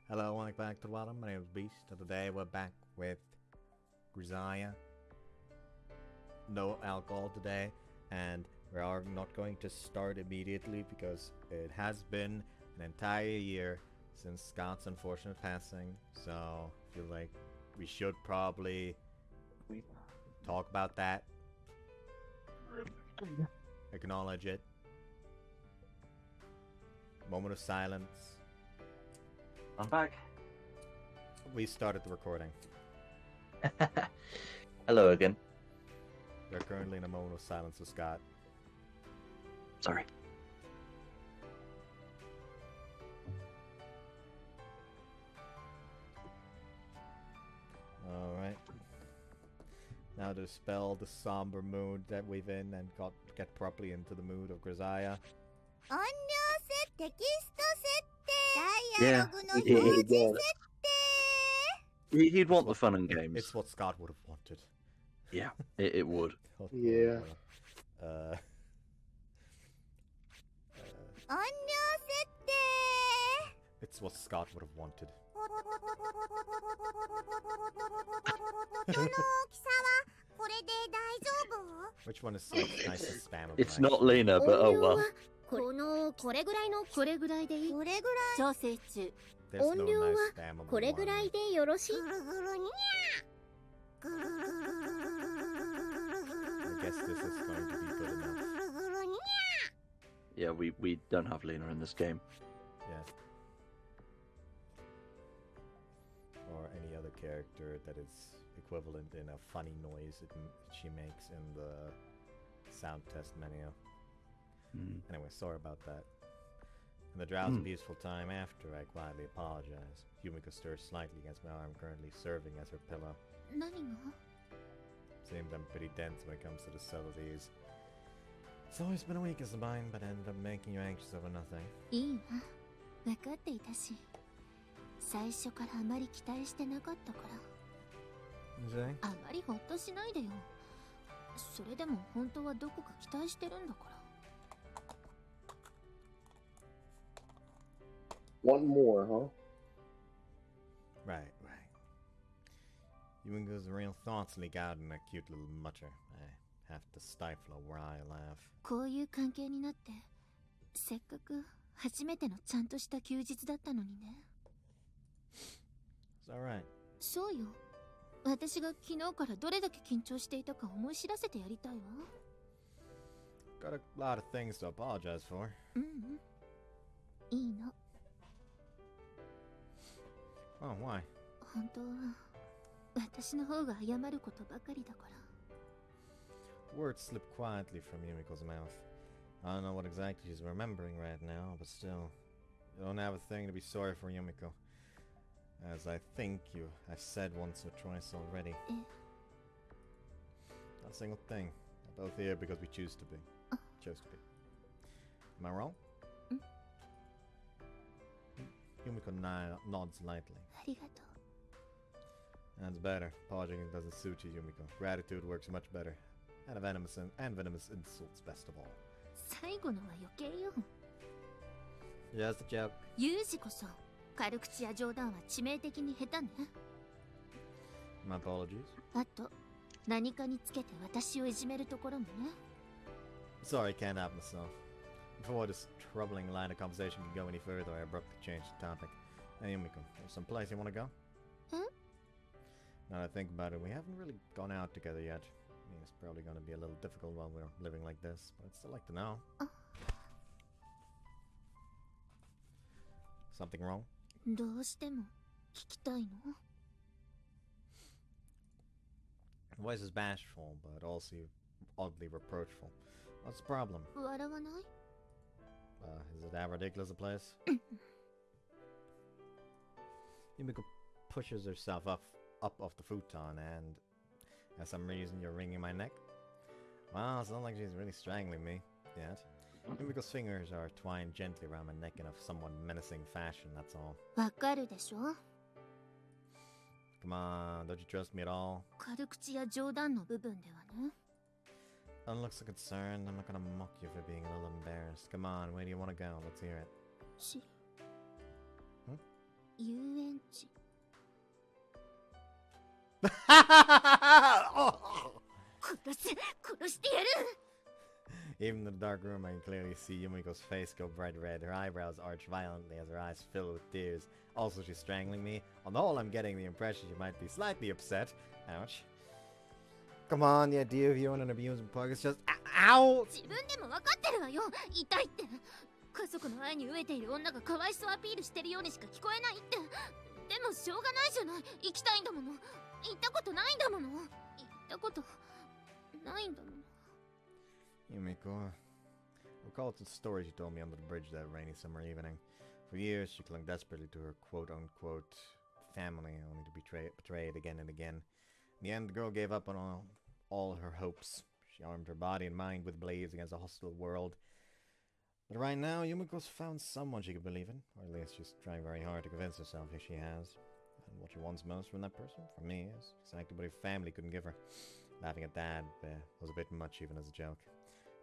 Hello, welcome back to the bottom. My name is Beast, and today we're back with Grisaia. No alcohol today, and we are not going to start immediately because it has been an entire year since Scott's unfortunate passing, so I feel like we should probably talk about that, acknowledge it. Moment of silence. I'm back. We started the recording. Hello again. We're currently in a moment of silence with Scott. Sorry. Alright. Now to dispel the somber mood that we've in and get properly into the mood of Grisaia. Yeah, he'd want the fun and games. It's what Scott would have wanted. Yeah, it would. Yeah. It's what Scott would have wanted. Which one is like nice and spam? It's not Lena, but oh well. これぐらいのこれぐらいでいいこれぐらい調整中 There's no 音量は nice spam of これぐらいでよろしいぐるぐるにゃぐるぐるぐるぐるぐるぐる I guess this is going to be good enough. ぐるぐるに Yeah, we don't have Lena in this game. Yeah. Or any other character that is equivalent in a funny noise she makes in the sound test menu. Anyway, sorry about that. In the drowsy, peaceful time after, I quietly apologize. Yumiko stirs slightly against my arm, currently serving as her pillow. 何が Seems I'm pretty dense when it comes to the subtleties. It's always been a weakness of mine, but I ended up making you anxious over nothing. いいわ分かっていたし最初からあまり期待してなかったから You say? あまりほっとしないでよそれでも本当はどこか期待してるんだから One more, huh? Right. Yumiko's real thoughts leak out in a cute little mutter. I have to stifle a wry laugh. こういう関係になってせっかく初めてのちゃんとした休日だったのにね It's alright. そうよ私が昨日からどれだけ緊張していたか思い知らせてやりたいわ Got a lot of things to apologize for. うんいいの Oh, why? 本当は私の方が謝ることばかりだから Words slip quietly from Yumiko's mouth. I don't know what exactly she's remembering right now, but still, you don't have a thing to be sorry for, Yumiko. As I think I've said once or twice already. Not a single thing. We're both here because we chose to be. Am I wrong? Yumiko nods lightly. ありがと That's better. Apologizing doesn't suit you, Yumiko. Gratitude works much better. And venomous insults, best of all. う最後のは余計よ Just a joke. ユージこそ軽口や冗談は致命的に下手ね My apologies. あと何かにつけて私をいじめるところもね Sorry, can't help myself. Before this troubling line of conversation can go any further, I abruptly changed the topic. Hey, Yumiko, there's some place you want to go? Huh? Now that I think about it, we haven't really gone out together yet. I mean, it's probably going to be a little difficult while we're living like this, but I'd still like to know. Something wrong? どうしても聞きたいの The voice is bashful, but also oddly reproachful. What's the problem? 笑わない Is it that ridiculous a place? Yumiko pushes herself up off the futon and, for some reason, you're wringing my neck? Well, it's not like she's really strangling me yet. Yumiko's fingers are twined gently around my neck in a somewhat menacing fashion, that's all. わかるでしょ Come on, don't you trust me at all? 軽口や冗談の部分ではね Don't look so concerned. I'm not gonna mock you for being a little embarrassed. Come on, where do you want to go? Let's hear it. 遊園ンチ。 殺してやる。 Even in the dark room, I can clearly see Yumiko's face go bright red. Her eyebrows arch violently as her eyes fill with tears. Also, she's strangling me. On the whole, I'm getting the impression she might be slightly upset. Ouch. Come on, the idea of you in an amusement park is just... Ow! 自分でも分かってるわよ。痛いって。家族の愛に飢えている女がかわいそうアピールしてるようにしか聞こえないって。でもしょうがないじゃない。行きたいんだもの。行ったことないんだもの。行ったことないんだもの。 Yumiko. Recall the story she told me under the bridge that rainy summer evening. For years, she clung desperately to her quote-unquote family, only to be betrayed again and again. In the end, the girl gave up on all her hopes. She armed her body and mind with blades against a hostile world. But right now, Yumiko's found someone she can believe in, or at least she's trying very hard to convince herself that she has. And what she wants most from that person, from me, is exactly what her family couldn't give her. Laughing at that was a bit much even as a joke.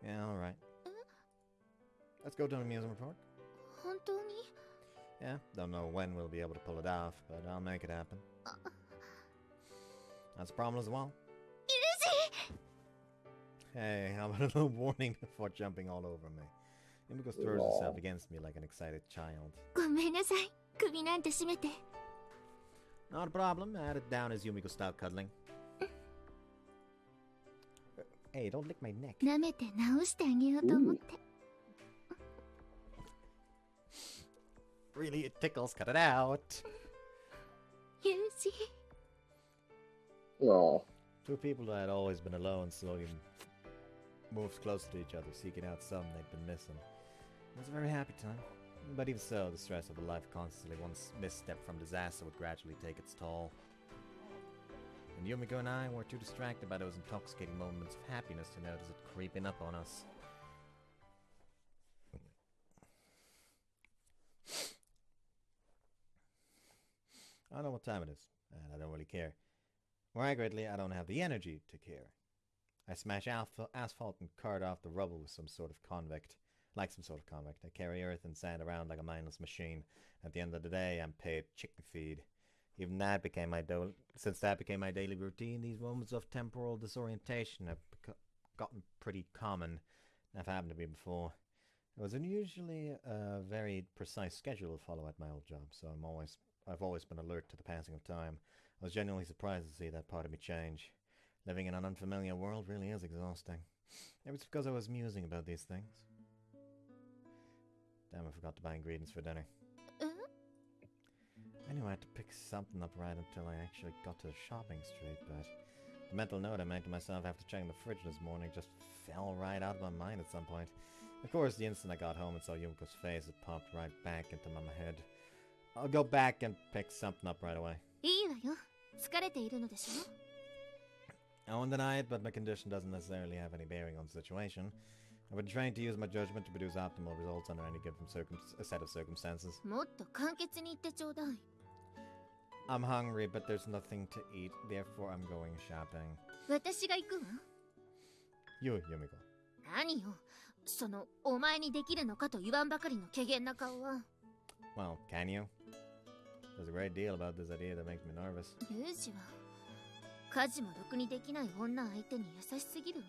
Yeah, alright. Let's go to an amusement park. 本当に? Yeah, don't know when we'll be able to pull it off, but I'll make it happen. That's a problem as well. Hey, how about a little warning before jumping all over me? Yumiko throws herself against me like an excited child. ごめんなさい。首なんて締めて。 Not a problem. I had it down as Yumiko style cuddling. Hey, don't lick my neck. 舐めて直してあげようと思って。 Really, it tickles. Cut it out. ユージ。 Oh. Two people that had always been alone slowly moved closer to each other, seeking out something they'd been missing. It was a very happy time. But even so, the stress of a life constantly one misstep from disaster would gradually take its toll. And Yumiko and I were too distracted by those intoxicating moments of happiness to notice it creeping up on us. I don't know what time it is, and I don't really care. More accurately, I don't have the energy to care. I smash asphalt and cart off the rubble with some sort of convict. Like some sort of convict. I carry earth and sand around like a mindless machine. At the end of the day, I'm paid chicken feed. Even that became my since that became my daily routine, these moments of temporal disorientation have gotten pretty common. Never happened to me before. It was unusually a very precise schedule to follow at my old job, so I've always been alert to the passing of time. I was genuinely surprised to see that part of me change. Living in an unfamiliar world really is exhausting. Maybe it's because I was musing about these things. Damn, I forgot to buy ingredients for dinner. I knew I had to pick something up right until I actually got to the shopping street, but the mental note I made to myself after checking the fridge this morning just fell right out of my mind at some point. Of course, the instant I got home and saw Yumiko's face, it popped right back into my head. I'll go back and pick something up right away. いいわよ。疲れているのでしょ? I won't deny it, but my condition doesn't necessarily have any bearing on the situation. I've been trained to use my judgment to produce optimal results under any given set of circumstances. もっと簡潔に言ってちょうだい。 I'm hungry, but there's nothing to eat, therefore I'm going shopping. 私が行くわ。 You, Yumiko. 何よ。その、お前にできるのかと言わんばかりの怪げな顔は。 Well, can you? There's a great deal about this idea that makes me nervous. ユージは、家事もろくにできない女相手に優しすぎるわ。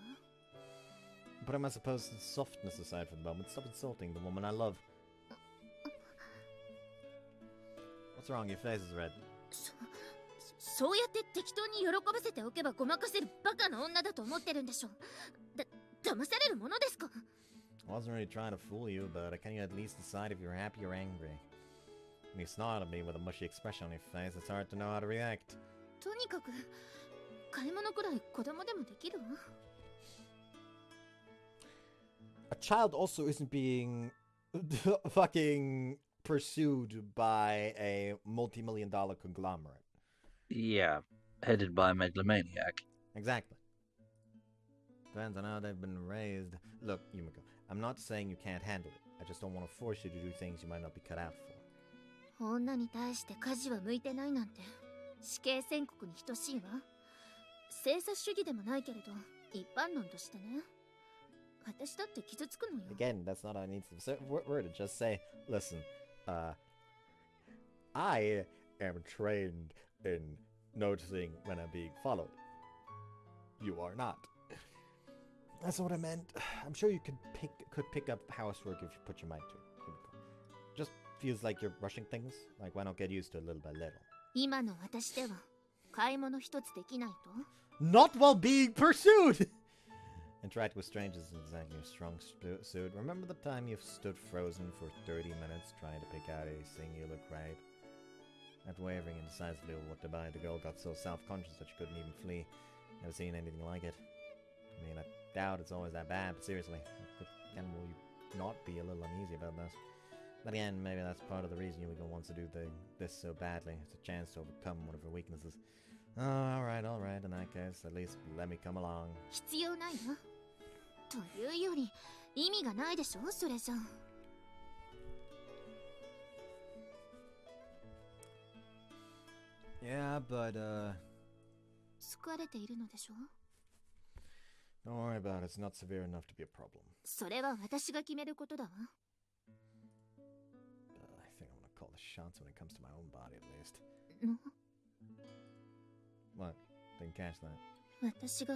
But am I supposed to softness aside for the moment? Stop insulting the woman I love. What's wrong? Your face is red. そうやって適当に喜ばせておけばごまかせるバカな女だと思ってるんでしょ。騙されるものですか? I wasn't really trying to fool you, but can you at least decide if you're happy or angry? When you snarl at me with a mushy expression on your face, it's hard to know how to react. とにかく買い物くらい子供でもできるわ。 A child also isn't being fucking pursued by a multi-million-dollar conglomerate. Yeah, headed by a megalomaniac. Exactly. Depends on how they've been raised. Look, Yumiko, I'm not saying you can't handle it. I just don't want to force you to do things you might not be cut out for. 女に対して家事は向いてないなんて死刑宣告に等しいわ。生殺主義でもないけれど一般論としてね。私だって傷つくのよ。 Again, that's not how it needs to be worded. Just say, listen, I am trained in noticing when I'm being followed. You are not. That's what I meant. I'm sure you could pick up housework if you put your mind to it. Just feels like you're rushing things. Like, why not get used to it little by little? 今の私では買い物一つできないと Not while being pursued! Interact with strangers is exactly a strong suit. Remember the time you stood frozen for 30 minutes trying to pick out a singular crab? After wavering indecisively over what to buy, the girl got so self-conscious that she couldn't even flee. Never seen anything like it. I mean, I doubt it's always that bad, but seriously, can will you not be a little uneasy about this? But again, maybe that's part of the reason Yumiko wants to do this so badly. It's a chance to overcome one of her weaknesses. Oh, alright, in that case, at least let me come along. 必要ないわというより意味がないでしょそれじゃ Yeah, but, 疲れているのでしょ don't worry about it. It's not severe enough to be a problem. それは私が決めることだわ I think I'm gonna call the shots when it comes to my own body, at least. の What? Didn't catch that. 私が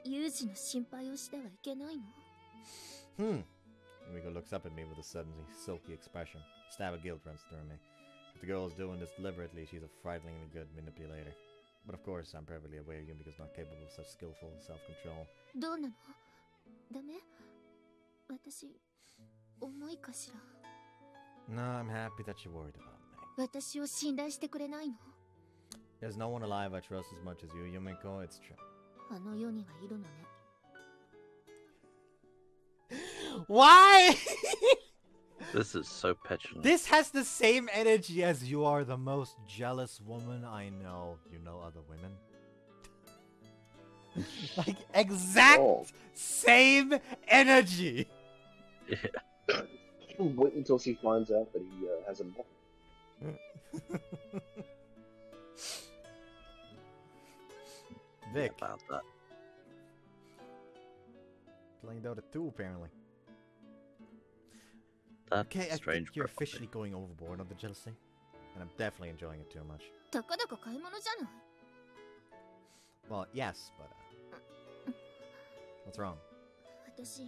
ユージの心配をしてはいけないの Yumiko looks up at me with a suddenly sulky expression. A stab of guilt runs through me. If the girl is doing this deliberately, she's a frighteningly good manipulator. But of course, I'm perfectly aware Yumiko's not capable of such skillful self-control. どうなのダメ私重いかしら No, I'm happy that you're worried about me. 私を信頼してくれないの There's no one alive I trust as much as you, Yumiko. It's true. あの世にはいるのね Why? This is so petulant. This has the same energy as you are the most jealous woman I know. You know other women? Like, exact same energy! Yeah. Wait until she finds out that he has a mom. Vic, About that. playing Dota 2 apparently. That's Okay, I strange. think you're property. officially going overboard on the jealousy. And I'm definitely enjoying it too much. たかだか買い物じゃない Well, yes, but, what's wrong? 私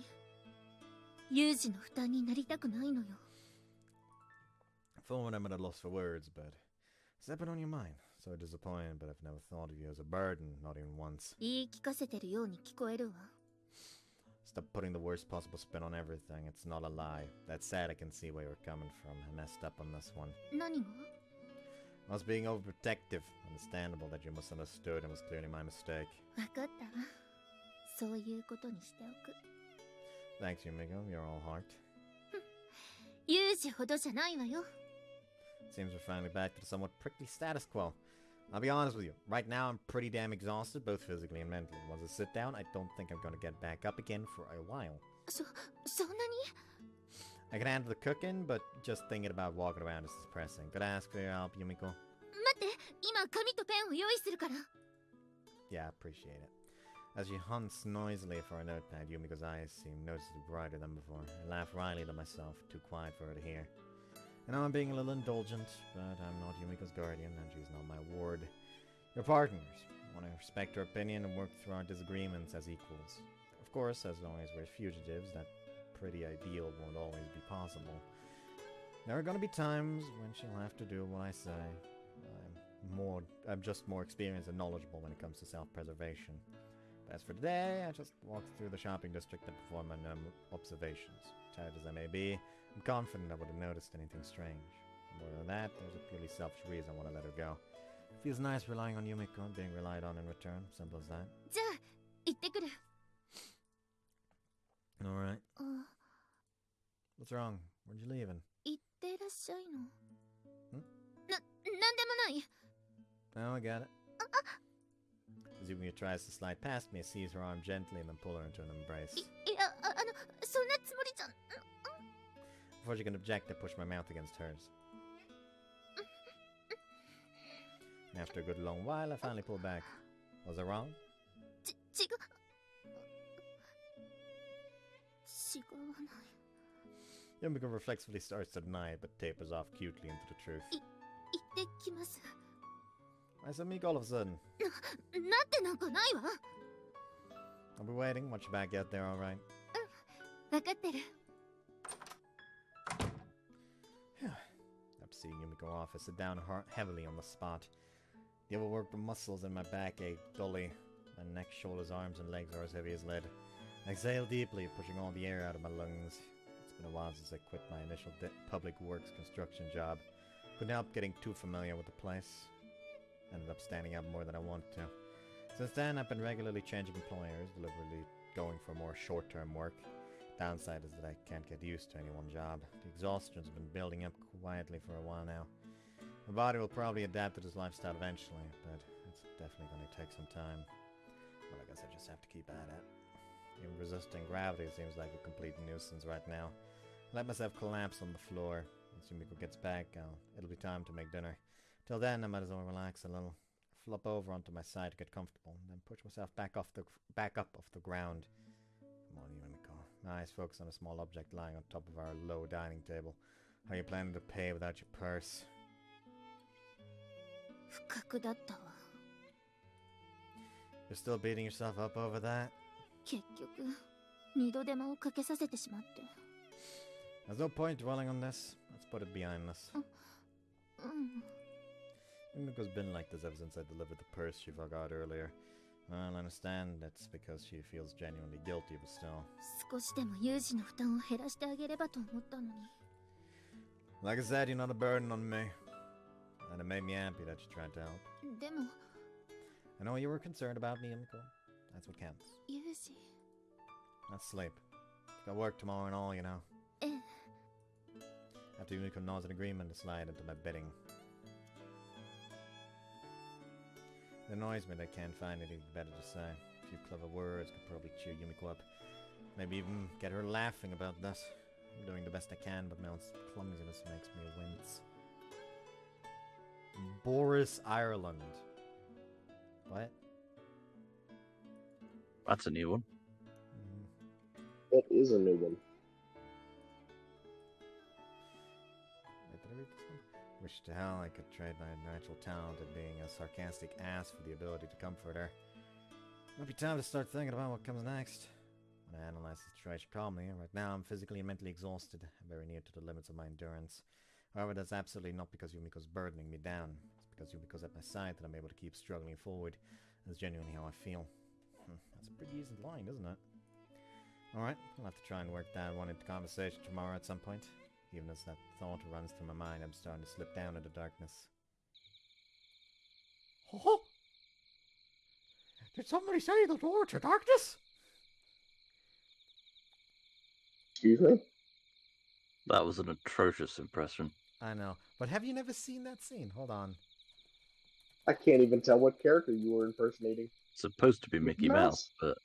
ユージの負担になりたくないのよ For a moment I'm at a loss for words, but has that been on your mind? So disappointed, but I've never thought of you as a burden, not even once. 言い聞かせてるように聞こえるわ Stop putting the worst possible spin on everything. It's not a lie. That said, I can see where you're coming from. I messed up on this one. 何が I was being overprotective. Understandable that you misunderstood and was clearly my mistake. 分かったわそういうことにしておく Thanks, Yumiko. You're all heart. ユージほどじゃないわよ Seems we're finally back to the somewhat prickly status quo. I'll be honest with you. Right now, I'm pretty damn exhausted, both physically and mentally. Once I sit down, I don't think I'm gonna get back up again for a while. そんなに I can handle the cooking, but just thinking about walking around is depressing. Could I ask for your help, Yumiko? 待って今紙とペンを用意するから Yeah, I appreciate it. As she hunts noisily for a notepad, Yumiko's eyes seem noticeably brighter than before. I laugh wryly to myself, too quiet for her to hear. I know I'm being a little indulgent, but I'm not Yumiko's guardian, and she's not my ward. We're partners. I want to respect her opinion and work through our disagreements as equals. Of course, as long as we're fugitives, that pretty ideal won't always be possible. There are gonna be times when she'll have to do what I say. I'm just more experienced and knowledgeable when it comes to self-preservation. But as for today, I just walked through the shopping district and performed my normal observations. Tired as I may be, I'm confident I would have noticed anything strange. More than that, there's a purely selfish reason I want to let her go. Feels nice relying on Yumiko and being relied on in return. Simple as that. じゃあ行ってくる Alright. あ What's wrong? Where'd you leaving? 行ってらっしゃいのんなんでもない Oh, I got it. As Yumiko tries to slide past me, I seize her arm gently and then pull her into an embrace. いやそんなつもりじゃ Before she can object, I push my mouth against hers. And after a good long while, I finally pull back. Was I wrong? 違う違わない Yumiko reflexively starts to deny it, but tapers off cutely into the truth. 言ってってきます。 Why so meek all of a sudden? なってなんかないわ。 I'll be waiting. Want you back out there, alright? 分かってる。 After seeing Yumiko off, I sit down heavily on the spot. The overworked muscles in my back ache dully. My neck, shoulders, arms, and legs are as heavy as lead. I exhale deeply, pushing all the air out of my lungs. It's been a while since I quit my initial public works construction job. Couldn't help getting too familiar with the place. Ended up standing out more than I wanted to. Since then, I've been regularly changing employers, deliberately going for more short-term work. Downside is that I can't get used to any one job. The exhaustion's been building up quietly for a while now. My body will probably adapt to this lifestyle eventually, but it's definitely going to take some time. Well, I guess I just have to keep at it. Even resisting gravity seems like a complete nuisance right now. I let myself collapse on the floor. Once Yumiko gets back, it'll be time to make dinner. Till then, I might as well relax a little. Flop over onto my side to get comfortable, and then push myself back up off the ground. Come on, Yumiko. My eyes focus on a small object lying on top of our low dining table. How are you planning to pay without your purse? 不覚だったわ。 You're still beating yourself up over that? 結局、二度手間をかけさせてしまって。 There's no point dwelling on this. Let's put it behind us. うん。 Yumiko's been like this ever since I delivered the purse she forgot earlier. Well, I understand that's because she feels genuinely guilty, but still. 少しでもユージの負担を減らしてあげればと思ったのに。 Like I said, you're not a burden on me. And it made me happy that you tried to help. でも、 I know you were concerned about me, Yumiko. That's what counts. ユージ。 Let's sleep. Got work tomorrow and all, you know. ええ。 After Yumiko nods an agreement to slide into my bedding. It annoys me that I can't find anything better to say. A few clever words could probably cheer Yumiko up. Maybe even get her laughing about this. I'm doing the best I can, but my own clumsiness makes me wince. Boris, Ireland. What? That's a new one. That is a new one. Wait, did I read this one? Wish to hell I could trade my natural talent at being a sarcastic ass for the ability to comfort her. Might be time to start thinking about what comes next. When I analyze the situation calmly, right now I'm physically and mentally exhausted, very near to the limits of my endurance. However, that's absolutely not because Yumiko's burdening me down. It's because Yumiko's at my side that I'm able to keep struggling forward. That's genuinely how I feel. That's a pretty easy line, isn't it? Alright, I'll have to try and work that one into conversation tomorrow at some point. Even as that thought runs through my mind, I'm starting to slip down into darkness. Oh! Did somebody say the door to darkness? Excuse me? That was an atrocious impression. I know, but have you never seen that scene? Hold on. I can't even tell what character you were impersonating. It's supposed to be Mickey Mouse, but...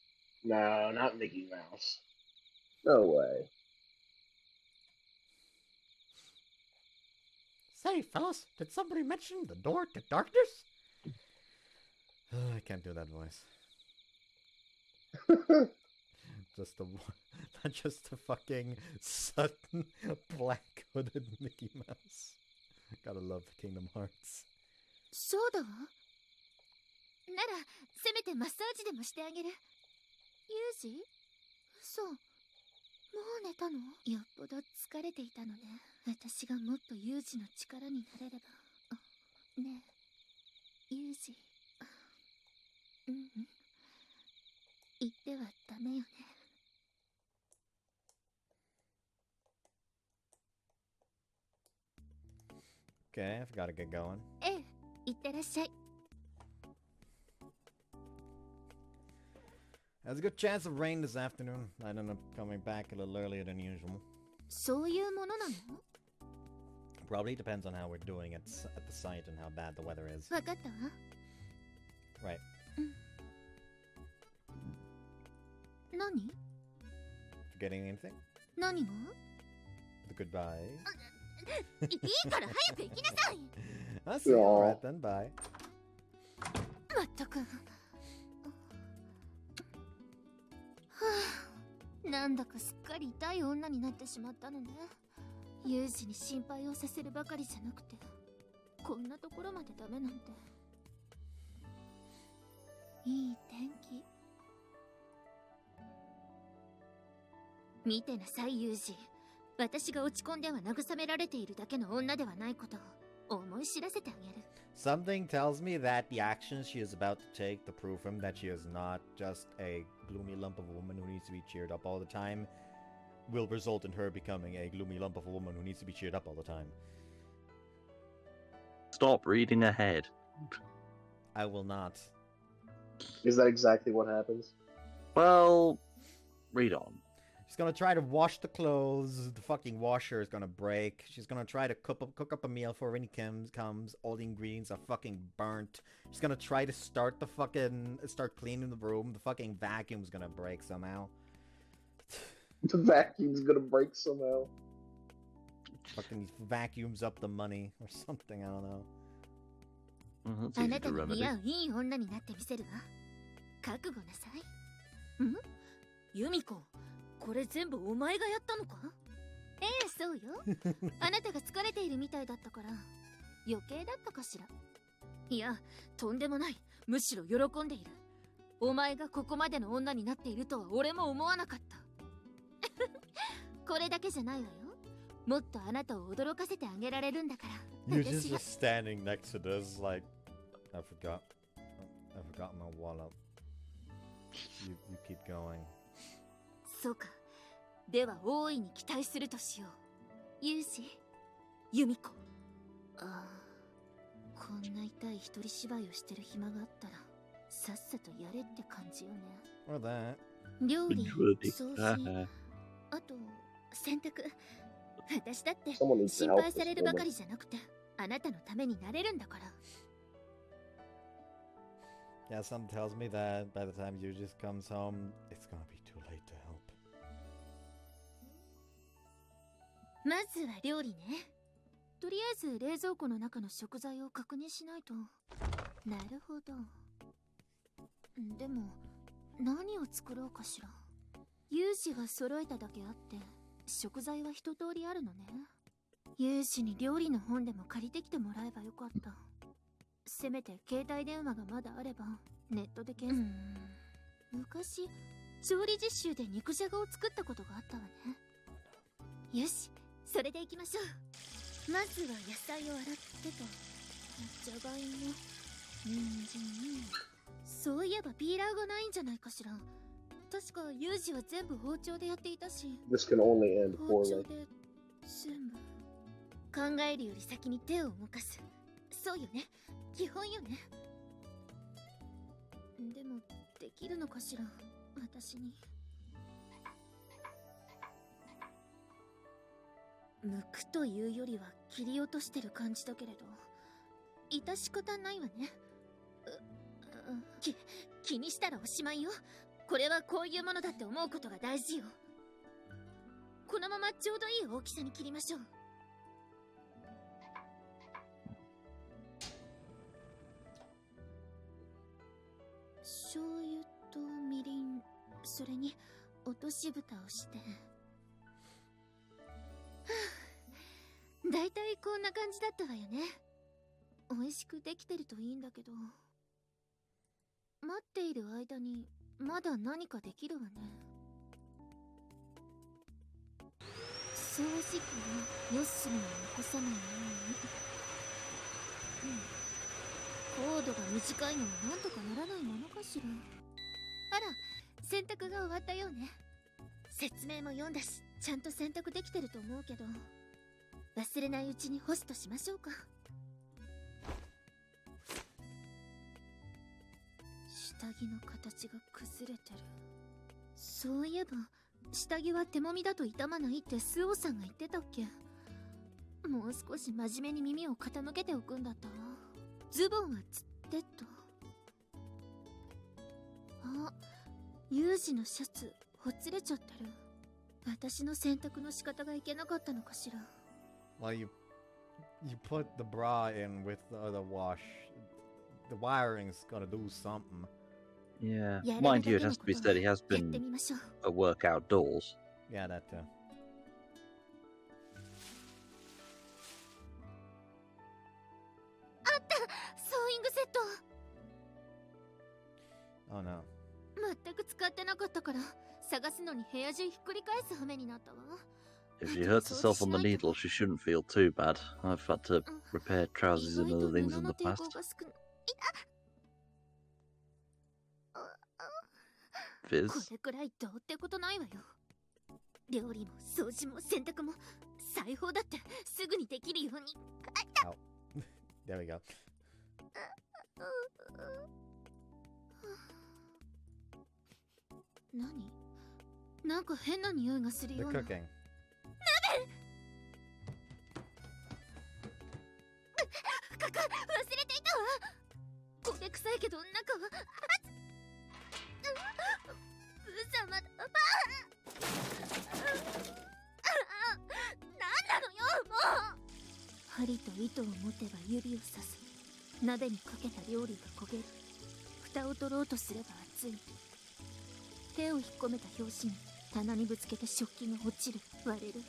No, not Mickey Mouse. No way. Say, fellas, did somebody mention the door to darkness? I can't do that voice. Just a fucking sudden black hooded Mickey Mouse. Gotta love Kingdom Hearts. そうだわ。なら、せめてマッサージでもしてあげる。ユージ？そう。もう寝たの？よっぽど疲れていたのね。私がもっとユージの力になれれば。ねえ、ユージ。言ってはダメよね。Okay, I've got to get going. ええ、いってらっしゃい。There's a good chance of rain this afternoon. I ended up coming back a little earlier than usual. そういうものなの？ Probably depends on how we're doing at the site and how bad the weather is. わかったわ。Right. 何？ Forgetting anything? 何が？ The goodbye. いいから早く行きなさい。I'll see you. Alright then, bye. まったく。はあ、なんだかすっかり痛い女になってしまったのね。ユージに心配をさせるばかりじゃなくて。こんなところまでダメなんて。いい天気。見てなさいユージ、私が落ち込んでは慰められているだけの女ではないことを思い知らせてあげる。 Something tells me that the actions she is about to take to prove him that she is not just a gloomy lump of a woman who needs to be cheered up all the time will result in her becoming a gloomy lump of a woman who needs to be cheered up all the time. Stop reading ahead. I will not. Is that exactly what happens? Well, read on. She's gonna try to wash the clothes. The fucking washer is gonna break. She's gonna try to cook up a meal for when he comes. All the ingredients are fucking burnt. She's gonna try to start cleaning the room. The fucking vacuum's gonna break somehow. The vacuum's gonna break somehow. Fucking vacuums up the money or something. I don't know. That's あ easy なた to に似 remedy. 合ういい女になってみせるわ。覚悟なさい。ん？ユミコ、これ全部お前がやったのか？ええ、そうよ。あなたが疲れているみたいだったから余計だったかしら。いや、とんでもない。むしろ喜んでいる。お前がここまでの女になっているとは俺も思わなかった。これだけじゃないわよ。もっとあなたを驚かせてあげられるんだから。 You're 私が just standing next to this, like, I forgot my wallet. You keep going. そうか。では大いに期待するとしよう。ユージ、ユミコ。ああ、こんな痛い一人芝居をしてる暇があったらさっさとやれって感じよね。 Or that. 料理、 Good. 掃除、 Haha. あと洗濯。私だって Someone needs to 心 help 配さ this れるばか woman. りじゃなくてあなたのためになれるんだから。 Yeah, something tells me that by the time Yujis comes home, it's gonna be too late to help. まずは料理ね。とりあえず冷蔵庫の中の食材を確認しないと。なるほど。でも何を作ろうかしら。ユージが揃えただけあって食材は一通りあるのね。ユージに料理の本でも借りてきてもらえばよかった。せめて携帯電話がまだあればネットで検索。昔調理実習で肉じゃがを作ったことがあったわね。よし、それでいきましょう。まずは野菜を洗ってと。じゃがいも、人参。そういえばピーラーがないんじゃないかしら。確かユージは全部包丁でやっていたし。 This can only end 包丁 poorly. で全部。考えるより先に手を動かす。そうよね、基本よね。でもできるのかしら、私に。剥くというよりは切り落としてる感じだけれど致し方ないわね。気にしたらおしまいよ。これはこういうものだって思うことが大事よ。このままちょうどいい大きさに切りましょう。醤油とみりん、それに落とし蓋をして。だいたいこんな感じだったわよね。美味しくできてるといいんだけど。待っている間にまだ何かできるわね。掃除機を四隅に残さないように。コードが短いのはなんとかならないものかしら。あら、洗濯が終わったようね。説明も読んだし、ちゃんと洗濯できてると思うけど、忘れないうちに干すとしましょうか。下着の形が崩れてる。そういえば下着は手もみだと傷まないってスオさんが言ってたっけ。もう少し真面目に耳を傾けておくんだったわ。ズボンはつってと。あ、ユージのシャツほつれちゃってる。私の洗濯の仕方がいけなかったのかしら。Well, you put the bra in with the wash. The wiring's gotta do something. Yeah. Mind you, it has to be said he has やって been みましょう。 at work outdoors. Yeah, that too. Oh no. 全く使ってなかったから探すのに部屋中ひっくり返す羽目になったわ。 If she hurts herself on the needle, she shouldn't feel too bad. I've had to repair trousers and other things in the past. こ Fizz. れくらいどうってことないわよ。料理も掃除も洗濯も裁縫だってすぐにできるように。 Ow. There we go. 何？なんか変な匂いがする The ような。 cooking. 忘れていたわ。焦げ臭いけど中は無様だ。なんなのよもう。針と糸を持てば指を刺す。鍋にかけた料理が焦げる。蓋を取ろうとすれば熱い。手を引っ込めた拍子に棚にぶつけて食器が落ちる、割れる。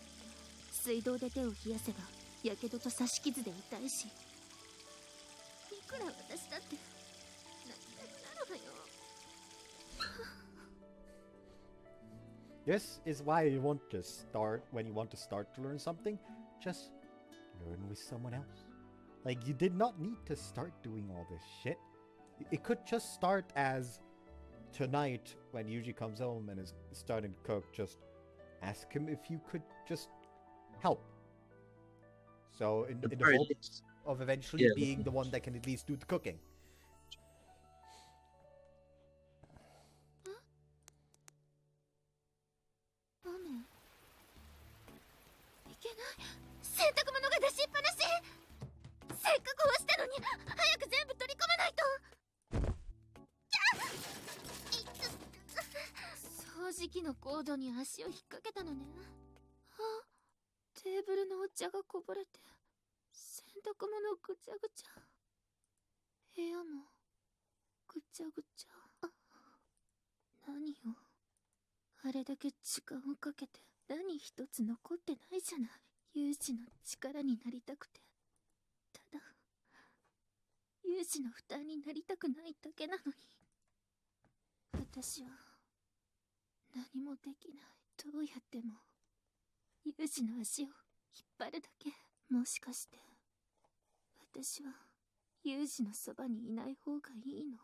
水道で手を冷やせばやけどと刺し傷で痛いし、いくら私だって泣きたくなるわよ。 This is why you want to start, when you want to start to learn something, just learn with someone else. Like, you did not need to start doing all this shit. It could just start as tonight when Yuji comes home and is starting to cook, just ask him if you could just help. So in the hope of eventually being the one that can at least do the cooking. いけない。洗濯物が出しっぱなし。せっかく干したのに早く全部取り込まないと。掃除機のコードに足を引っ掛けたのね。あ、テーブルのお茶がこぼれて洗濯物ぐちゃぐちゃ。部屋もぐちゃぐちゃ。何よ、あれだけ時間をかけて何一つ残ってないじゃない。有志の力になりたくて、ただ有志の負担になりたくないだけなのに、私は何もできない。どうやっても有志の足を引っ張るだけ。もしかして私は有志のそばにいない方がいいの？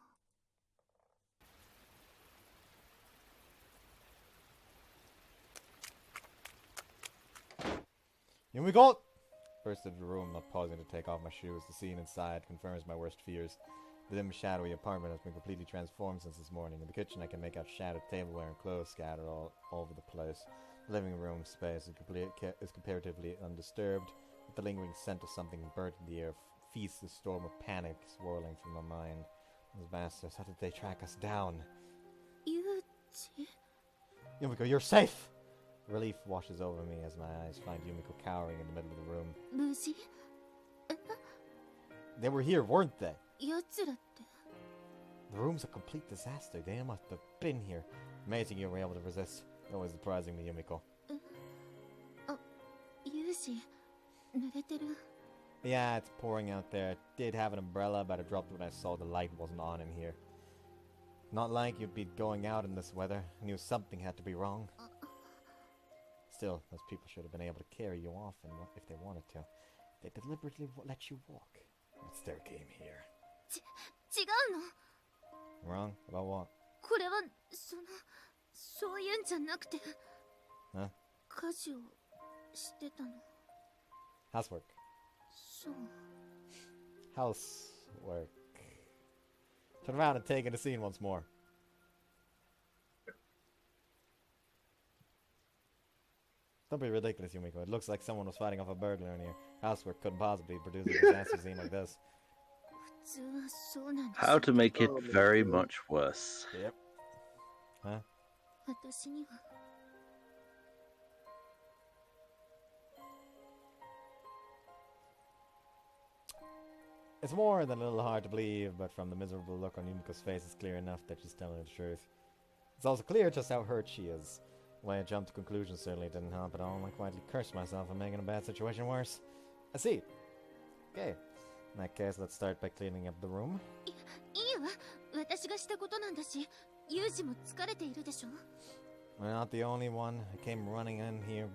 Yumiko! Burst into the room, not pausing to take off my shoes. The scene inside confirms my worst fears. The dim, shadowy apartment has been completely transformed since this morning. In the kitchen, I can make out shattered tableware and clothes scattered all over the place. The living room space is comparatively undisturbed, but the lingering scent of something burnt in the air feasts the storm of panic swirling through my mind. Those bastards, how did they track us down? Yuji? Yumiko, you're safe! Relief washes over me as my eyes find Yumiko cowering in the middle of the room. 無事? They were here, weren't they? 奴らって The room's a complete disaster. They must have been here. Amazing you were able to resist. Always surprising me, Yumiko. ユージ、濡れてる? Yeah, it's pouring out there. I did have an umbrella, but I dropped it when I saw the light wasn't on in here. Not like you'd be going out in this weather. I knew something had to be wrong. Still, those people should have been able to carry you off if they wanted to. They deliberately let you walk. What's their game here? 違うの? Wrong? About what? これはそういうんじゃなくて Huh? 家事をしてたの。 Housework. そう。 Housework. Turn around and take in the scene once more. Don't be ridiculous, Yumiko. It looks like someone was fighting off a burglar in here. Housework couldn't possibly produce a disaster scene like this. 普通はそうなんです。 How to make it very much worse. Yep. Huh? 私には It's more than a little hard to believe, but from the miserable look on Yumiko's face, it's clear enough that she's telling the truth. It's also clear just how hurt she is. The way I jumped to conclusions certainly didn't help at all. I quietly cursed myself for making a bad situation worse. I see. Okay. In that case, let's start by cleaning up the room. いいわ。私がしたことなんだし、ユージも疲れているでしょ。 I'm not the only one. I came running in here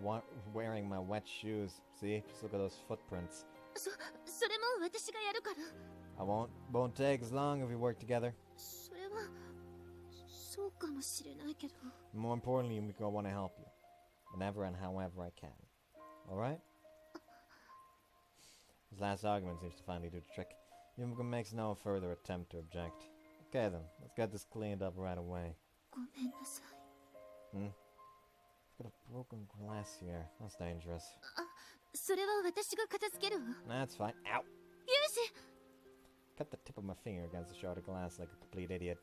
wearing my wet shoes. See? Just look at those footprints. それも私がやるから。 I won't take as long if we work together. それはそうかもしれないけど。 More importantly, Yumiko, I want to help you. Whenever and however I can. Alright? His last argument seems to finally do the trick. Yumiko makes no further attempt to object. Okay then, let's get this cleaned up right away. ごめんなさい。 Hmm? Got a broken glass here. That's dangerous. それは私が片付けるわ。 That's fine. Ow! ユージ Cut the tip of my finger against the shard of glass like a complete idiot.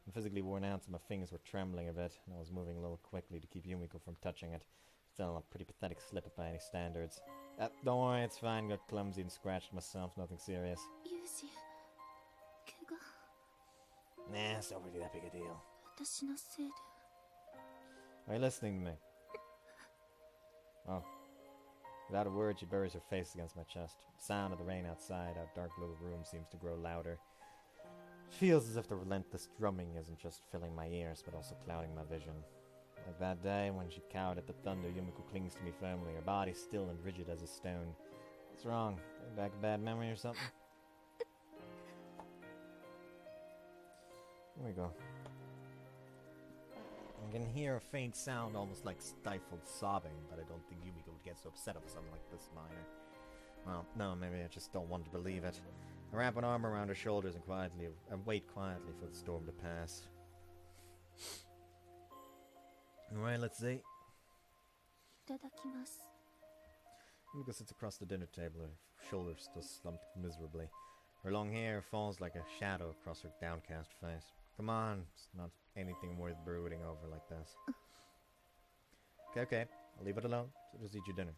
I'm physically worn out, so my fingers were trembling a bit, and I was moving a little quickly to keep Yumiko from touching it. Still a pretty pathetic slip by any standards. Don't worry, it's fine. Got clumsy and scratched myself. Nothing serious. ユージ怪我 Nah, it's not really that big a deal. 私のせいで。 Are you listening to me? Oh. Without a word, she buries her face against my chest. The sound of the rain outside our dark little room seems to grow louder. It feels as if the relentless drumming isn't just filling my ears, but also clouding my vision. Like that day when she cowered at the thunder, Yumiko clings to me firmly, her body still and rigid as a stone. What's wrong? Bring back a bad memory or something? Here we go. I can hear a faint sound, almost like stifled sobbing, but I don't think Yumiko would get so upset over something like this minor. Well, no, maybe I just don't want to believe it. I wrap an arm around her shoulders and wait quietly for the storm to pass. Alright, let's see. いただきます。 Yumiko sits across the dinner table, her shoulders still slumped miserably. Her long hair falls like a shadow across her downcast face. Come on, it's not anything worth brooding over like this. Okay, I'll leave it alone. So just eat your dinner.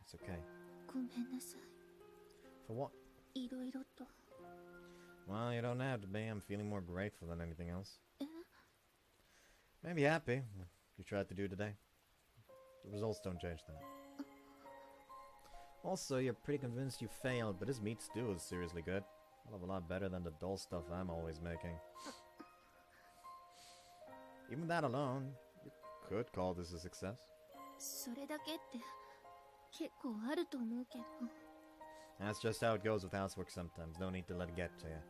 It's okay. ごめんなさ For what? い。いろいろと。 Well, you don't have to be. I'm feeling more grateful than anything else. え Maybe happy. You tried to do today. The results don't change that. Also, you're pretty convinced you failed, but this meat stew is seriously good. Hell of a lot better than the dull stuff I'm always making. Even that alone, you could call this a success. それだけって結構あると思うけど。 That's just how it goes with housework sometimes. No need to let it get to you.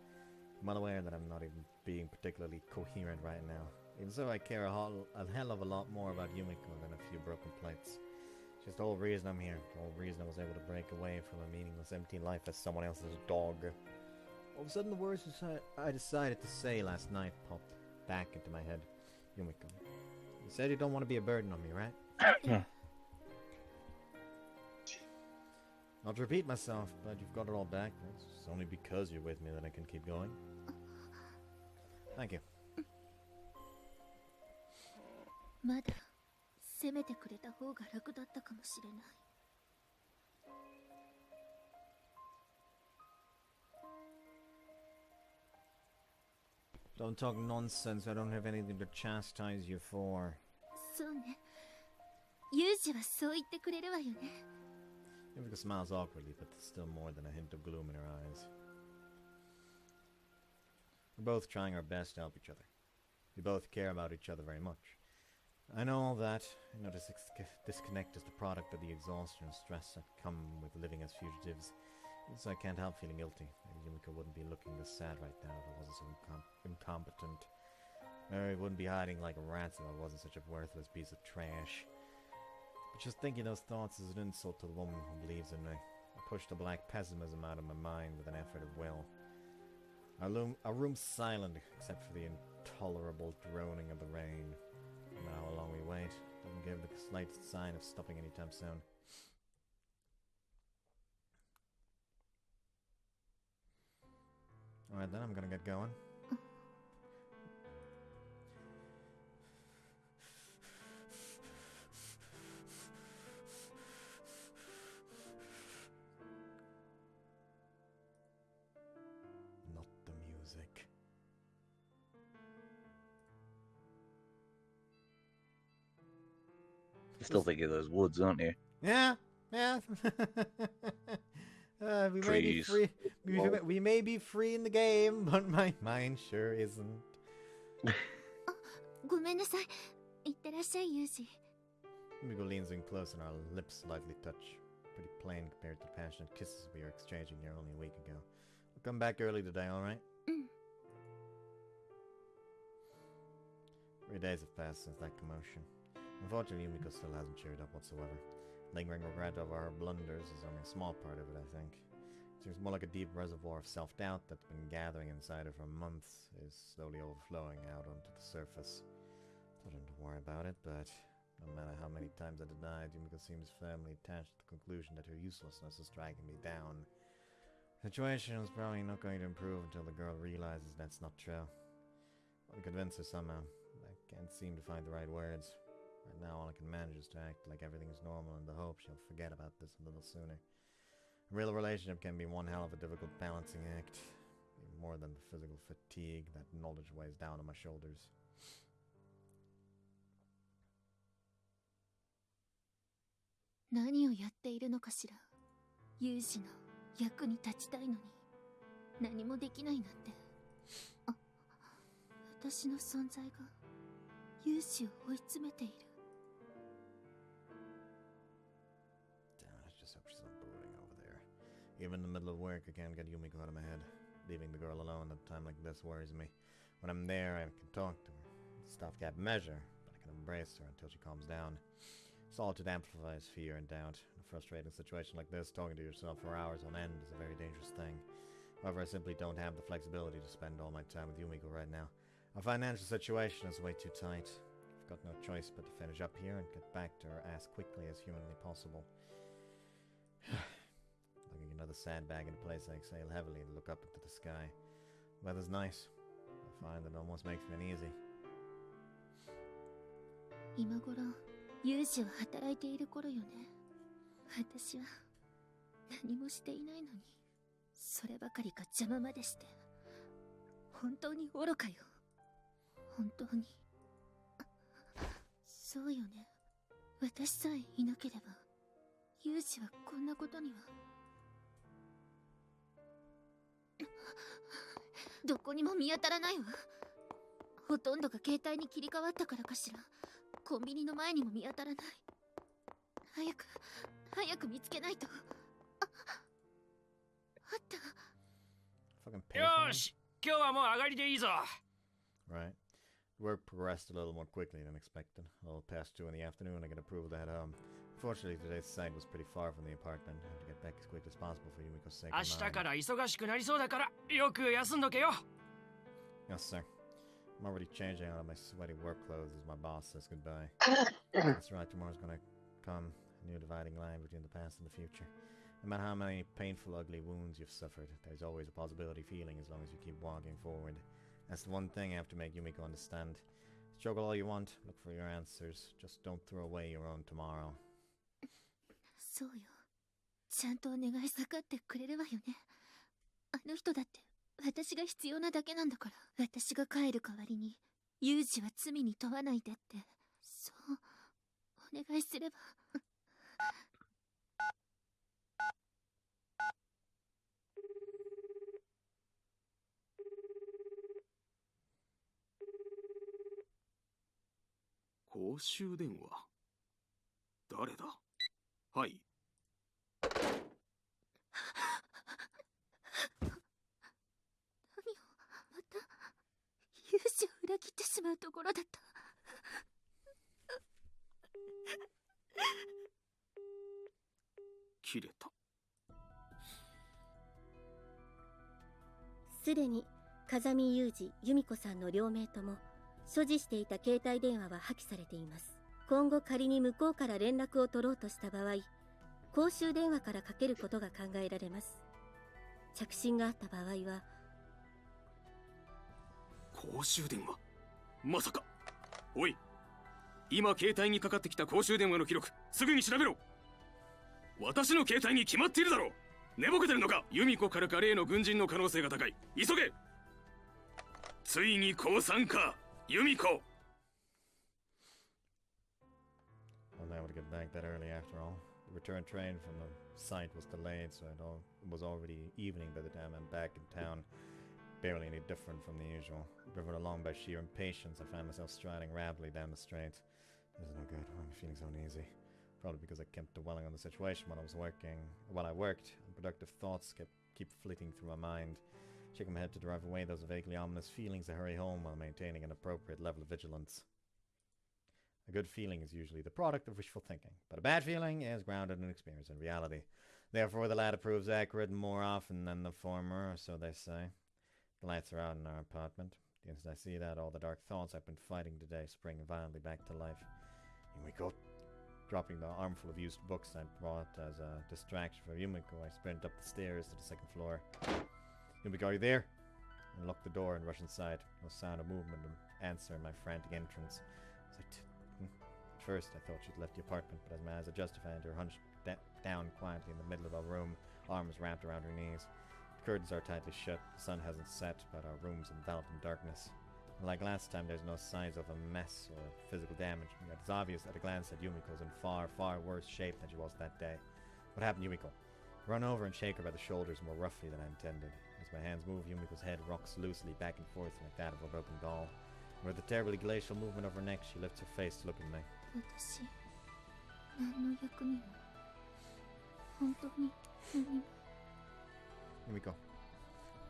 I'm well aware that I'm not even being particularly coherent right now. Even so, I care a hell of a lot more about Yumiko than a few broken plates. It's just the whole reason I'm here. The whole reason I was able to break away from a meaningless, empty life as someone else's dog. All of a sudden, the words I decided to say last night popped back into my head. Yumiko, you said you don't want to be a burden on me, right? Not to repeat myself, but you've got it all back. It's only because you're with me that I can keep going. Thank you. まだ責めてくれた方が楽だったかもしれない。 Don't talk nonsense. I don't have anything to chastise you for. そうね。ユージはそう言ってくれるわよね。 Yumiko smiles awkwardly, but there's still more than a hint of gloom in her eyes. We're both trying our best to help each other. We both care about each other very much. I know all that. I know this disconnect is the product of the exhaustion and stress that come with living as fugitives. So I can't help feeling guilty. Maybe Yumiko wouldn't be looking this sad right now if I wasn't so incompetent. Mary wouldn't be hiding like a rat if I wasn't such a worthless piece of trash. But just thinking those thoughts is an insult to the woman who believes in me. I pushed the black pessimism out of my mind with an effort of will. Our room's silent except for the intolerable droning of the rain. No matter how long we wait, it doesn't give the slightest sign of stopping anytime soon. Alright then, I'm gonna get going. Not the music. You're still thinking of those woods, aren't you? Yeah, yeah. We may be Trees. free. We may be free in the game, but my mind sure isn't. ごめんなさい。いってらっしゃい、ユージ。 Yumiko leans in close and our lips slightly touch. Pretty plain compared to the passionate kisses we were exchanging here only a week ago. We'll come back early today, alright? うん。 3 days have passed since that commotion. Unfortunately, Yumiko still hasn't cheered up whatsoever. Lingering regret over her blunders is only a small part of it, I think. It seems more like a deep reservoir of self-doubt that's been gathering inside her for months is slowly overflowing out onto the surface. Told her to worry about it, but no matter how many times I denied, Yumiko seems firmly attached to the conclusion that her uselessness is dragging me down. The situation is probably not going to improve until the girl realizes that's not true. I want to convince her somehow. I can't seem to find the right words. Right now, all I can manage is to act like everything's normal in the hope she'll forget about this a little sooner. A real relationship can be one hell of a difficult balancing act. Even more than the physical fatigue that knowledge weighs down on my shoulders. 何をやっているのかしら。ユージの役に立ちたいのに何もできないなんて。あ、私の存在がユージを追い詰めている。 Damn, I just hope she's not brooding over there. Even in the middle of work, I can't get Yumiko out of my head. Leaving the girl alone at a time like this worries me. When I'm there, I can talk to her. It's a stopgap measure, but I can embrace her until she calms down. Solitude amplifies fear and doubt. In a frustrating situation like this, talking to yourself for hours on end is a very dangerous thing. However, I simply don't have the flexibility to spend all my time with Yumiko right now. Our financial situation is way too tight. I've got no choice but to finish up here and get back to her as quickly as humanly possible. Lugging another sandbag into place, I exhale heavily and look up into the sky. The weather's nice. I find that it almost makes me uneasy. 今頃ユージは働いている頃よね。私は何もしていないのにそればかりか邪魔までして。本当に愚かよ。本当に。そうよね。私さえいなければユージはこんなことには。どこにも見当たらないわ。ほとんどが携帯に切り替わったからかしら。コンビニの前にも見当たらない。早く見つけないと。あった。 Fucking payphone. よし、今日はもう上がりでいいぞ。 Right. Work progressed a little more quickly than expected. A little past 2 in the afternoon, I get approval to head home. Unfortunately, today's site was pretty far from the apartment. I have to get back as quick as possible for Yumiko's sake. 明日から忙しくなりそうだから、よく休んどけよ。 Yes, sir. I'm already changing out of my sweaty work clothes as my boss says goodbye. That's right, tomorrow's gonna come. A new dividing line between the past and the future. No matter how many painful, ugly wounds you've suffered, there's always a possibility of healing as long as you keep walking forward. That's the one thing I have to make Yumiko understand. Struggle all you want, look for your answers. Just don't throw away your own tomorrow. そうよ。ちゃんとお願いさかってくれるわよね。あの人だって私が必要なだけなんだから。私が帰る代わりにユージは罪に問わないでって、そうお願いすれば。公衆電話。誰だ。はい。ユージを裏切ってしまうところだった。切れた。すでに風見雄二、由美子さんの両名とも所持していた携帯電話は破棄されています。今後仮に向こうから連絡を取ろうとした場合、公衆電話からかけることが考えられます。着信があった場合は。公衆電話、まさか。おい、今携帯にかかってきた公衆電話の記録すぐに調べろ。私の携帯に決まっているだろう。寝ぼけてるのか。由美子からか例の軍人の可能性が高い。急げ。ついに降参か、由美子。 Wasn't able to get back that early after all. The return train from the sight was delayed, so it was already evening by the time I'm back in town. Barely any different from the usual. Driven along by sheer impatience, I found myself striding rapidly down the street. This is no good. Why am I feeling so uneasy? Probably because I kept dwelling on the situation while I was working. While I worked, unproductive thoughts keep flitting through my mind. Shaking my head to drive away those vaguely ominous feelings, I hurry home while maintaining an appropriate level of vigilance. A good feeling is usually the product of wishful thinking, but a bad feeling is grounded in experience and reality. Therefore, the latter proves accurate more often than the former, or so they say. The lights are out in our apartment. The instant I see that, all the dark thoughts I've been fighting today spring violently back to life. Yumiko. Dropping the armful of used books I brought as a distraction for Yumiko, I sprint up the stairs to the second floor. Yumiko, are you there? I lock the door and rush inside. No sound of movement or answer in my frantic entrance. At first, I thought she'd left the apartment, but as my eyes adjusted, I found her hunched down quietly in the middle of our room, arms wrapped around her knees. The curtains are tightly shut, the sun hasn't set, but our room's enveloped in darkness. And like last time, there's no signs of a mess or physical damage. Yet it's obvious at a glance that Yumiko's in far, far worse shape than she was that day. What happened, Yumiko? Run over and shake her by the shoulders more roughly than I intended. As my hands move, Yumiko's head rocks loosely back and forth like that of a broken doll. With a terribly glacial movement of her neck, she lifts her face to look at me. 私、何の役にも、本当に何も。Yumiko.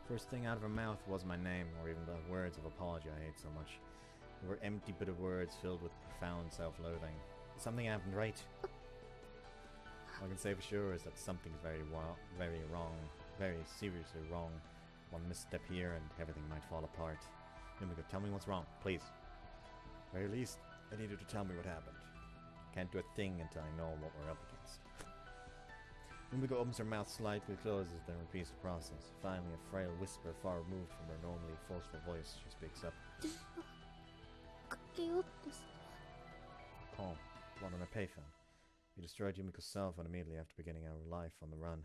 First thing out of her mouth wasn't my name, or even the words of apology I hate so much. They were empty bitter words filled with profound self-loathing. Something happened, right? All I can say for sure is that something's very wrong, very seriously wrong. One misstep here and everything might fall apart. Yumiko, tell me what's wrong, please. At the very least, I need you to tell me what happened. Can't do a thing until I know what we're up against. Yumiko opens her mouth slightly, closes, then repeats the process. Finally, a frail whisper far removed from her normally forceful voice, she speaks up. Calm. One on a payphone. We destroyed Yumiko's cell phone immediately after beginning our life on the run.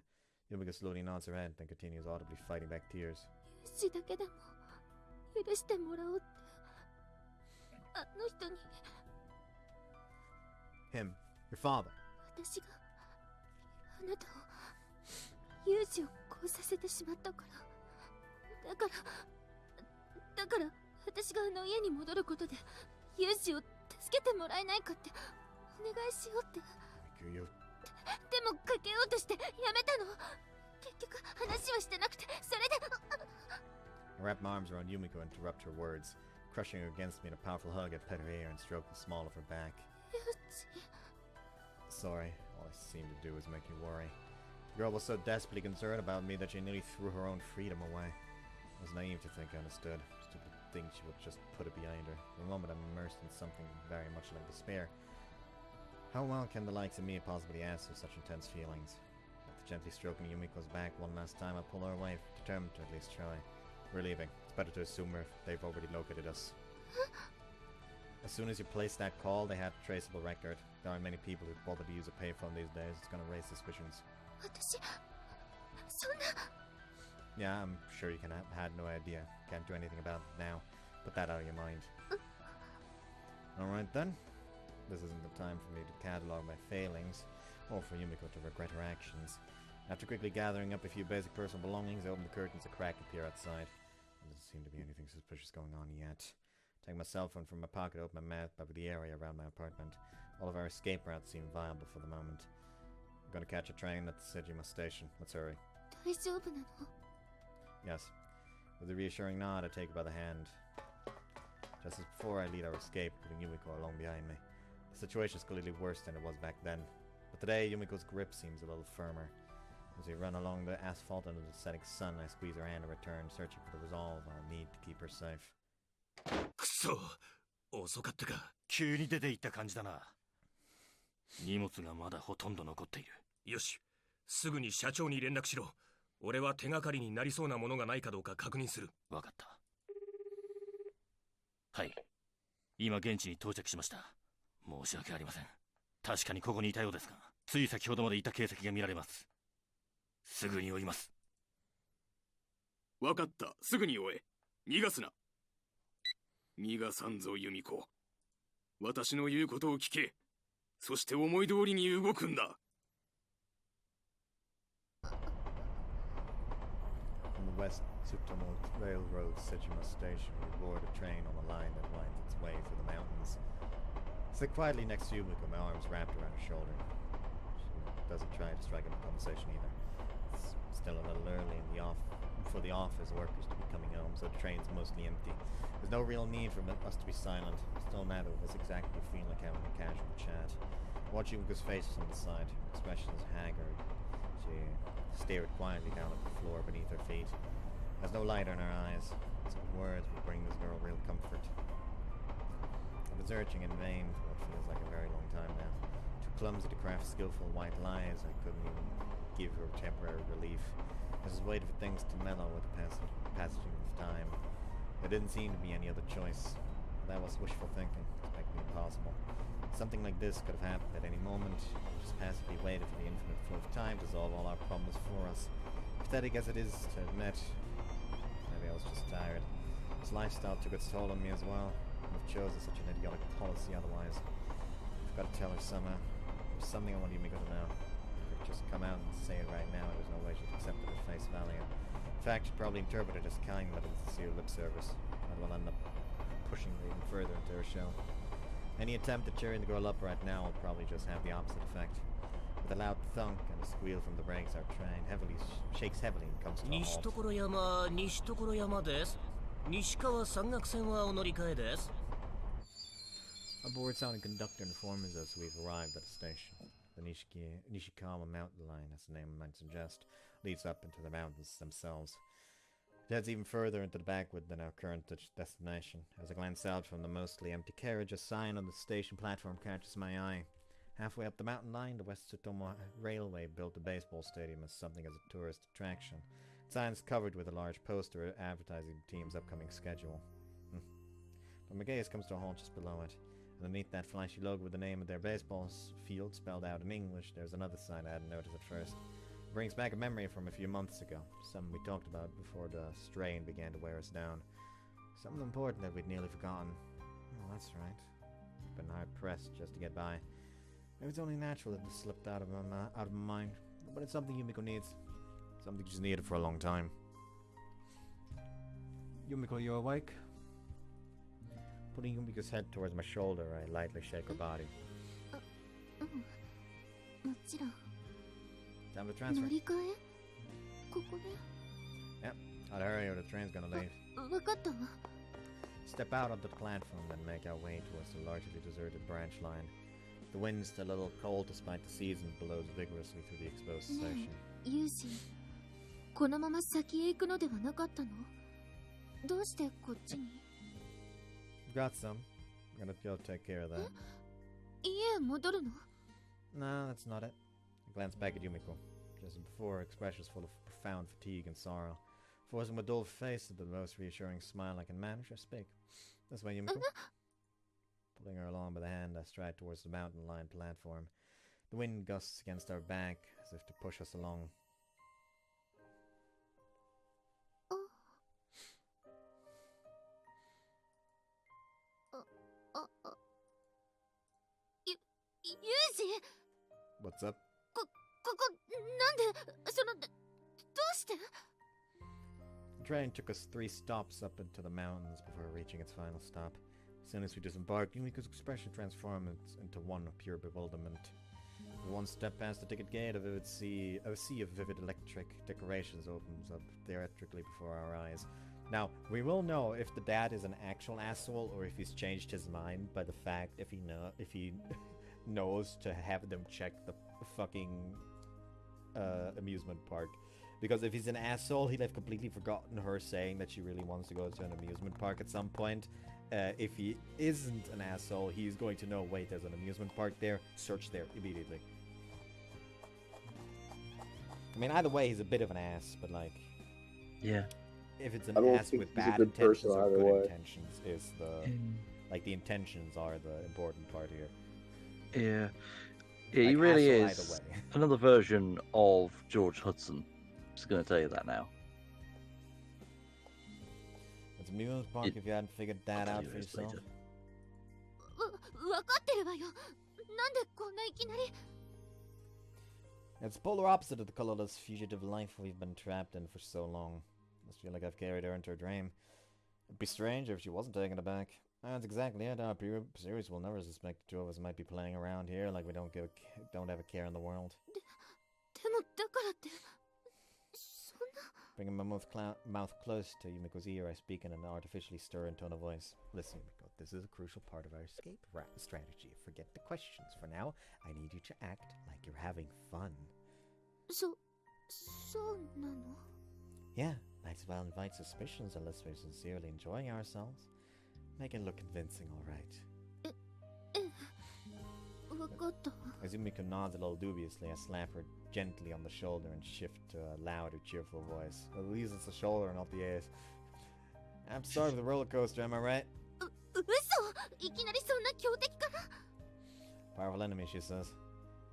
Yumiko slowly nods her head, then continues audibly fighting back tears. 許しだけでも許してもらおうってあの人に Him. Your father. 私があなたをユージをこうさせてしまったからだから私があの家に戻ることでユージを助けてもらえないかってお願いしようってでもかけようとしてやめたの結局話をしてなくてそれで I wrap my arms around Yumiko and interrupt her words, crushing her against me in a powerful hug. I pet her hair and stroke the small of her back. Sorry, all I seem to do is make you worry. The girl was so desperately concerned about me that she nearly threw her own freedom away. I was naive to think I understood. Stupid think she would just put it behind her. For a moment I'm immersed in something very much like despair. How well can the likes of me possibly answer such intense feelings? After gently stroking Yumiko's back one last time, I pull her away, determined to at least try. We're leaving. It's better to assume they've already located us. As soon as you place that call, they have a traceable record. There aren't many people who bother to use a payphone these days. It's gonna raise suspicions. 私そんな Yeah, I'm sure you had no idea. Can't do anything about it now. Put that out of your mind. Alright then. This isn't the time for me to catalogue my failings, or for Yumiko to regret her actions. After quickly gathering up a few basic personal belongings, I open the curtains. A crack appear outside. There doesn't seem to be anything suspicious going on yet. Take my cell phone from my pocket, open my map over the area around my apartment. All of our escape routes seem viable for the moment. I'm gonna catch a train at the Sejima station. Let's hurry. 大丈夫なの Yes. With a reassuring nod, I take her by the hand. Just as before, I lead our escape, putting Yumiko along behind me. The situation is clearly worse than it was back then. But today, Yumiko's grip seems a little firmer. As we run along the asphalt under the setting sun, I squeeze her hand in return, searching for the resolve I'll need to keep her safe. くそ、遅かったか。急に出て行った感じだな。荷物がまだほとんど残っている。よし、すぐに社長に連絡しろ。俺は手がかりになりそうなものがないかどうか確認する。わかった。はい。今現地に到着しました。申し訳ありません。確かにここにいたようですが、つい先ほどまでいた形跡が見られます。すぐに追います。わかった。すぐに追え。逃がすな。逃がさんぞ、ユミコ。私の言うことを聞け。そして思い通りに動くんだ。West Tsutomu Railroad Sejima Station, we board a train on a line that winds its way through the mountains. I sit quietly next to Yumiko, my arms wrapped around her shoulder. She doesn't try to strike up a conversation either. It's still a little early for the office workers to be coming home, so the train's mostly empty. There's no real need for us to be silent. Still neither of us exactly feel like having a casual chat. Watch Yumiko's face on the side. Her expression is haggard. She stared quietly down at the floor beneath her feet. There's no light in her eyes. Some words would bring this girl real comfort. I was searching in vain for what feels like a very long time now. Too clumsy to craft skillful white lies, I couldn't even give her temporary relief. I just waited for things to mellow with the passaging of time. There didn't seem to be any other choice. That was wishful thinking. It's practically impossible. Something like this could have happened at any moment. We just passively waited for the infinite flow of time to solve all our problems for us. Pathetic as it is to admit, maybe I was just tired. This lifestyle took its toll on me as well. I would have chosen such an idiotic policy otherwise. I've got to tell her somehow. There's something I want Yumiko to know. I could just come out and say it right now. There's no way she'd accept it at face value. In fact, she'd probably interpret it as kind but insincere lip service. And will end up pushing her even further into her shell. Any attempt at cheering the girl up right now will probably just have the opposite effect. With a loud thunk and a squeal from the brakes, our train shakes heavily and comes to a halt. 西所山、西所山です。西川山岳線はお乗り換えです。 A bored-sounding conductor informs us we've arrived at the station. The Nishikawa mountain line, as the name might suggest, leads up into the mountains themselves. It heads even further into the backwood than our current destination. As I glance out from the mostly empty carriage, a sign on the station platform catches my eye. Halfway up the mountain line, the West Tsutomu Railway built a baseball stadium as something as a tourist attraction. The sign is covered with a large poster advertising the team's upcoming schedule. But my gaze comes to a halt just below it. Underneath that flashy logo with the name of their baseball field spelled out in English, there's another sign I hadn't noticed at first. It brings back a memory from a few months ago, something we talked about before the strain began to wear us down. Something important that we'd nearly forgotten. Oh, that's right. We've been hard-pressed just to get by. Maybe it's only natural that this slipped out of my mind, but it's something Yumiko needs. Something she's needed for a long time. Yumiko, you awake? Putting Yumiko's head towards my shoulder, I lightly shake her body. もちろん。 Time to transfer. 乗り換え？ここで？ Yep, I'll hurry or the train's gonna leave. わかったわ。 Step out onto the platform, then make our way towards the largely deserted branch line. The wind's still a little cold despite the season blows vigorously through the exposed station. ユージ、このまま先へ行くのではなかったの？どうしてこっちに？ Got some. I'm gonna go take care of that. 家へ戻るの？ No, that's not it. I glance back at Yumiko. Just as before, her expression was full of profound fatigue and sorrow. Forcing my dull face into the most reassuring smile I can manage, I speak. This way, Yumiko. Pulling her along by the hand, I stride towards the mountain line platform. The wind gusts against our back, as if to push us along. Yuji! What's up? こなんで、どうして？ The train took us 3 stops up into the mountains before reaching its final stop. As soon as we disembarked, Yumiko's expression transformed into one of pure bewilderment. With one step past the ticket gate, a sea of vivid electric decorations opens up theatrically before our eyes. Now, we will know if the dad is an actual asshole or if he's changed his mind by the fact if he knows to have them check the fucking amusement park. Because if he's an asshole, he'll have completely forgotten her saying that she really wants to go to an amusement park at some point. If he isn't an asshole, he's going to know, wait, there's an amusement park there, search there immediately. I mean, either way, he's a bit of an ass, but like... Yeah. If it's an ass with bad intentions or good intentions is the... Like, the intentions are the important part here. Yeah. Yeah, Like, he really asshole is either way. another version of George Hudson. Just going to tell you that now. It's an amusement park if you hadn't figured that out for yourself. わかってるわよ。なんでこんないきなり。 It's polar opposite of the colorless fugitive life we've been trapped in for so long. Must feel like I've carried her into a dream. It'd be strange if she wasn't taken aback. That's exactly it. Our series will never suspect the two of us might be playing around here like we don't have a care in the world. でもだからってそんな Bringing my mouth close to Yumiko's ear, I speak in an artificially stirring tone of voice. Listen, Yumiko, this is a crucial part of our escape strategy. Forget the questions. For now, I need you to act like you're having fun. そうなの Yeah, might as well invite suspicions unless we're sincerely enjoying ourselves. Make it look convincing, alright. わかった As Yumiko nods a little dubiously, I slap her gently on the shoulder and shift to a louder, cheerful voice. At least it's the shoulder, not the ace. I'm sorry for the roller coaster, am I right? 嘘いきなりそんな強敵から Powerful enemy, she says.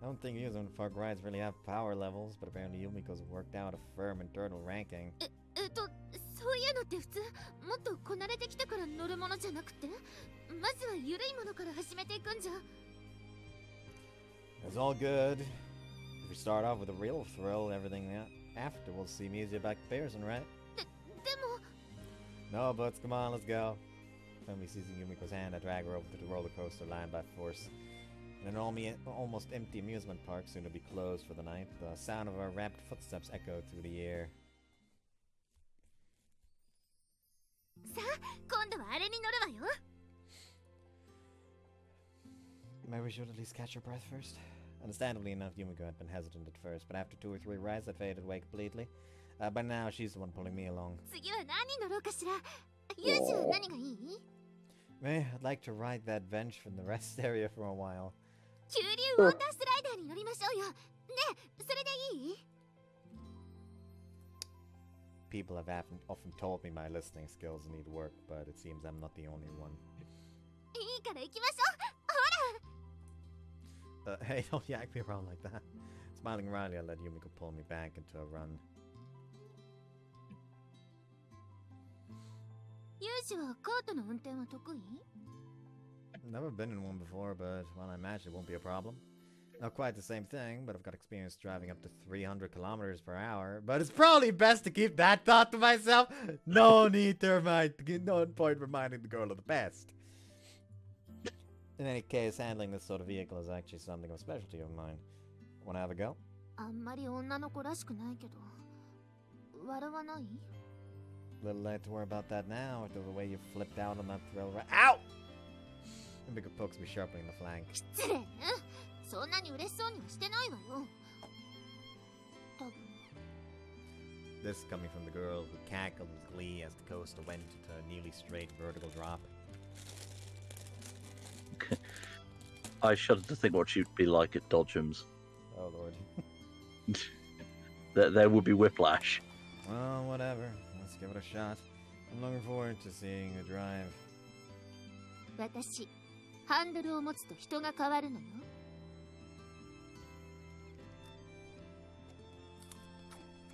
I don't think users on Far Rides really have power levels, but apparently Yumiko's worked out a firm internal ranking. そういうのって普通もっとこなれてきたから乗るものじゃなくてまずは緩いものから始めていくんじゃ It's all good. If we start off with a real thrill, everything after will seem easier by comparison, right? でも No, but come on, let's go. Finally seizing Yumiko's hand, I drag her over to the roller coaster line by force. In an almost empty amusement park, soon to be closed for the night, the sound of our rapid footsteps echoed through the air. さあ今度はあれに乗るわよ Maybe we should at least catch her breath first. Understandably enough, Yumiko had been hesitant at first, but after 2 or 3 rides, that faded away completely. By now, she's the one pulling me along. 次は何乗ろうかしらユージは何がいい I'd like to ride that bench from the rest area for a while. 急流ウォータースライダーに乗りましょうよねえそれでいい People have often told me my listening skills need work, but it seems I'm not the only one. いいから行きましょう Hey, don't yak me around like that. Smiling wryly, I let Yumiko pull me back into a run. ユージはカートの運転は得意 Never been in one before, but well, I imagine it won't be a problem. Not quite the same thing, but I've got experience driving up to 300 kilometers per hour. But it's probably best to keep that thought to myself. No point reminding the girl of the past. In any case, handling this sort of vehicle is actually something of a specialty of mine. Wanna have a go? あんまり女の子らしくないけど笑わない Little late to worry about that now, after the way you flipped out on that thrill ride. Ow! Yumiko pokes me sharply in the flank. 失礼ねそんなに嬉しそうにはしてないわよ多分 This coming from the girl who cackled with glee as the coaster went into a nearly straight vertical drop. I shudder to think what she'd be like at Dodgems. Oh lord. There would be whiplash. Well, whatever. Let's give it a shot. I'm looking forward to seeing her drive. 私ハンドルを持つと人が変わるのよ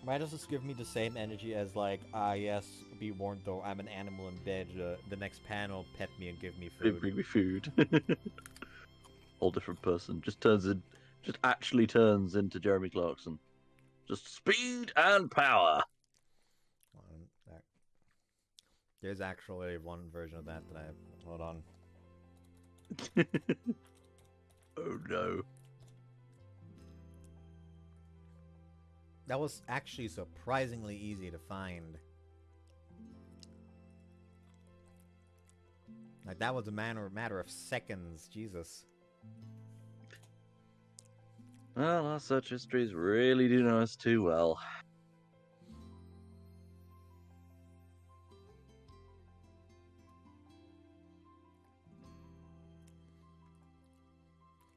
Why does this give me the same energy as like, yes, be warned though, I'm an animal in bed, the next panel, pet me and give me food. Bring me food. Whole different person. Just actually turns into Jeremy Clarkson. Just speed and power. There's actually one version of that I... Hold on. Oh no. That was actually surprisingly easy to find. Like, that was a matter of seconds. Jesus. Well, our search histories really do know us too well.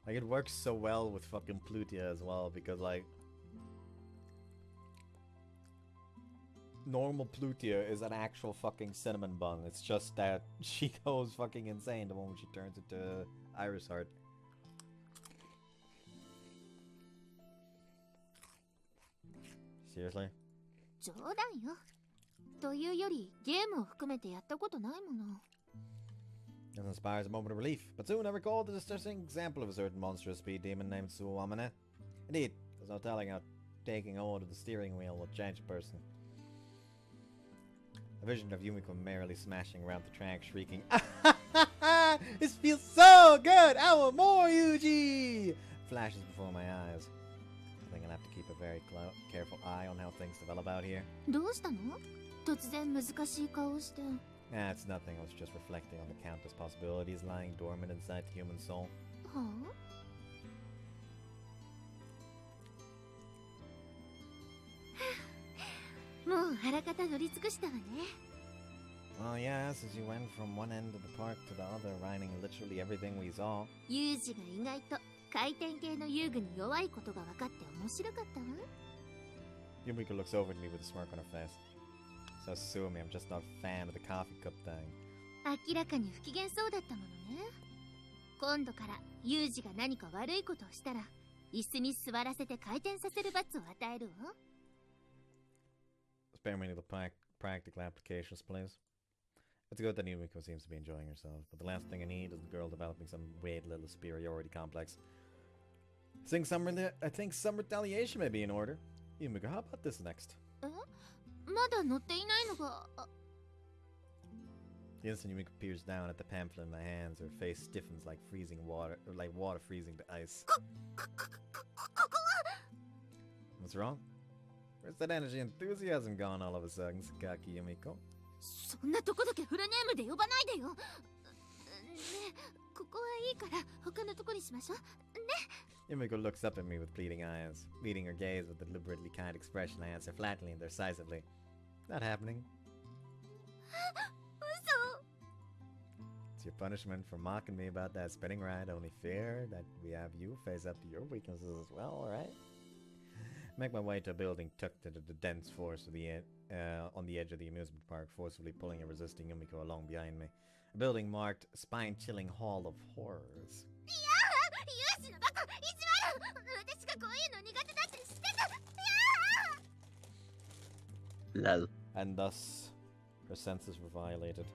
Like, it works so well with fucking Plutia as well, because, like... Normal Plutia is an actual fucking cinnamon bun. It's just that she goes fucking insane the moment she turns into Iris Heart. Seriously? 冗談よというよりゲームを含めてやったことないもの This inspires a moment of relief, but soon I recall the distressing example of a certain monstrous speed demon named Suwamane. Indeed, there's no telling how taking hold of the steering wheel will change a person. A vision of Yumiko merrily smashing around the track, shrieking, "This feels so good! I want more, Yuji!" flashes before my eyes. I think I'll have to keep a very careful eye on how things develop out here. どうしたの？突然難しい顔して。Nah, it's nothing. I was just reflecting on the countless possibilities lying dormant inside the human soul. はあ？もうあらかた乗り尽くしたわね。Oh yes, as you went from one end of the park to the other, riding literally everything we saw. ユージが意外と回転系の遊具に弱いことが分かって面白かったわ。Yumiko looks over at me with a smirk on her face. So sue me, I'm just not a fan of the coffee cup thing. 明らかに不機嫌そうだったものね。今度からユージが何か悪いことをしたら、椅子に座らせて回転させる罰を与えるわ。Spare me the practical applications, please. It's good that Yumiko seems to be enjoying herself, but the last thing I need is a girl developing some weird little superiority complex. I think some retaliation may be in order. Yumiko, how about this next? まだ乗っていないのが。The instant Yumiko peers down at the pamphlet in my hands, her face stiffens like freezing water, or like water freezing to ice. What's wrong? Where's that energy and enthusiasm gone all of a sudden, Sakaki Yumiko? そんなとこだけフルネームで呼ばないでよ。ねえ、ここはいいから他のとこにしましょう。ね。Yumiko looks up at me with pleading eyes. Meeting her gaze with a deliberately kind expression, I answer flatly and decisively. Not happening. It's your punishment for mocking me about that spinning ride. Only fair that we have you face up to your weaknesses as well, alright? Make my way to a building tucked into the dense forest of the on the edge of the amusement park, forcefully pulling and resisting Yumiko along behind me. A building marked Spine-Chilling Hall of Horrors. Lol. And thus, her senses were violated.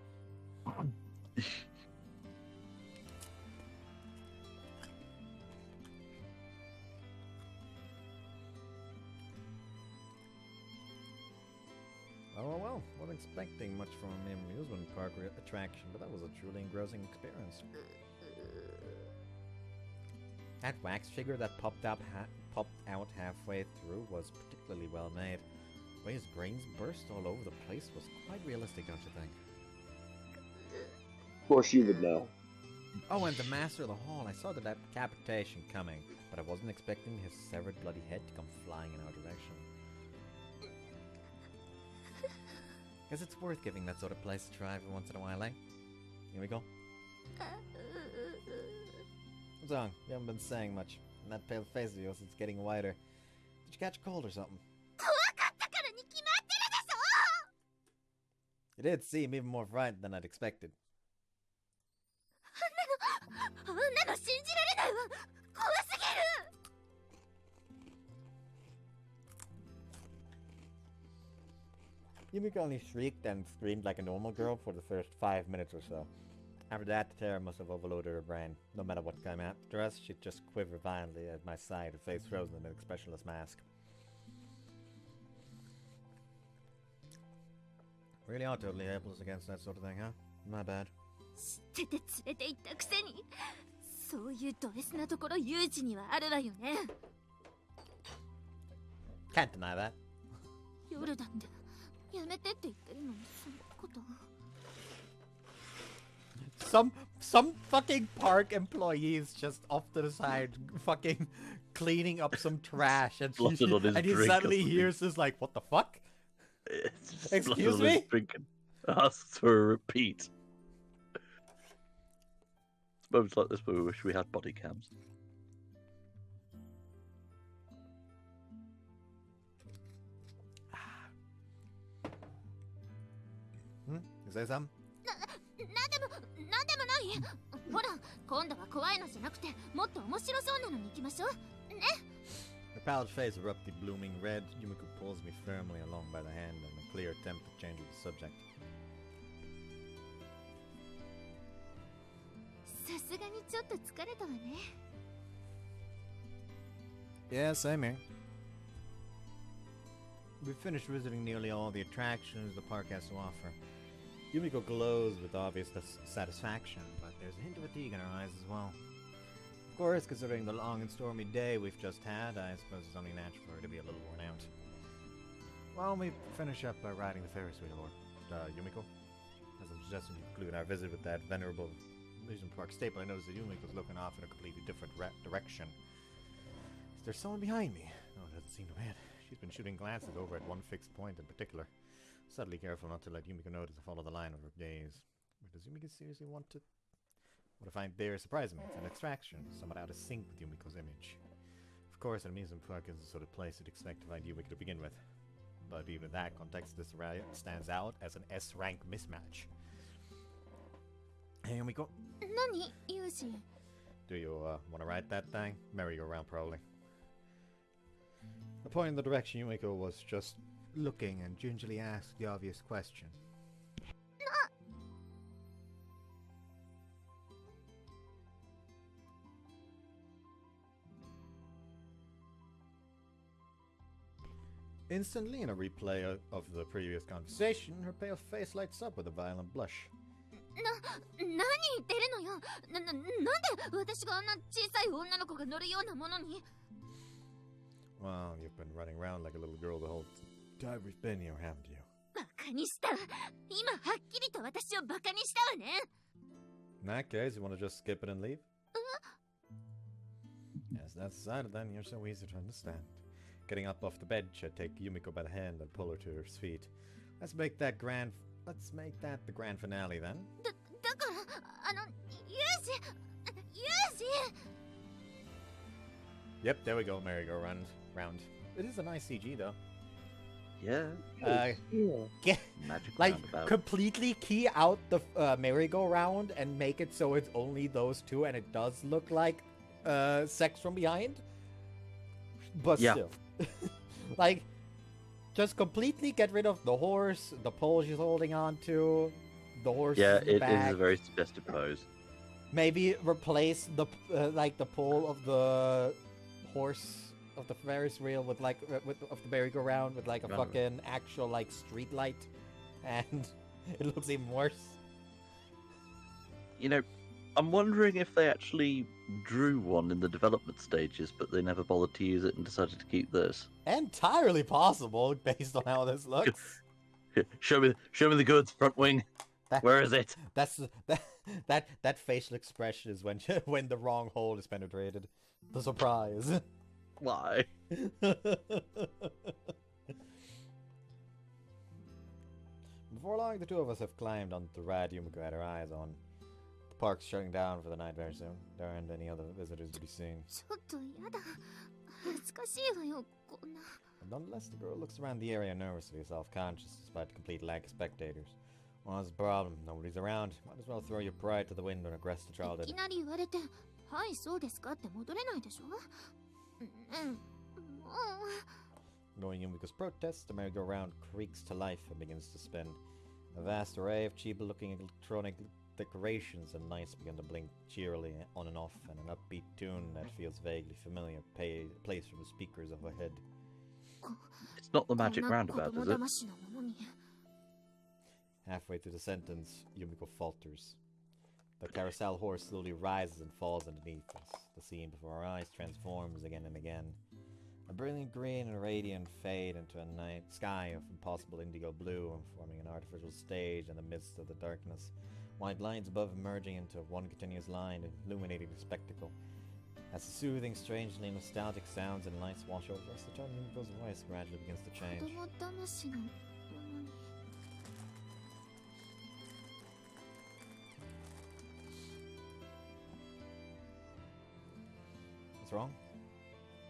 Well, wasn't expecting much from an amusement park attraction, but that was a truly engrossing experience. That wax figure that popped out halfway through was particularly well made. The way his brains burst all over the place was quite realistic, don't you think? Of course you would know. Oh, and the master of the hall, I saw the decapitation coming, but I wasn't expecting his severed bloody head to come flying in our direction. Guess it's worth giving that sort of place a try every once in a while, eh? Here we go. What's wrong? You haven't been saying much. And that pale face of yours, it's getting whiter. Did you catch a cold or something? You did seem even more frightened than I'd expected. Yumiko only shrieked and screamed like a normal girl for the first 5 minutes or so. After that, the terror must have overloaded her brain. No matter what came after us, she'd just quiver violently at my side, her face frozen in an expressionless mask. Really are totally helpless against that sort of thing, huh? My bad. 知ってて連れて行ったくせに、そういうド S なところユージにはあるわよね。Can't deny that. 夜だってやめてって言ってるのにそんなこと。Some fucking park employees just off to the side fucking cleaning up some trash and he suddenly hears this like, what the fuck? Excuse me? Asks for a repeat. It's moments like this where we wish we had body cams. You say something? なんでもない。ほら、今度は怖いのじゃなくて、もっと面白そうなのに行きましょう。ね。Her pallid face erupted blooming red. Yumiko pulls me firmly along by the hand in a clear attempt to change the subject. さすがにちょっと疲れたわね。Yeah, same here. We've finished visiting nearly all the attractions the park has to offer. Yumiko glows with obvious satisfaction, but there's a hint of fatigue in her eyes as well. Of course, considering the long and stormy day we've just had, I suppose it's only natural for her to be a little worn out. Why don't we finish up by riding the Ferris wheel, or Yumiko? As I'm suggesting we conclude our visit with that venerable amusement park staple, I noticed that Yumiko's looking off in a completely different direction. Is there someone behind me? No, it doesn't seem to be it. She's been shooting glances over at one fixed point in particular. Subtly careful not to let Yumiko notice to follow the line of her gaze. Or does Yumiko seriously want to... What I find there surprising me. It's an abstraction, somewhat out of sync with Yumiko's image. Of course, an amusement park is the sort of place you'd expect to find Yumiko to begin with. But even in that context, this stands out as an S-rank mismatch. Hey, Yumiko. Nani, Yuji? Do you want to ride that thing? Merry-go-round, probably. I point in the direction Yumiko was just looking and gingerly asked the obvious question. Instantly, in a replay of the previous conversation, her pale face lights up with a violent blush. 何言ってるのよ。なんで私があんな小さい女の子が乗るようなものに。 Well, you've been running around like a little girl the whole time we've been here, haven't you? バカにした。今はっきりと私をバカにしたわね。 In that case, you want to just skip it and leave? Yes, that's decided then. You're so easy to understand. Getting up off the bench, I take Yumiko by the hand and pull her to her feet. Let's make that the grand finale then. だからユージ Yep, there we go, merry-go-round. It is a nice CG though. Yeah. Magic Like, roundabout. completely key out the merry-go-round and make it so it's only those two, and it does look like sex from behind. But Yeah. still. Like, just completely get rid of the horse, the pole she's holding on to, the horse Yeah, in the it back. is a very suggestive pose. Maybe replace the like the pole of the horse of the Ferris wheel with like of the merry-go-round with like a fucking actual like street light, and it looks even worse. You know, I'm wondering if they actually drew one in the development stages, but they never bothered to use it and decided to keep this. Entirely possible based on how this looks. Show me the goods, front wing. Where is it? That facial expression is when the wrong hole is penetrated. The surprise. Why? Before long, the two of us have climbed onto the ride Yumiko had her eyes on. The park's shutting down for the night very soon. There aren't any other visitors to be seen. ちょっとやだ。恥ずかしいわよ、こんな。 But nonetheless, the girl looks around the area nervously, self-conscious, despite the complete lack of spectators. Well, that's the problem. Nobody's around. Might as well throw your pride to the wind and regress the trial いきなり言われて、はい、そうですかって戻れないでしょ。もう。 Knowing Yumiko's protests, the merry-go-round creaks to life and begins to spin. A vast array of cheap-looking electronic decorations and lights begin to blink cheerily on and off, and an upbeat tune that feels vaguely familiar plays from the speakers overhead. It's not the magic roundabout, is it? Halfway through the sentence, Yumiko falters. The carousel horse slowly rises and falls underneath us. The scene before our eyes transforms again and again. A brilliant green and radiant fade into a night sky of impossible indigo blue, forming an artificial stage in the midst of the darkness. White lines above merging into one continuous line, illuminating the spectacle. As the soothing, strangely nostalgic sounds and lights wash over us, the tone of Yumiko's voice gradually begins to change. 子供騙しのものに。 What's wrong?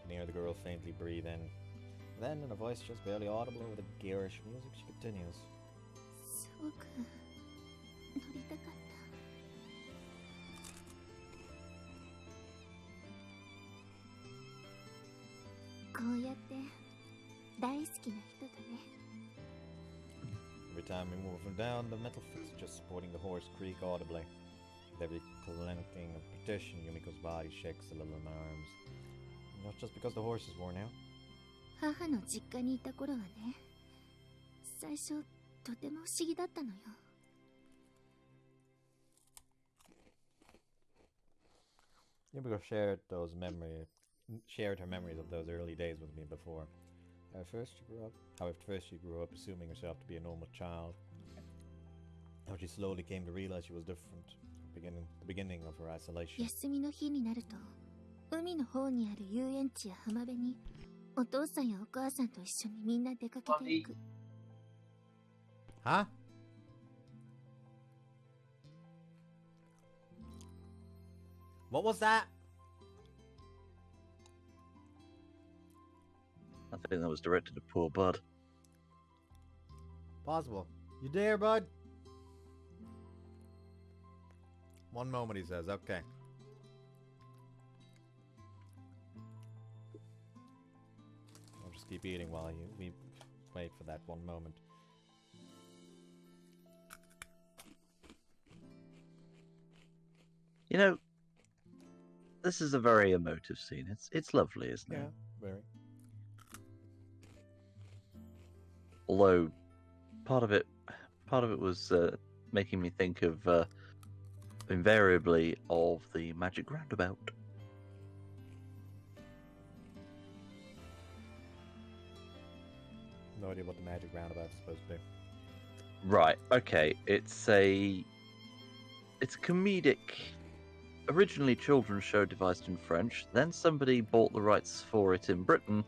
I hear the girl faintly breathe in. Then, in a voice just barely audible over the garish music, she continues. すごく乗りたかった。こうやって大好きな人とね。 Every time we move them down, the metal fixture supporting the horse creak audibly. With every clanking of petition, Yumiko's body shakes a little in my arms. Not just because the horse is worn out. 母の実家にいた頃はね、最初とても不思議だったのよ。Yumiko shared her memories of those early days with me before. How at first she grew up assuming herself to be a normal child. How she slowly came to realize she was different. The beginning of her isolation. 休みの日になると、海の方にある遊園地や浜辺に、お父さんやお母さんと一緒にみんな出かけていく。Huh? What was that? I think that was directed at poor Bud. Possible. You there, bud? One moment, he says. Okay. I'll just keep eating while we wait for that one moment. You know, this is a very emotive scene. It's lovely, isn't it? Yeah, very. Although part of it was making me think of invariably of the Magic Roundabout. No idea what the Magic Roundabout is supposed to be. Right. Okay. It's a comedic. Originally children's show devised in French. Then somebody bought the rights for it in Britain,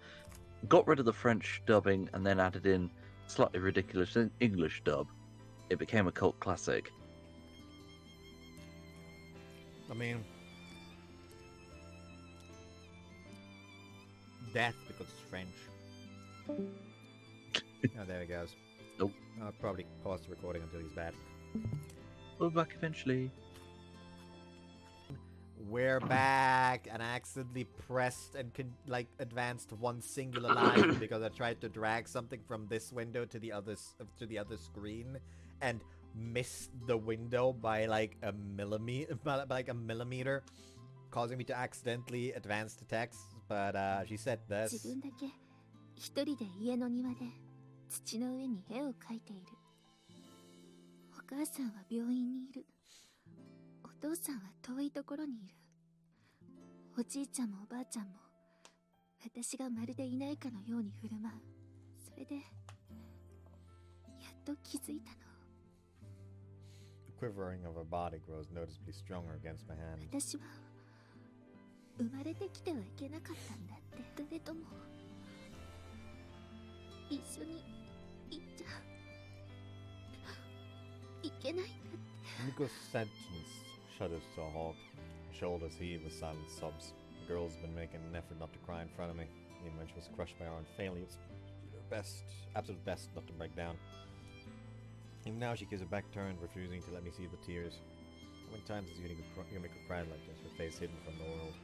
got rid of the French dubbing, and then added in slightly ridiculous English dub. It became a cult classic. I mean, death because it's French. Oh, there he goes. Nope. I'll probably pause the recording until he's back. We'll be back eventually. We're back, and I accidentally pressed and advanced one singular line because I tried to drag something from this window to the other screen, and missed the window by like a millimeter, causing me to accidentally advance the text. But she said this. 自分だけ一人で家の庭で土の上に絵を描いている。お母さんは病院にいる。お父さんは遠いところにいる。おじいちゃんもおばあちゃんも私がまるでいないかのように振る舞う。それでやっと気づいたの。The quivering of her body grows noticeably stronger against my hand. 私は生まれてきてはいけなかったんだって。誰とも一緒に行っちゃいけないんだって。 Yumiko's sentence shudders to a halt. Her shoulders heave with silent sobs. The girl's been making an effort not to cry in front of me, even when she was crushed by her own failures. She did her best, absolute best, not to break down. Even now she keeps her back turned, refusing to let me see the tears. How many times has Yumiko cried like this, her face hidden from the world?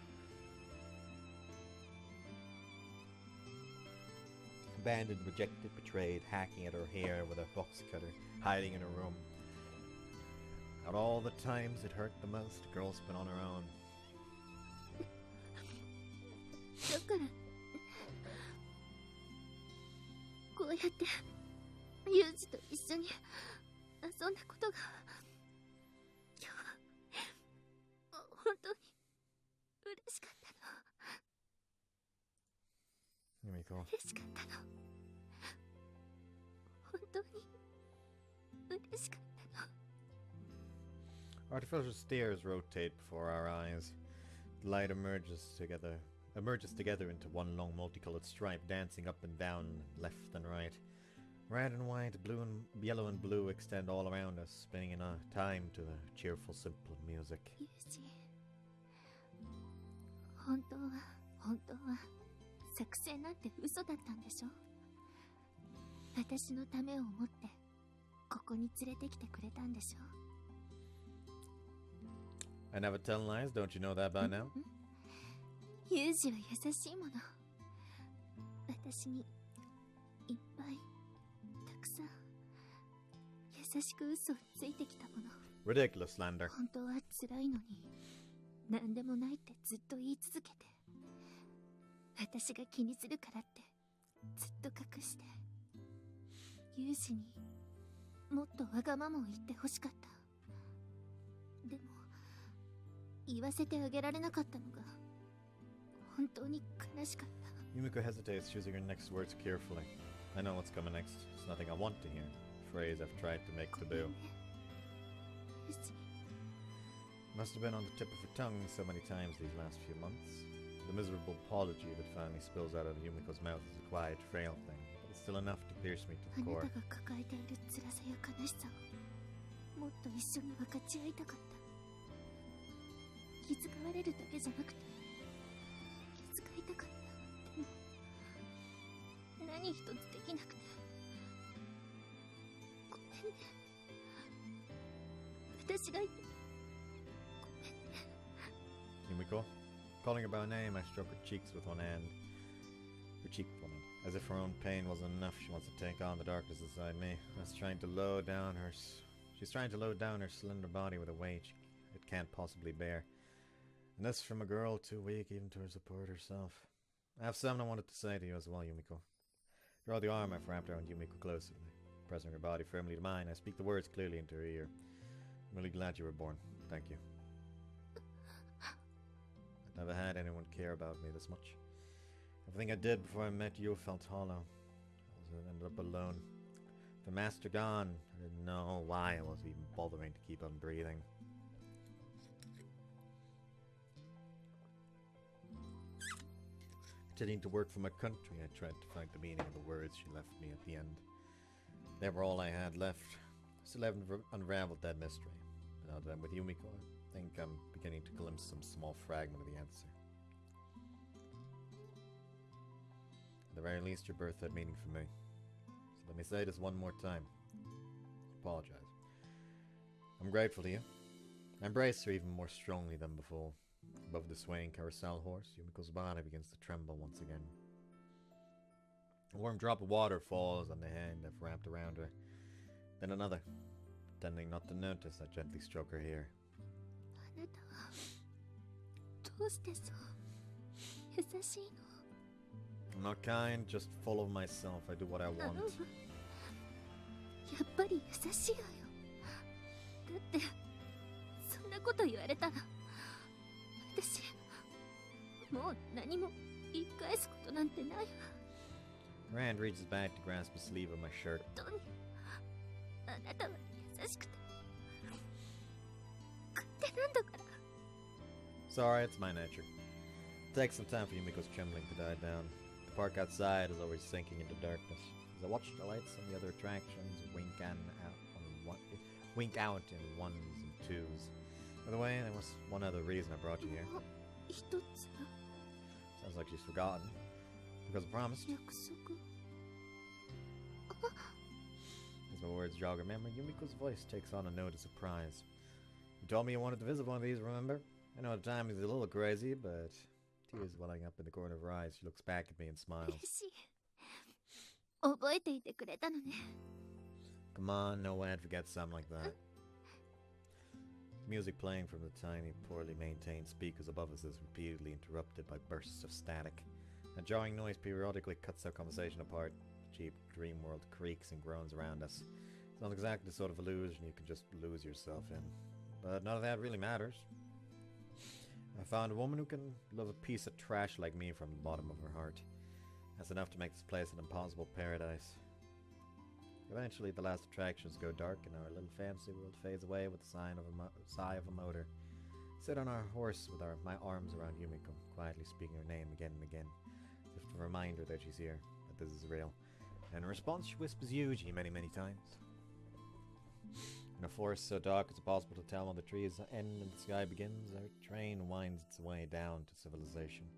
Abandoned, rejected, betrayed, hacking at her hair with a box cutter, hiding in her room. Out all the times it hurt the most, the girl's been on her own. だからこうやってユージと一緒に遊んだことが今日は本当に嬉しかったの。Yumiko. 嬉しかったの。本当に嬉しかったの。 Artificial stairs rotate before our eyes. The light emerges together into one long multicolored stripe, dancing up and down, left and right. Red and white, yellow and blue extend all around us, spinning in a time to the cheerful, simple music. ユージ、本当は作戦なんて嘘だったんでしょ。私のためを思ってここに連れてきてくれたんでしょ。 I never tell lies, don't you know that by now? ユージは優しいもの。私にいっぱいたくさん優しく嘘をついてきたもの。 Ridiculous slander. 本当は辛いのに何でもないってずっと言い続けて、私が気にするからってずっと隠してユウシにもっとわがままを言ってほしかった。でも言わせてあげられなかったのが本当に悲しかった。 Yumiko hesitates, choosing her next words carefully. I know what's coming next. It's nothing I want to hear. A phrase I've tried to make taboo. Must have been on the tip of her tongue so many times these last few months. The miserable apology that finally spills out of Yumiko's mouth is a quiet, frail thing, but it's still enough to pierce me to the あな core. たが抱えている辛さや悲しさをもっと一緒に分かち合いたかった。気遣われるだけじゃなくて気遣いたかった。でも何一つできなくてごめんね。私がいてごめんね。 Yumiko. Calling her by name, I struck her cheeks with one hand. Her cheek with one hand. As if her own pain wasn't enough, she wants to take on the darkness inside me. She's trying to load down her slender body with a weight it can't possibly bear. And this from a girl too weak even to support herself. I have something I wanted to say to you as well, Yumiko. Draw the arm I've wrapped around Yumiko closely. Pressing her body firmly to mine, I speak the words clearly into her ear. I'm really glad you were born. Thank you. I've never had anyone care about me this much. Everything I did before I met you felt hollow. I ended up alone. The master gone, I didn't know why I was even bothering to keep on breathing. Pretending to work for my country, I tried to find the meaning of the words she left me at the end. They were all I had left. I still haven't unraveled that mystery. But now that I'm with Yumiko, I think I'm beginning to glimpse some small fragment of the answer. At the very least, your birth had meaning for me. So let me say this one more time. I apologize. I'm grateful to you. I embrace her even more strongly than before. Above the swaying carousel horse, Yumiko's body begins to tremble once again. A warm drop of water falls on the hand I've wrapped around her. Then another. Pretending not to notice, I gently stroke her hair. あなたはどうしてそう優しいの？ I'm not kind, just full of myself. I do what I want. やっぱり優しいわよ。だってそんなこと言われたら私もう何も言い返すことなんてないわ。 Her hand reaches back to grasp the sleeve of my shirt. 本当にあなたは優しくて勝手なんだから。 Sorry, it's my nature. It takes some time for Yumiko's trembling to die down. The park outside is always sinking into darkness. As I watch the lights on the other attractions wink out in ones and twos. By the way, there was one other reason I brought you here. 一つ Sounds like she's forgotten. Because I promised. 約束。 As my words jog her memory, Yumiko's voice takes on a note of surprise. You told me you wanted to visit one of these, remember? I know the time is a little crazy, but tears welling up in the corner of her eyes, she looks back at me and smiles. 嬉しい。覚えていてくれたのね。 Come on, no way I'd forget something like that. Music playing from the tiny, poorly maintained speakers above us is repeatedly interrupted by bursts of static. A jarring noise periodically cuts our conversation apart. The cheap dream world creaks and groans around us. It's not exactly the sort of illusion you can just lose yourself in. But none of that really matters. I found a woman who can love a piece of trash like me from the bottom of her heart. That's enough to make this place an impossible paradise. Eventually, the last attractions go dark and our little fantasy world fades away with the sigh of a motor. Sit on our horse with my arms around Yumiko, quietly speaking her name again and again, as if a reminder that she's here, that this is real. And in response, she whispers Yuji many, many times. In a forest so dark it's impossible to tell when the trees end and the sky begins, our train winds its way down to civilization.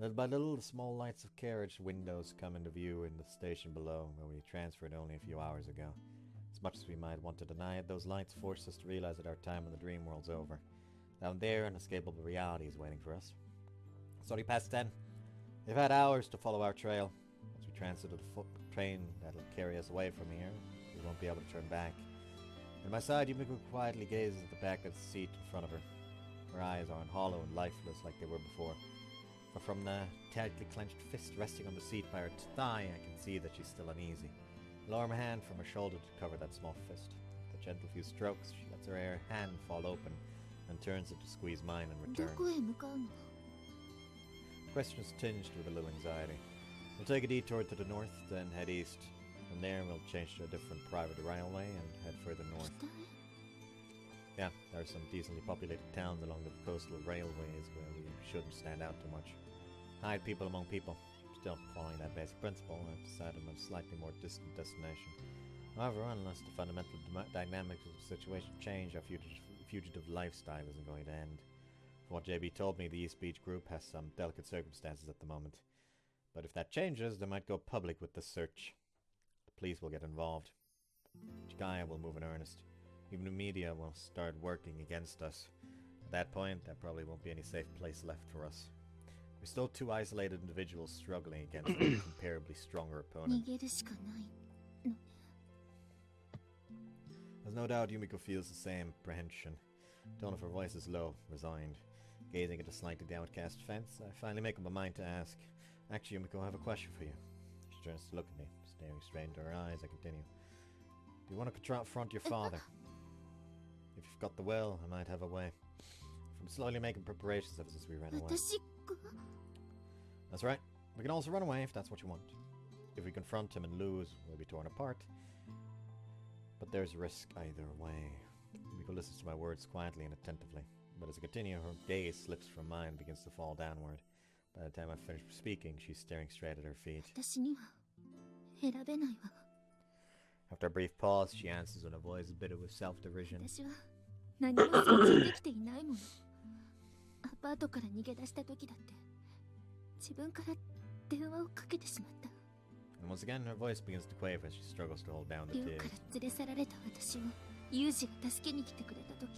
Little by little, the small lights of carriage windows come into view in the station below, where we transferred only a few hours ago. As much as we might want to deny it, those lights force us to realize that our time in the dream world's over. Down there, an inescapable reality is waiting for us. It's already past 10. We've had hours to follow our trail. Once we transit the train that'll carry us away from here, we won't be able to turn back. At my side, Yumiko quietly gazes at the back of the seat in front of her. Her eyes are hollow and lifeless like they were before. but from the tightly clenched fist resting on the seat by her thigh, I can see that she's still uneasy. I lower my hand from her shoulder to cover that small fist. With a gentle few strokes, she lets her hand fall open and turns it to squeeze mine in ど return. こへ向かうの？ Question is tinged with a little anxiety. We'll take a detour to the north, then head east. From there, we'll change to a different private railway and head further north. 北へ？ Yeah, there are some decently populated towns along the coastal railways where we shouldn't stand out too much. Hide people among people. Still following that basic principle, I've decided on a slightly more distant destination. However, unless the fundamental dynamics of the situation change, our fugitive lifestyle isn't going to end. From what JB told me, the East Beach group has some delicate circumstances at the moment. But if that changes, they might go public with the search. The police will get involved. Grisaia will move in earnest. Even the media will start working against us. At that point, there probably won't be any safe place left for us. We're still two isolated individuals struggling against a comparably stronger opponent. 逃げるしかないのね。 There's no doubt Yumiko feels the same apprehension. The tone of her voice is low, resigned. Gazing at the slightly downcast fence, I finally make up my mind to ask, "Actually, Yumiko, I have a question for you." She turns to look at me, staring straight into her eyes. I continue. "Do you want to confront your father? If you've got the will, I might have a way. From slowly making preparations ever since we ran away." 私が？ That's right. We can also run away if that's what you want. If we confront him and lose, we'll be torn apart. But there's risk either way. Yumiko listens to my words quietly and attentively. But as I continue, her gaze slips from mine and begins to fall downward. By the time I finish speaking, she's staring straight at her feet. 私には選べないわ。 After a brief pause, she answers in a voice bitter with self-derision. 私は何も想像できていないもの。アパートから逃げ出した時だって自分から電話をかけてしまった。 And once again, her voice begins to quaver as she struggles to hold down the 寮 tears. から連れ去られた私をユージが助けに来てくれた時、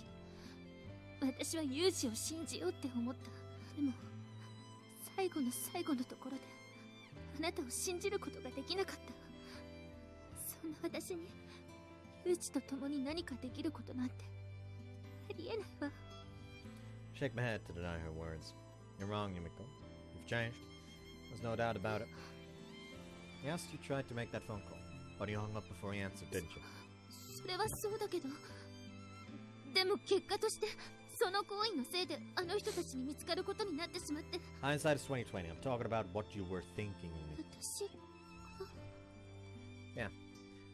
私はユージを信じようって思った。でも最後の最後のところであなたを信じることができなかった。そんな私にユージと共に何かできることなんてありえないわ。 Shake my head to deny her words. You're wrong, Yumiko. You've changed. There's no doubt about it. Yes, you tried to make that phone call, but you hung up before he answered, didn't you? それはそうだけど、でも結果としてその行為のせいであの人たちに見つかることになってしまって。 Hindsight is 2020. I'm talking about what you were thinking. 私 Yeah.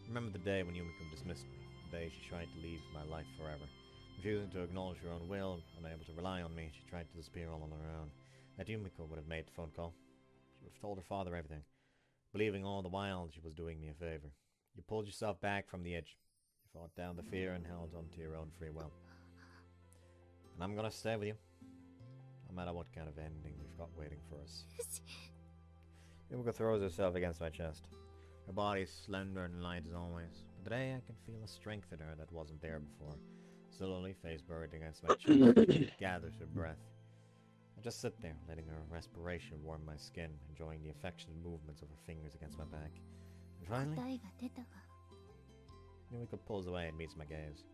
Remember the day when Yumiko dismissed me. The day she tried to leave my life forever. Refusing to acknowledge her own will, unable to rely on me, she tried to disappear all on her own. That Yumiko would have made the phone call. She would have told her father everything, believing all the while she was doing me a favor. You pulled yourself back from the edge. You fought down the fear and held on to your own free will. And I'm gonna stay with you, no matter what kind of ending we've got waiting for us. Yumiko throws herself against my chest. Her body is slender and light as always, but today I can feel a strength in her that wasn't there before. Slowly, face buried against my chest, she gathers her breath. I just sit there, letting her respiration warm my skin, enjoying the affectionate movements of her fingers against my back. And finally, 答えが出たわ。 Yumiko pulls away and meets my gaze.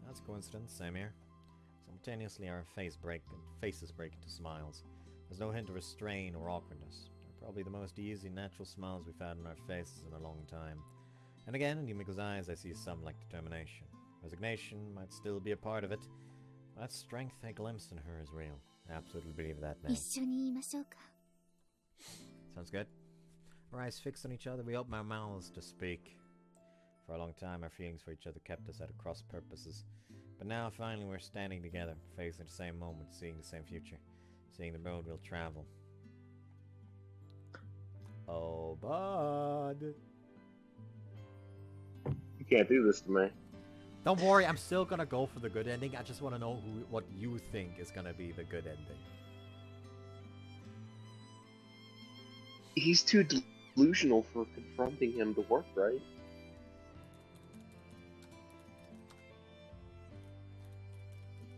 That's a coincidence, same here. Simultaneously, our faces break into smiles. There's no hint of restraint or awkwardness. They're probably the most easy, natural smiles we've had on our faces in a long time. And again, in Yumiko's eyes, I see some like determination. Resignation might still be a part of it, but that strength I glimpsed in her is real. I absolutely believe that now. 一緒に言いましょうか。 Sounds good. Our eyes fixed on each other, we opened our mouths to speak. For a long time, our feelings for each other kept us at cross purposes. But now, finally, we're standing together, facing the same moment, seeing the same future, seeing the road we'll travel. Oh, bud. You can't do this to me. Don't worry, I'm still gonna go for the good ending. I just want to know what you think is gonna be the good ending. He's too delusional for confronting him to work, right?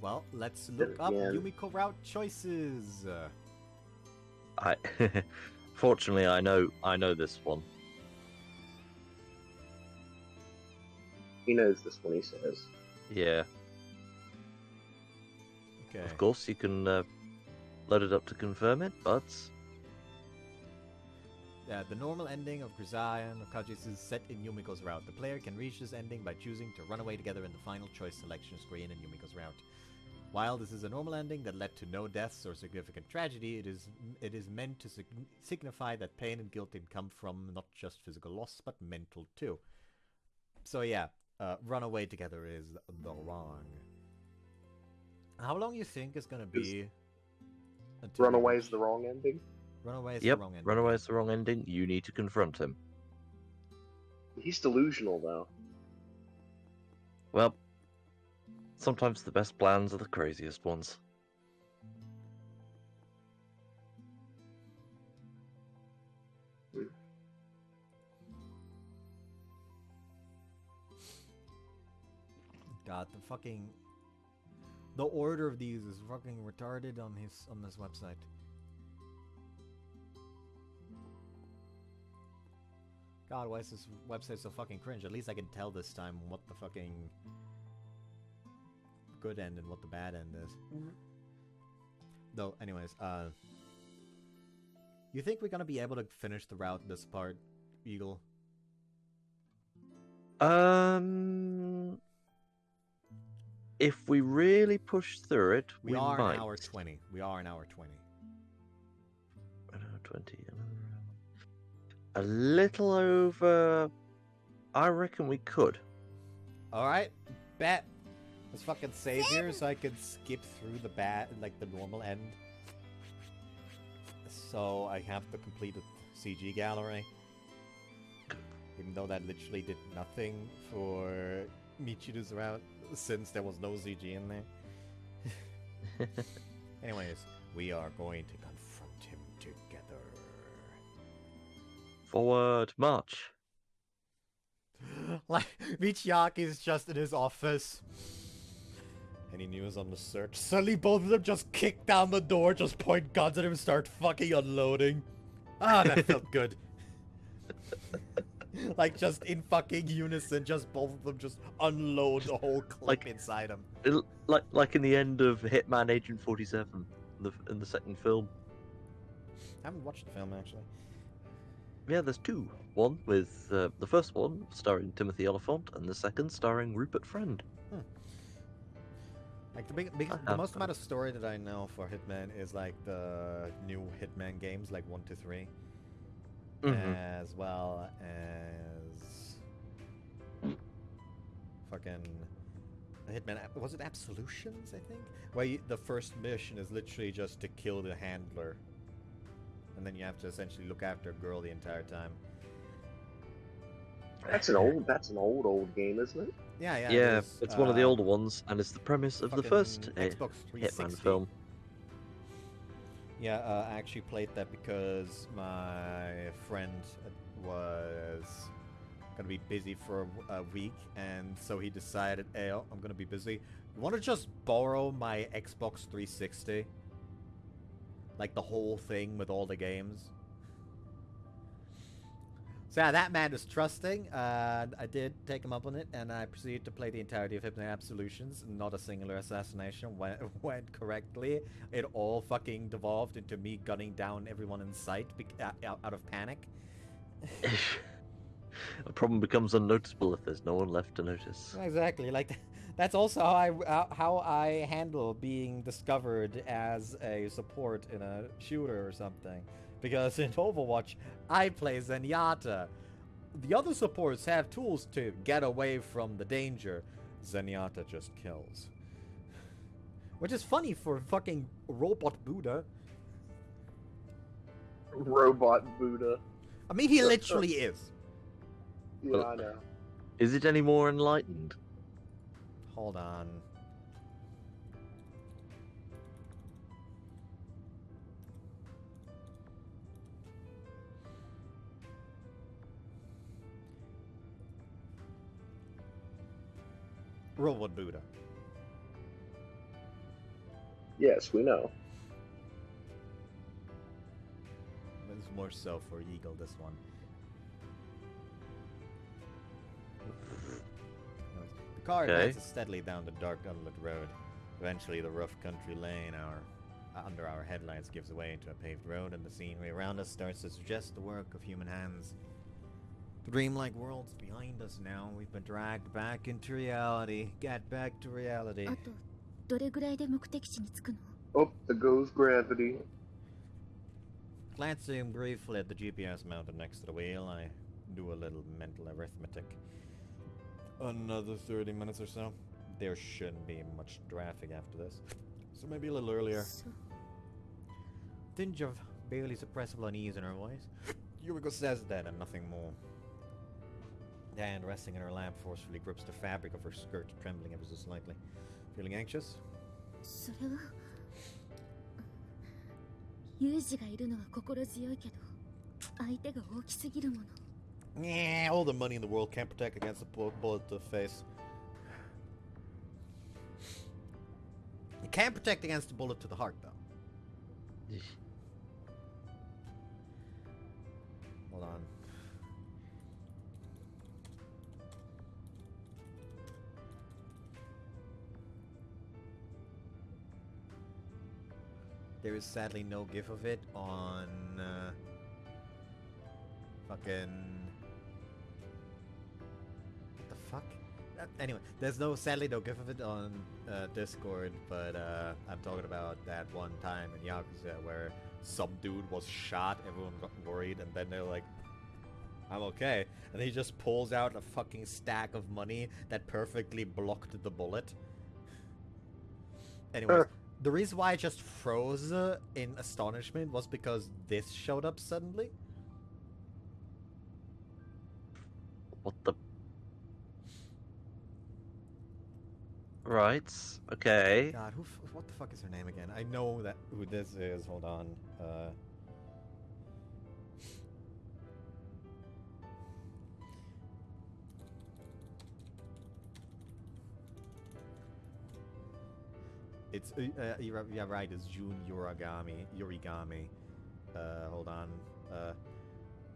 Well, let's look up Yumiko-Route choices. Fortunately, I know this one. He knows this one, he says. Yeah. Okay. Of course, you can loaded up to confirm it, but Yeah, the normal ending of Grisaia and Okajis is set in Yumiko's route. The player can reach this ending by choosing to run away together in the final choice selection screen in Yumiko's route. While this is a normal ending that led to no deaths or significant tragedy, it is meant to signify that pain and guilt can come from not just physical loss, but mental too. So yeah, run away together is the wrong. How long you think is gonna be? Runaway is the wrong ending? Runaway is yep, the wrong ending. Runaway is the wrong ending. You need to confront him. He's delusional, though. Well, sometimes the best plans are the craziest ones. God, the order of these is fucking retarded on this website. God, why is this website so fucking cringe? At least I can tell this time what the fucking good end and what the bad end is. Though, anyways, you think we're gonna be able to finish the route this part, Eagle? If we really push through it, we are might. an hour 20. We are an hour 20. An hour 20. A little over. I reckon we could. Alright, bet. Let's fucking save here so I can skip through the normal end. So I have the completed CG gallery. Even though that literally did nothing for Michiru's route, since there was no CG in there. Anyways, we are going to confront him together. Forward, march. Like, Michiaki's just in his office. Any news on the search? Suddenly both of them just kick down the door, just point guns at him and start fucking unloading. Ah, that felt good. Like, just in fucking unison, just both of them just unload the whole clip inside him. Like in the end of Hitman Agent 47, in the second film. I haven't watched the film, actually. Yeah, there's two. One with the first one starring Timothy Oliphant, and the second starring Rupert Friend. Like the most amount of story that I know for Hitman is like the new Hitman games, like 1 to 3, as well as fucking Hitman. Was it Absolutions? I think where the first mission is literally just to kill the handler, and then you have to essentially look after a girl the entire time. That's an old game, isn't it? Yeah, it's one of the older ones, and it's the premise of the first Xbox 360 Hitman film. Yeah, I actually played that because my friend was gonna be busy for a week, and so he decided, hey, I'm gonna be busy. You want to just borrow my Xbox 360? Like the whole thing with all the games? So yeah, that man is trusting. I did take him up on it, and I proceeded to play the entirety of Hitman Absolutions. Not a singular assassination went correctly. It all fucking devolved into me gunning down everyone in sight out of panic. A problem becomes unnoticeable if there's no one left to notice. Exactly. Like that's also how I handle being discovered as a support in a shooter or something. Because in Overwatch, I play Zenyatta. The other supports have tools to get away from the danger. Zenyatta just kills. Which is funny for fucking Robot Buddha. Robot Buddha. I mean, he literally is. Yeah, I know. Is it any more enlightened? Hold on. Robot Buddha. Yes, we know. It's more so for Eagle, this one. The car advances steadily down the dark, unlit road. Eventually, the rough country lane, our under our headlights gives way into a paved road, and the scenery around us starts to suggest the work of human hands. The dreamlike world's behind us now. We've been dragged back into reality. Get back to reality. あとどれぐらいで目的地に着くの？ Oh, there goes gravity. Glancing briefly at the GPS mounted next to the wheel, I do a little mental arithmetic. Another 30 minutes or so. There shouldn't be much traffic after this. So maybe a little earlier. そう Tinge of barely suppressible unease in her voice. Yumiko says that and nothing more. The hand resting in her lap forcefully grips the fabric of her skirt, trembling ever so slightly. Feeling anxious? それはユージがいるのは心強いけど相手が大きすぎるもの Yeah, all the money in the world can't protect against a bullet to the face. It can protect against a bullet to the heart, though. Hold on. There is sadly no gif of it on fucking... What the fuck? Anyway, there's sadly no gif of it on Discord, but I'm talking about that one time in Yakuza where some dude was shot, everyone got worried, and then they're like, I'm okay. And he just pulls out a fucking stack of money that perfectly blocked the bullet. Anyways, the reason why I just froze in astonishment was because this showed up suddenly. What the? Right. Okay. God, what the fuck is her name again? I know that who this is. Hold on. It's yeah, right. It's Jun Yorigami. Hold on.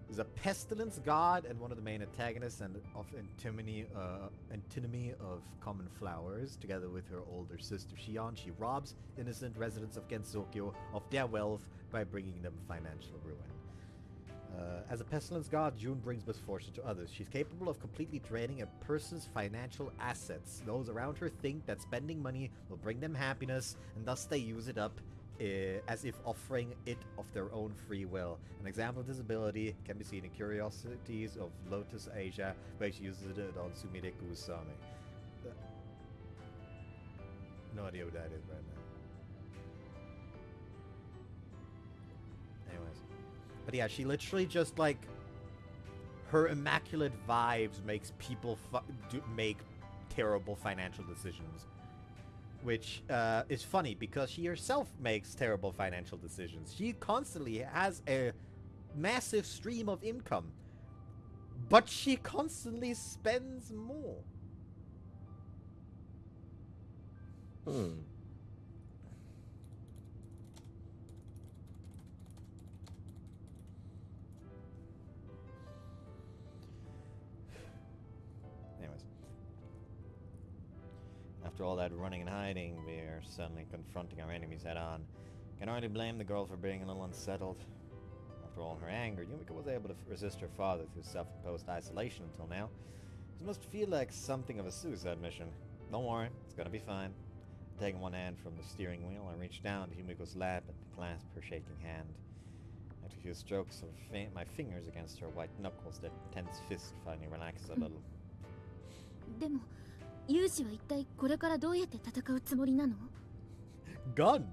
Is a pestilence god and one of the main antagonists and of antinomy of common flowers. Together with her older sister Shion, she robs innocent residents of Gensokyo of their wealth by bringing them financial ruin. As a pestilence god, June brings misfortune to others. She's capable of completely draining a person's financial assets. Those around her think that spending money will bring them happiness, and thus they use it up as if offering it of their own free will. An example of this ability can be seen in Curiosities of Lotus Asia, where she uses it on Sumireku Usami. No idea what that is right now. Anyways. But yeah, she literally just like... Her immaculate vibes makes people make terrible financial decisions. Which is funny because she herself makes terrible financial decisions. She constantly has a massive stream of income, but she constantly spends more. After all that running and hiding, we are suddenly confronting our enemies head-on. Can hardly blame the girl for being a little unsettled. After all her anger, Yumiko was able to resist her father through self-imposed isolation until now. This must feel like something of a suicide mission. Don't worry, it's gonna be fine. Taking one hand from the steering wheel, I reached down to Yumiko's lap and clasped her shaking hand. After a few strokes of my fingers against her white knuckles, that tense fist finally relaxed a little. でもユージは一体これからどうやって戦うつもりなの？ Gun!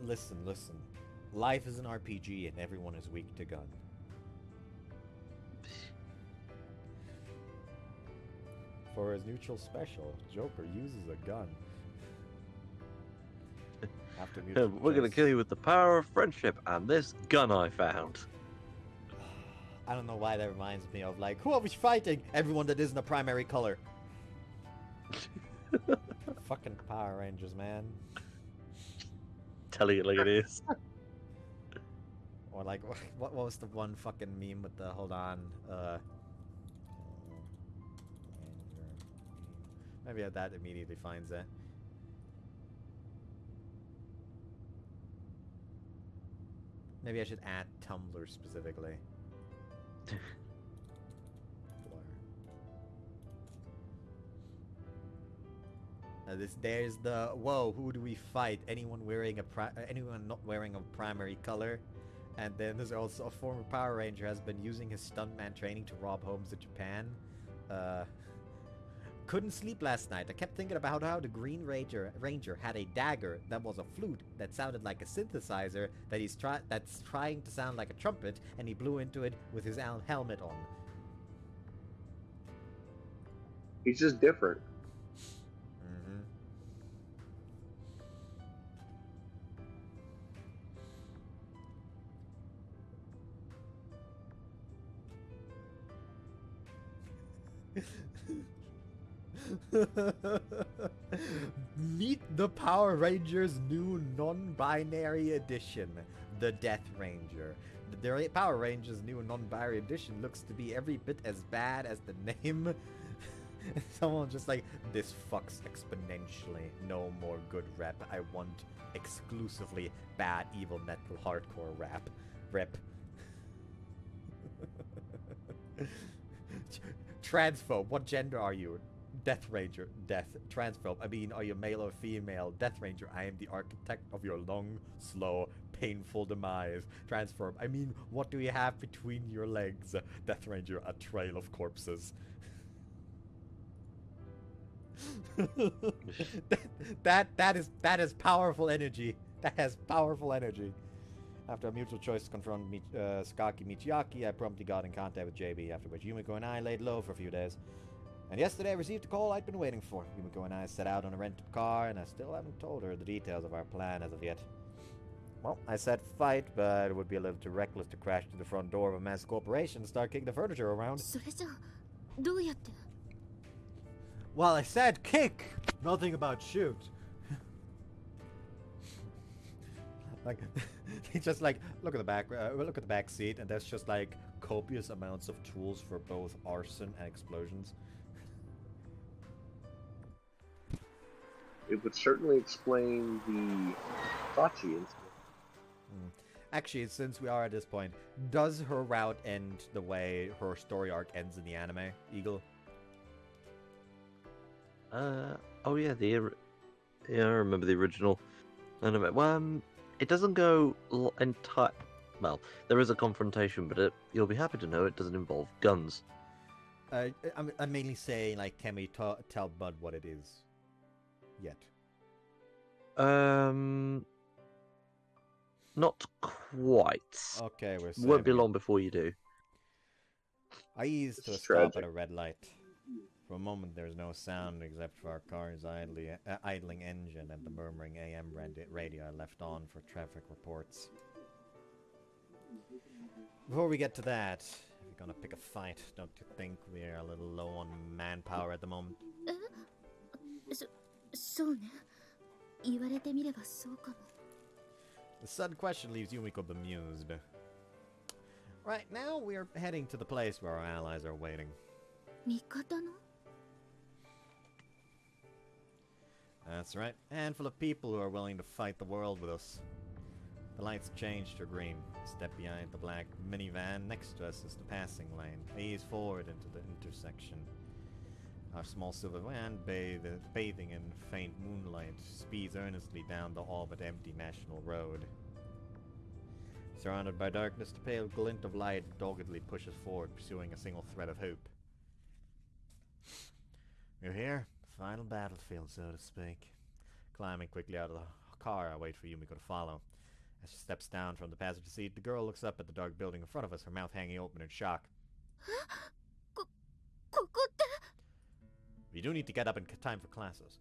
Listen. Life is an RPG and everyone is weak to gun. For his neutral special, Joker uses a gun. After We're gonna kill you with the power of friendship and this gun I found. I don't know why that reminds me of, like, who are we fighting? Everyone that isn't a primary color. Fucking Power Rangers, man. Telling it like it is. Or like, what was the one fucking meme with the, hold on, Maybe that immediately finds it. Maybe I should add Tumblr specifically. There's the whoa. Who do we fight? Anyone anyone not wearing a primary color? And then there's also a former Power Ranger has been using his stuntman training to rob homes in Japan. Couldn't sleep last night. I kept thinking about how the Green Ranger had a dagger that was a flute that sounded like a synthesizer that's trying to sound like a trumpet, and he blew into it with his helmet on. He's just different. Meet the Power Rangers' new non-binary edition, the Death Ranger. The Power Rangers' new non-binary edition looks to be every bit as bad as the name. Someone just like, this fucks exponentially. No more good rap. I want exclusively bad, evil, metal, hardcore rap. Transphobe, what gender are you? Death Ranger, death. Transphobe, I mean, are you male or female? Death Ranger, I am the architect of your long, slow, painful demise. Transphobe, I mean, what do you have between your legs? Death Ranger, a trail of corpses. that is powerful energy. That has powerful energy. After a mutual choice to confront Sakaki Michiaki, I promptly got in contact with JB, after which Yumiko and I laid low for a few days. And yesterday I received a call I'd been waiting for. Yumiko and I set out on a rented car, and I still haven't told her the details of our plan as of yet. Well, I said fight, but it would be a little too reckless to crash through the front door of a massive corporation and start kicking the furniture around. Well, I said kick! Nothing about shoot. Like, he just like, look at the back seat, and there's just like copious amounts of tools for both arson and explosions. It would certainly explain the Sachi incident. Actually, since we are at this point, does her route end the way her story arc ends in the anime, Eagle? Oh yeah, I remember the original anime. Well, it doesn't go entire. Well, there is a confrontation, but you'll be happy to know it doesn't involve guns. I'm mainly saying, like, can we tell Bud what it is? Yet. Not quite. Okay, we're won't be long before you do. I eased to a stop at a red light. For a moment, there was no sound except for our car's idling engine and the murmuring AM radio I left on for traffic reports. Before we get to that, if you're gonna pick a fight, don't you think we're a little low on manpower at the moment? The sudden question leaves Yumiko bemused. Right now, we're heading to the place where our allies are waiting. That's right. A handful of people who are willing to fight the world with us. The lights change to green. Step behind the black minivan. Next to us is the passing lane. Ease forward into the intersection. Our small silver van, bathing in faint moonlight, speeds earnestly down the all but empty national road. Surrounded by darkness, the pale glint of light doggedly pushes forward, pursuing a single thread of hope. We're here. Final battlefield, so to speak. Climbing quickly out of the car, I wait for Yumiko to follow. As she steps down from the passenger seat, the girl looks up at the dark building in front of us, her mouth hanging open in shock. You do need to get up in time for classes.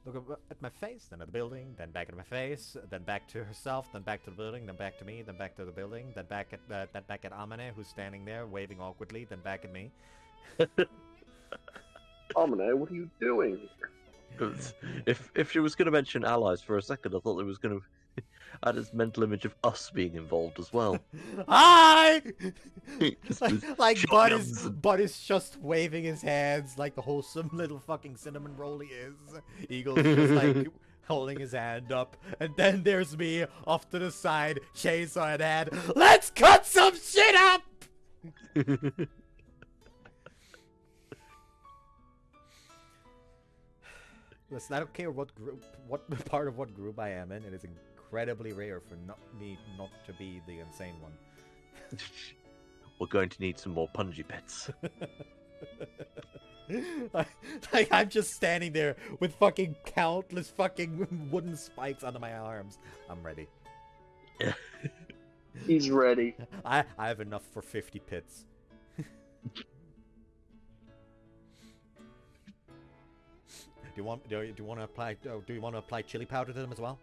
Look at my face, then at the building, then back at my face, then back to herself, then back to the building, then back to me, then back to the building, then back at Amane, who's standing there waving awkwardly, then back at me. Amane, what are you doing? If she was going to mention allies for a second, I thought there was going to had his mental image of us being involved as well. Hi! Just like with like Bud shotguns is, and- Bud is just waving his hands like the wholesome little fucking cinnamon roll he is. Eagle's just like holding his hand up. And then there's me off to the side, chainsaw in hand. Let's cut some shit up! Listen, I don't care what group, what part of what group I am in. It is incredibly rare for me not to be the insane one. We're going to need some more punji pits. like I'm just standing there with fucking countless fucking wooden spikes under my arms. I'm ready. He's ready. I have enough for 50 pits. Do you want to apply chili powder to them as well?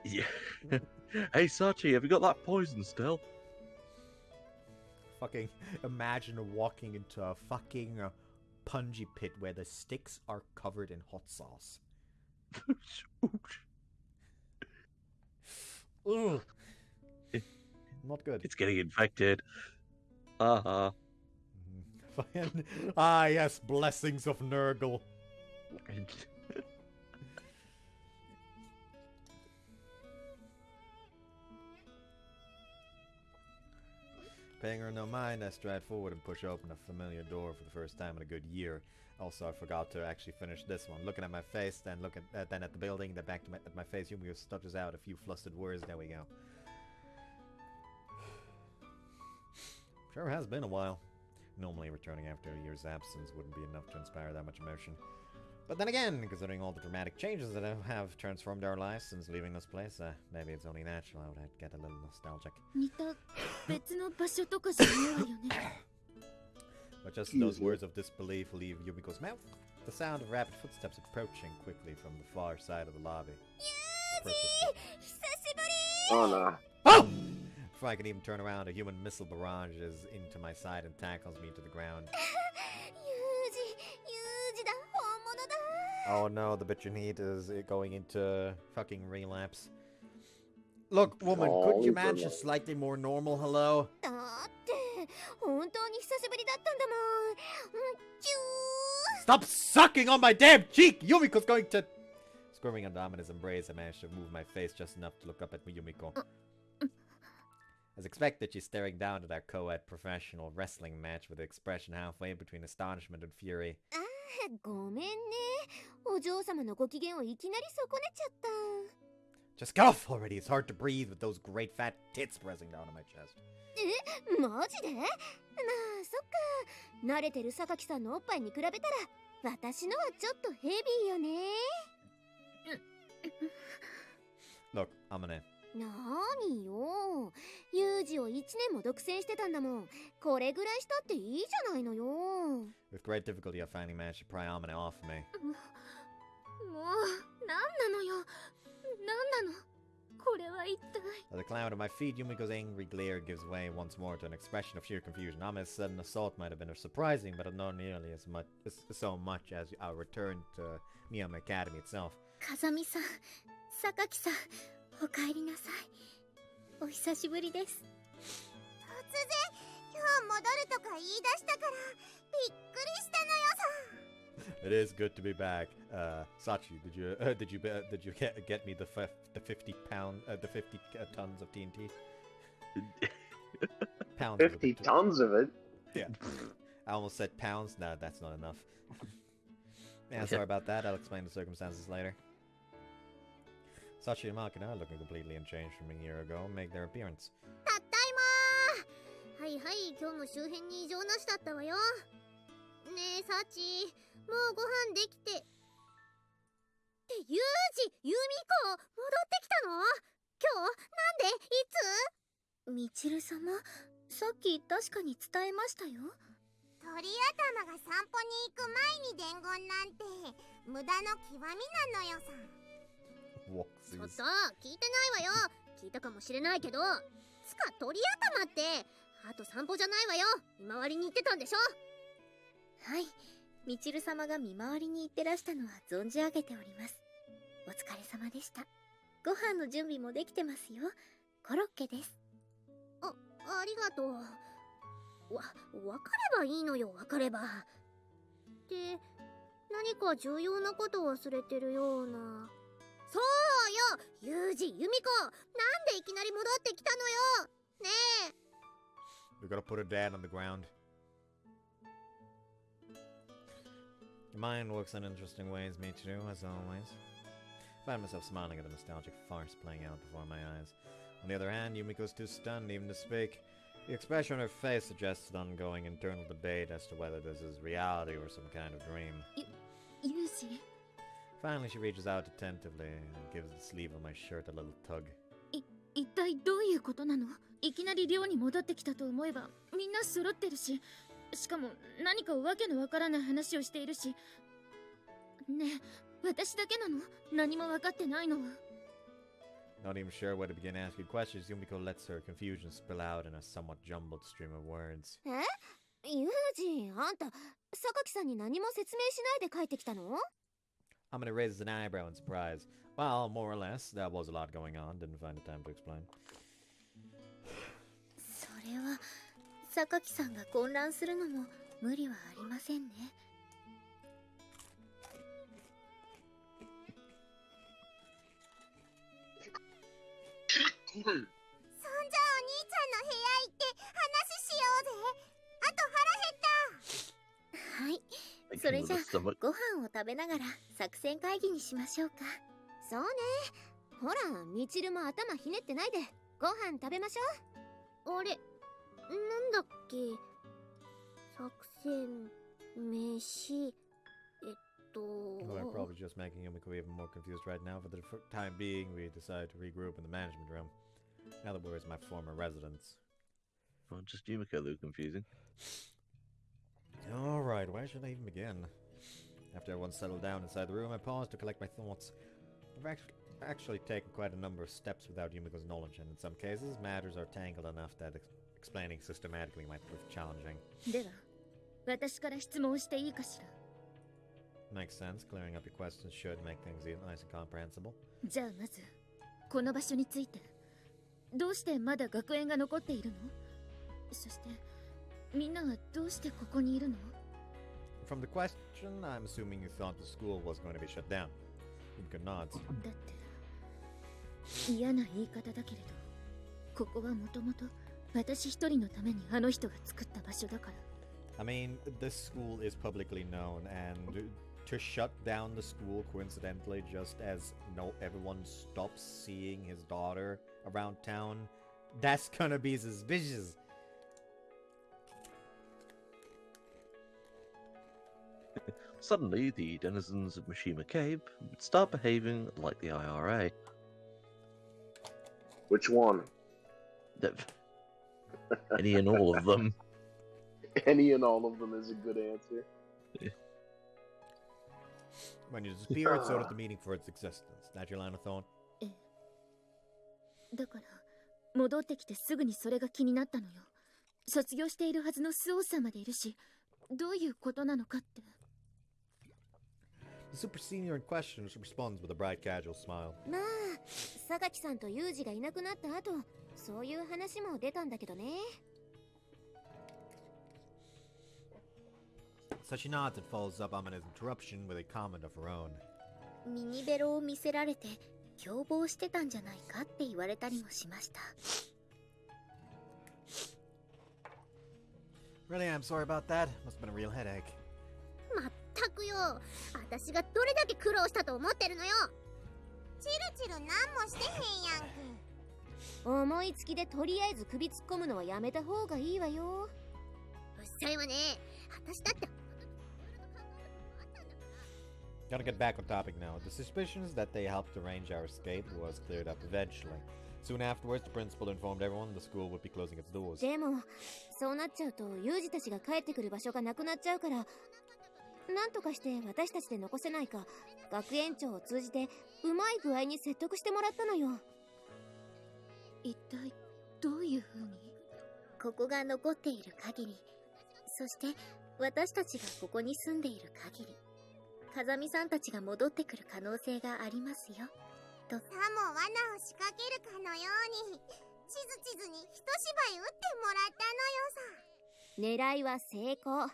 Yeah. Hey Sachi, have you got that poison still? Fucking imagine walking into a fucking punji pit where the sticks are covered in hot sauce. Ugh. Not good. It's getting infected. Ah, Ah, yes, blessings of Nurgle. Paying her no mind, I stride forward and push open a familiar door for the first time in a good year. Also, I forgot to actually finish this one. Looking at my face, then then at the building, then back to my face. Yumiko stutters out a few flustered words. There we go. Sure has been a while. Normally, returning after a year's absence wouldn't be enough to inspire that much emotion. But then again, considering all the dramatic changes that have transformed our lives since leaving this place, maybe it's only natural I would get a little nostalgic. 似た別の場所とかじゃないわよね。 But just those words of disbelief leave Yumiko's mouth. The sound of rapid footsteps approaching quickly from the far side of the lobby. Oh no. Oh! Before I can even turn around, a human missile barrages into my side and tackles me to the ground. Oh no, the bitch in heat is going into fucking relapse. Look, woman, couldn't you manage a slightly more normal hello? だって本当に久しぶりだったんだもん。チュー。 Stop sucking on my damn cheek! Yumiko's going to... Squirming under Amina's embrace, I managed to move my face just enough to look up at Yumiko. As expected, she's staring down at our co-ed professional wrestling match with an expression halfway between astonishment and fury. ごめんね。お嬢様のご機嫌をいきなり損ねちゃった。 Just get off already, it's hard to breathe with those great fat tits pressing down on my chest. え、マジで？まあ、そっか。慣れてる榊さんのおっぱいに比べたら、私のはちょっとヘビーよね。Look, Amane. なーによ。ユージを1年も独占してたんだもん。これぐらいしたっていいじゃないのよ。With great difficulty, I finally managed to pry Amane off of me. もう、なんなのよ。なんなのこれは一体。 At the cloud at my feet, Yumiko's angry glare gives way once more to an expression of sheer confusion. Amane's sudden assault might have been surprising, but not nearly as much as our return to Miyama Academy itself. 風見さん、榊さん、お帰りなさい。お久しぶりです。突然今日戻るとか言い出したからびっくりしたのよさ。 It is good to be back. Sachi, did you get me the 50 tons of TNT? Pounds. 50 tons of it? Yeah. I almost said pounds. No, that's not enough. Yeah, sorry about that. I'll explain the circumstances later. Sachi and Makina, looking completely unchanged from a year ago, make their appearance. たったいまー。はいはい、今日も周辺に異常なしだったわよ。ねえサチ、もうご飯できて。ってユージ、ユミコ、戻ってきたの？今日？なんで？いつ？みちる様、さっき確かに伝えましたよ。鳥頭が散歩に行く前に伝言なんて無駄の極みなのよさ。ちょっと聞いてないわよ。聞いたかもしれないけど、つか鳥頭ってあと散歩じゃないわよ。見回りに行ってたんでしょ。はい、みちる様が見回りに行ってらしたのは存じ上げております。お疲れ様でした。ご飯の準備もできてますよ。コロッケです。ありがとう。わかればいいのよ、わかれば。って何か重要なこと忘れてるような。そうよ、ユージ、ユミコ、なんでいきなり戻ってきたのよ。ねえ。We gotta put her dad on the ground. Your mind works in interesting ways, Michiru, as always. I find myself smiling at the nostalgic farce playing out before my eyes. On the other hand, Yumiko's too stunned even to speak. The expression on her face suggests an ongoing internal debate as to whether this is reality or some kind of dream. Yuji. Finally, she reaches out attentively and gives the sleeve of my shirt a little tug. 一体どういうことなの？いきなり寮に戻ってきたと思えばみんな揃ってるし、しかも何かわけのわからない話をしているし。ねえ、私だけなの？何も分かってないのは。Not even sure where to begin asking questions, Yumiko lets her confusion spill out in a somewhat jumbled stream of words. ユージ、あんた、榊さんに何も説明しないで帰ってきたのAmane raises an eyebrow in surprise. Well, more or less. There was a lot going on. Didn't find the time to explain. それは、榊さんが混乱するのも無理はありませんね。そんじゃお兄ちゃんの部屋行って話しようぜ。あと腹減った。はい。それじゃあ、ご飯を食べながら作戦会議にしましょうか。そうね。ほら、みちるも頭ひねってないでご飯食べましょう。あれ、なんだっけ。作戦、飯、Well, I'm probably just making Yumiko even more confused right now. For the time being, we decide to regroup in the management room. Now that where's my former residence? Well, just Yumiko, though, confusing. Alright, where should I even begin? After everyone settled down inside the room, I paused to collect my thoughts. I've actually taken quite a number of steps without Yumiko's knowledge, and in some cases, matters are tangled enough that explaining systematically might prove challenging. では、私から質問していいかしら。Makes sense. Clearing up your questions should make things nice and comprehensible. じゃあまず、この場所について、どうしてまだ学園が残っているの？そして、みんなはどうしてここにいるの？ From the question, I'm assuming you thought the school was going to be shut down. Yumiko nods. だって、嫌な言い方だけれど、ここはもともと私一人のためにあの人が作った場所だから。I mean, this school is publicly known, and to shut down the school coincidentally just as everyone stops seeing his daughter around town, that's gonna be suspicious. Suddenly, the denizens of Mishima Cave would start behaving like the IRA. Which one? Any and all of them. Any and all of them is a good answer. When you disappear, it's sort of the meaning for its existence. That's your line of thought? ええ。だから、戻ってきてすぐにそれが気になったのよ。卒業しているはずのスオーさんまでいるし、どういうことなのかって。The super senior in question responds with a bright, casual smile. まあ、榊さんとユージがいなくなった後、そういう話も出たんだけどね。So she nods and follows up Amane's interruption with a comment of her own. ミニベロを見せられて凶暴してたんじゃないかって言われたりもしました。Really, I'm sorry about that. Must have been a real headache. まったくよ、私がどれだけ苦労したと思ってるのよ。チルチル何もしてへんやんけ。思いつきでとりあえず首突っ込むのはやめた方がいいわよ。うっさいわね。私だって。Gotta get back on topic now. The suspicions that they helped arrange our escape was cleared up eventually. Soon afterwards, the principal informed everyone the school would be closing its doors. でも、そうなっちゃうとユージたちが帰ってくる場所がなくなっちゃうから、なんとかして私たちで残せないか、学園長を通じてうまい具合に説得してもらったのよ。一体どういう風に？ここが残っている限り、そして私たちがここに住んでいる限り、風見さんたちが戻ってくる可能性がありますよ。さも罠を仕掛けるかのように地図に一芝居打ってもらったのよさ。狙いは成功。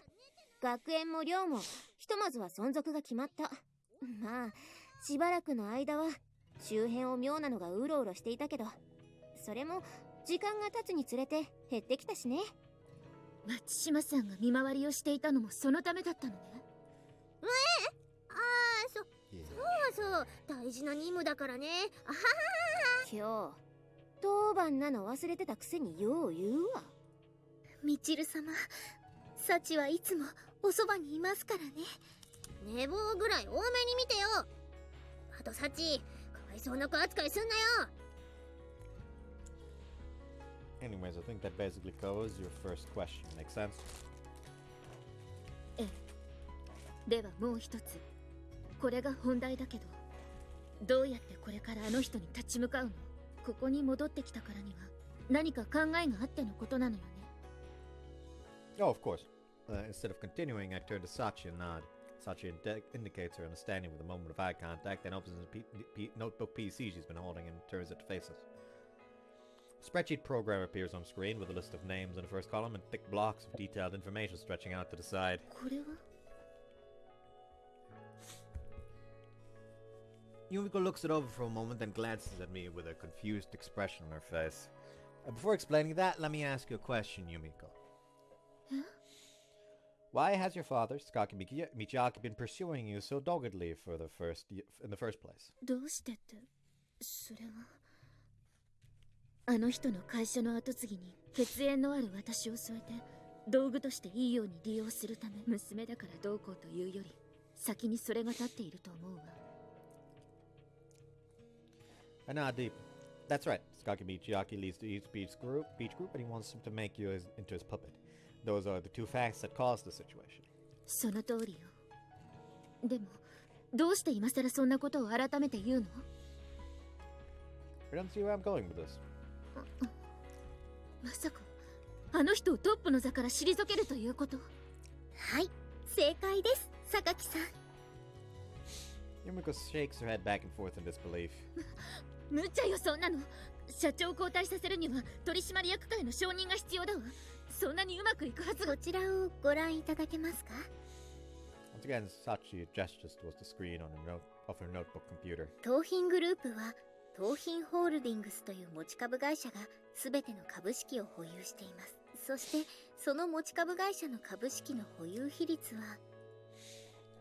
学園も寮もひとまずは存続が決まった。まあしばらくの間は周辺を妙なのがうろうろしていたけど、それも時間が経つにつれて減ってきたしね。松島さんが見回りをしていたのもそのためだったのね。そう大事な任務だからね。あははは。今日当番なの忘れてたくせによう言うわ。みちる様、サチはいつもおそばにいますからね。寝坊ぐらい多めに見てよ。あとサチ、かわいそうな子扱いすんなよ。Anyways, I think that basically covers your first question. Make sense? ええ。ではもう一つ。これが本題だけど、どうやってこれからあの人に立ち向かうの？ここに戻ってきたからには何か考えがあってのことなのよね。Oh, of course. Instead of continuing, I turn to Sachi and nod. Sachi indicates her understanding with a moment of eye contact, then opens the notebook PC she's been holding and turns it to face us. A spreadsheet program appears on screen with a list of names in the first column and thick blocks of detailed information stretching out to the side. これはYumiko looks it over for a moment, then glances at me with a confused expression on her face. Before explaining that, let me ask you a question, Yumiko. Huh? Why has your father, Sakaki Michiaki, been pursuing you so doggedly in the first place? どうしてって、それはあの人の会社の後継ぎに血縁のある私を添えて道具としていいように利用するため、娘だからどうこうというより先にそれが立っていると思うわ。I nod deep. That's right. Sakaki Michiaki leads the beach group, and he wants to make you into his puppet. Those are the two facts that caused the situation. その通りよ。でも、どうして今さらそんなことを改めて言うの？ I don't see where I'm going with this. まさか、あの人をトップの座から退けるということ？はい、正解です、榊さん。Yumiko shakes her head back and forth in disbelief. 無茶よ、そんなの。社長を交代させるには取締役会の承認が必要だわ。そんなにうまくいくはずが。こちらをご覧いただけますか？ Once again, Sachi gestures towards the screen of her notebook computer. 東浜グループは東浜ホールディングスという持ち株会社が全ての株式を保有しています。そしてその持ち株会社の株式の保有比率は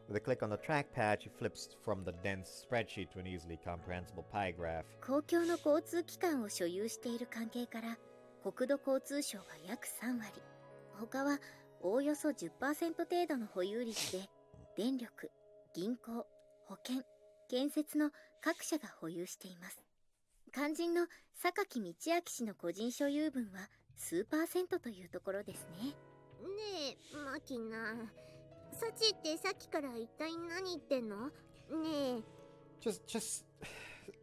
With a click on the trackpad, she flips from the dense spreadsheet to an easily comprehensible pie graph. 公共の交通機関を所有している関係から国土交通省が約3割、他はおおよそ 10% 程度の保有率で電力、銀行、保険、建設の各社が保有しています。肝心の榊道明氏の個人所有分は数%というところですね。ねえ、マキナ、サチってさっきから一体何言ってんの？ねえ。Just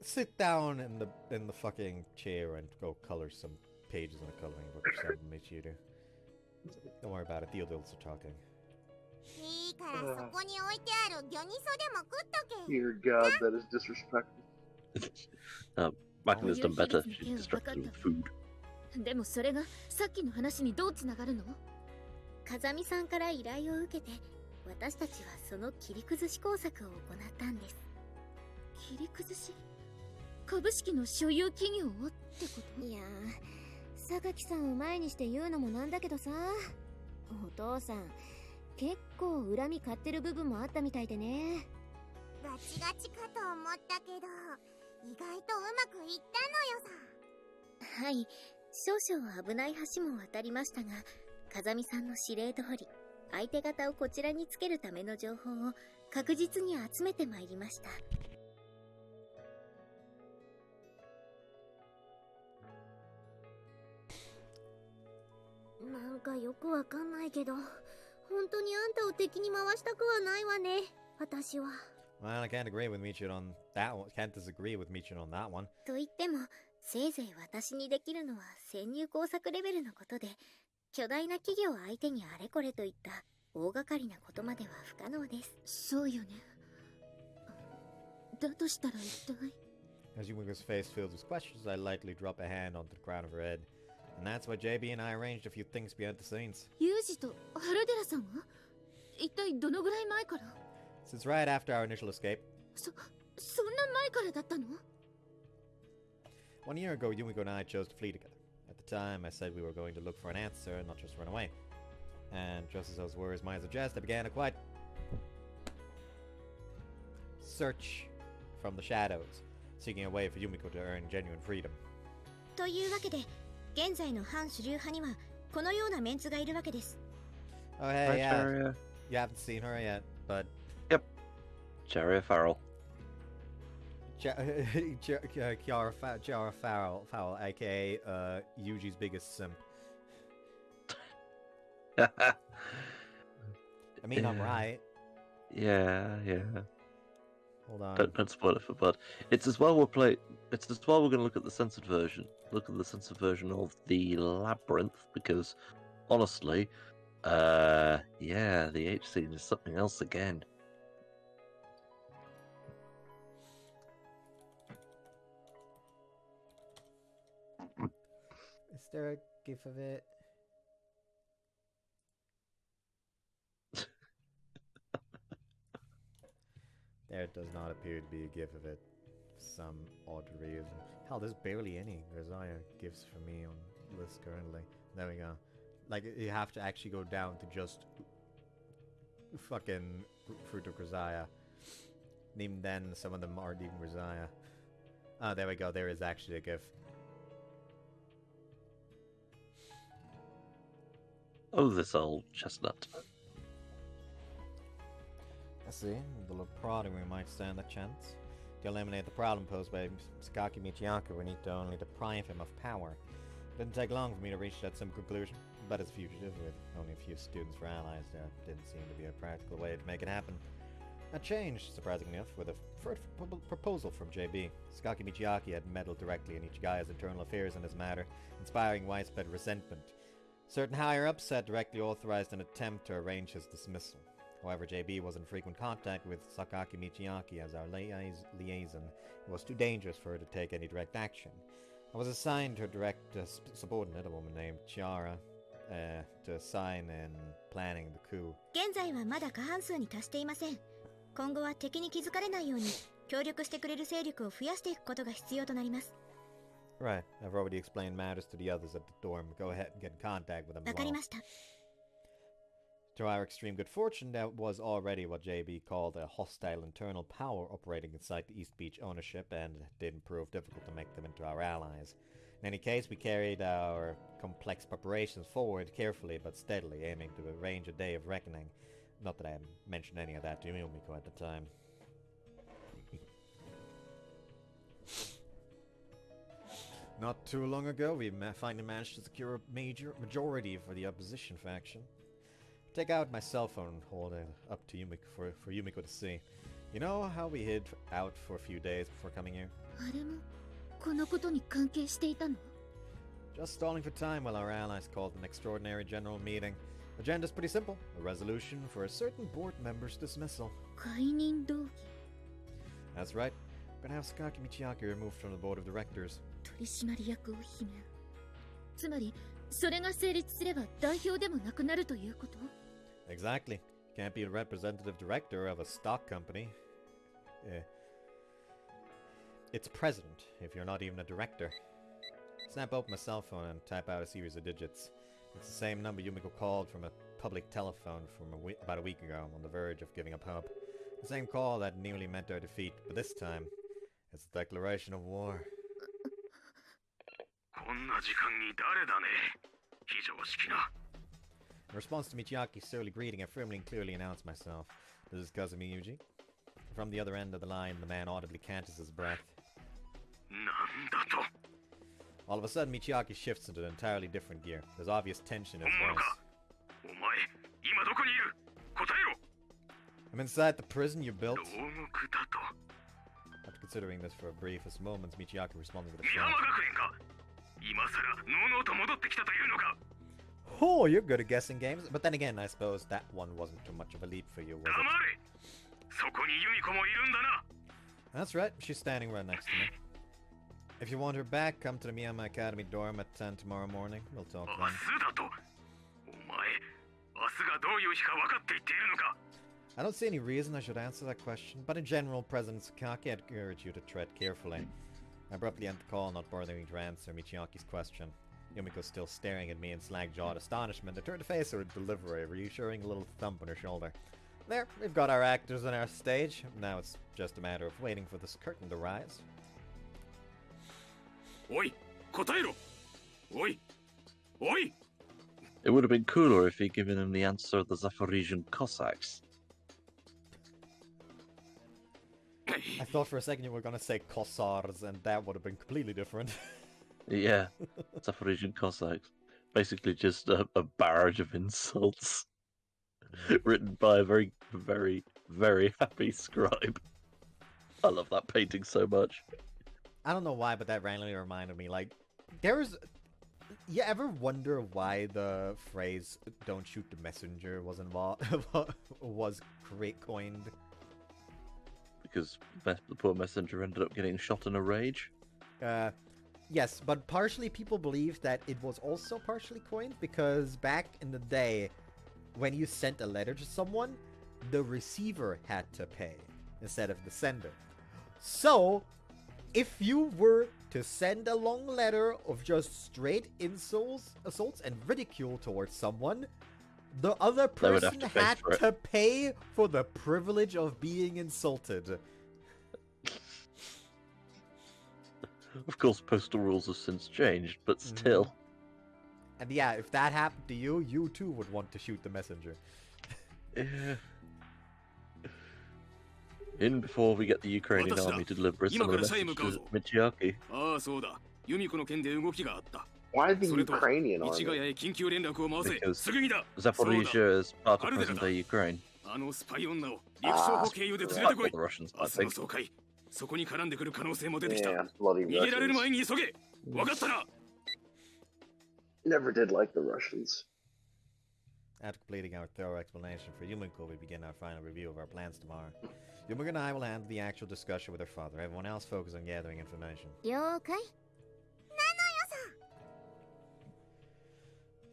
sit down in the fucking chair and go color some pages in a coloring book or something, Michiru. Don't worry about it. The adults are talking. いいからそこに置いてある魚味噌でも食っとけ。 Dear God, that is disrespectful. Makina's done better. She's distracted with food. でもそれがさっきの話にどうつながるの？風見さんから依頼を受けて、私たちはその切り崩し工作を行ったんです。切り崩し？株式の所有企業をってこと？いやー、榊さんを前にして言うのもなんだけどさ、お父さん結構恨み買ってる部分もあったみたいでね。ガチガチかと思ったけど、意外とうまくいったのよさ。はい、少々危ない橋も渡りましたが、風見さんの指令通り、相手方をこちらにつけるための情報を確実に集めてまいりました。なんかよくわかんないけど、本当にあんたを敵に回したくはないわね、私は。Well, I can't agree with Michin on that one. Can't disagree with Michin on that one. と言っても、せいぜい私にできるのは潜入工作レベルのことで、巨大な企業相手にあれこれといった大掛かりなことまでは不可能です。そうよね。だとしたら一体 As Yumiko's face fills with questions, I lightly drop a hand onto the crown of her head. And that's why JB and I arranged a few things behind the scenes. ユージと原寺さんが一体どのぐらい前から Since right after our initial escape. そんな前からだったの 1 year ago, Yumiko and I chose to flee together. At the time, I said we were going to look for an answer and not just run away. And just as those words might suggest, I began a quiet search from the shadows, seeking a way for Yumiko to earn genuine freedom. というわけで、現在の反主流派にはこのようなメンツがいるわけです。 Oh hey, yeah. You haven't seen her yet, but... Yep. Cherry Farrell. Kiara Farrell, aka Yuji's biggest simp. I mean, I'm right. Yeah. Hold on. Don't spoil it for Bud. It's as well we're going to look at the censored version. Look at the censored version of the Labyrinth, because honestly, the H scene is something else again. Is there a gif of it? There does not appear to be a gif of it for some odd reason. Hell, there's barely any Grisaia gifs for me on the list currently. There we go. Like, you have to actually go down to just fucking Fruit of Grisaia. And even then, some of them aren't even Grisaia. Ah, there we go. There is actually a gif. Oh, this old chestnut. I see. With a little prodding, we might stand a chance. To eliminate the problem posed by Sakaki Michiyaka, we need to only deprive him of power. It didn't take long for me to reach that simple conclusion, but as a fugitive with only a few students for allies, there didn't seem to be a practical way to make it happen. That changed, surprisingly enough, with a first proposal from JB. Sakaki Michiyaki had meddled directly in Ichigaya's internal affairs in this matter, inspiring widespread resentment. Certain higher-ups had directly authorized an attempt to arrange his dismissal. However, JB was in frequent contact with Sakaki Michiyaki as our liaison. It was too dangerous for her to take any direct action. I was assigned to direct subordinate, a woman named Chiara, to assign in planning the coup. 現在はまだ過半数に達していません。今後は敵に気づかれないように協力してくれる勢力を増やしていくことが必要となります。 Right, I've already explained matters to the others at the dorm. Go ahead and get in contact with them. わかりました。 To our extreme good fortune, that was already what JB called a hostile internal power operating inside the East Beach ownership, and it didn't prove difficult to make them into our allies. In any case, we carried our complex preparations forward carefully but steadily, aiming to arrange a day of reckoning. Not that I mentioned any of that to Yumiko at the time. Not too long ago, we finally managed to secure a majority for the opposition faction. Take out my cell phone and hold it up to Yumiko for Yumiko to see. You know how we hid out for a few days before coming here? あれもこのことに関係していたの Just stalling for time while our allies called an extraordinary general meeting. Agenda's pretty simple. A resolution for a certain board member's dismissal. 解任動議 That's right. We're gonna have Sakaki Michiyaki removed from the board of directors. 取締役を罷免つまりそれが成立すれば代表でもなくなるということ Exactly. Can't be a representative director of a stock company. It's president if you're not even a director. Snap open my cell phone and type out a series of digits. It's the same number Yumiko called from a public telephone from about a week ago, on the verge of giving up hope. The same call that nearly meant our defeat, but this time, it's a declaration of war. こんな時間に誰だね。非常識な。 In response to Michiyaki's surly greeting, I firmly and clearly announced myself. This is Kazumi Yuji. From the other end of the line, the man audibly canters his breath. なんだと。 All of a sudden, Michiyaki shifts into an entirely different gear. There's obvious tension in his 本物 voice. か。お前、今どこにいる。答えろ。 I'm inside the prison you built. 牢獄だと。 After considering this for a briefest moments, Michiyaki responded with a 美 shout. 浜学園か。今さらのうのうと戻ってきたというのか。 Oh, you're good at guessing games. But then again, I suppose that one wasn't too much of a leap for you, was 黙 it? れ。そこにユミコもいるんだな。 That's right. She's standing right next to me. If you want her back, come to the Miyama Academy dorm at 10 tomorrow morning. We'll talk then. 明日だと。お前、明日がどういう日か分かって言っているのか。 I don't see any reason I should answer that question, but in general, President Sakaki, I'd urge you to tread carefully. I abruptly end the call, not bothering to answer Michiaki's question. Yumiko's still staring at me in slack-jawed astonishment. I turned to face her and deliver a reassuring little thump on her shoulder. There, we've got our actors on our stage. Now it's just a matter of waiting for this curtain to rise. Oi! 答えろ! Oi! Oi! It would have been cooler if he'd given him the answer of the Zaporizhian Cossacks. I thought for a second you were gonna say Kossars, and that would have been completely different. Yeah, Zaporizhian Cossacks. Basically just a barrage of insults. Written by a very, very, very happy scribe. I love that painting so much. I don't know why, but that randomly reminded me, like, there's... You ever wonder why the phrase "don't shoot the messenger" was coined? Because the poor messenger ended up getting shot in a rage? Yes, but partially people believe that it was also partially coined because back in the day, when you sent a letter to someone, the receiver had to pay instead of the sender. So, if you were to send a long letter of just straight insults, assaults, and ridicule towards someone, the other person had to pay for the privilege of being insulted. Of course, postal rules have since changed, but still. And yeah, if that happened to you, you too would want to shoot the messenger. Yeah. In before we get the Ukrainian army to deliver us some message to Michiaki. Ah, そうだ。ユミコの件で動きがあった。 Why the Ukrainian army? 市ヶ谷へ緊急連絡を回せ。 Because すぐにだ。 Zaporizhia is part of present-day Ukraine. あのスパイ女を陸将補経由で連れてこい。 The Russians, 明 I 日の think. 総会、そこに絡んでくる可能性も出てきた。 Yeah, bloody 逃げられる Russians. 前に急げ。わかったな。 Never did like the Russians. After completing our thorough explanation for Yumiko, we begin our final review of our plans tomorrow. Yumiko and I will handle the actual discussion with her father. Everyone else focus on gathering information. 了解。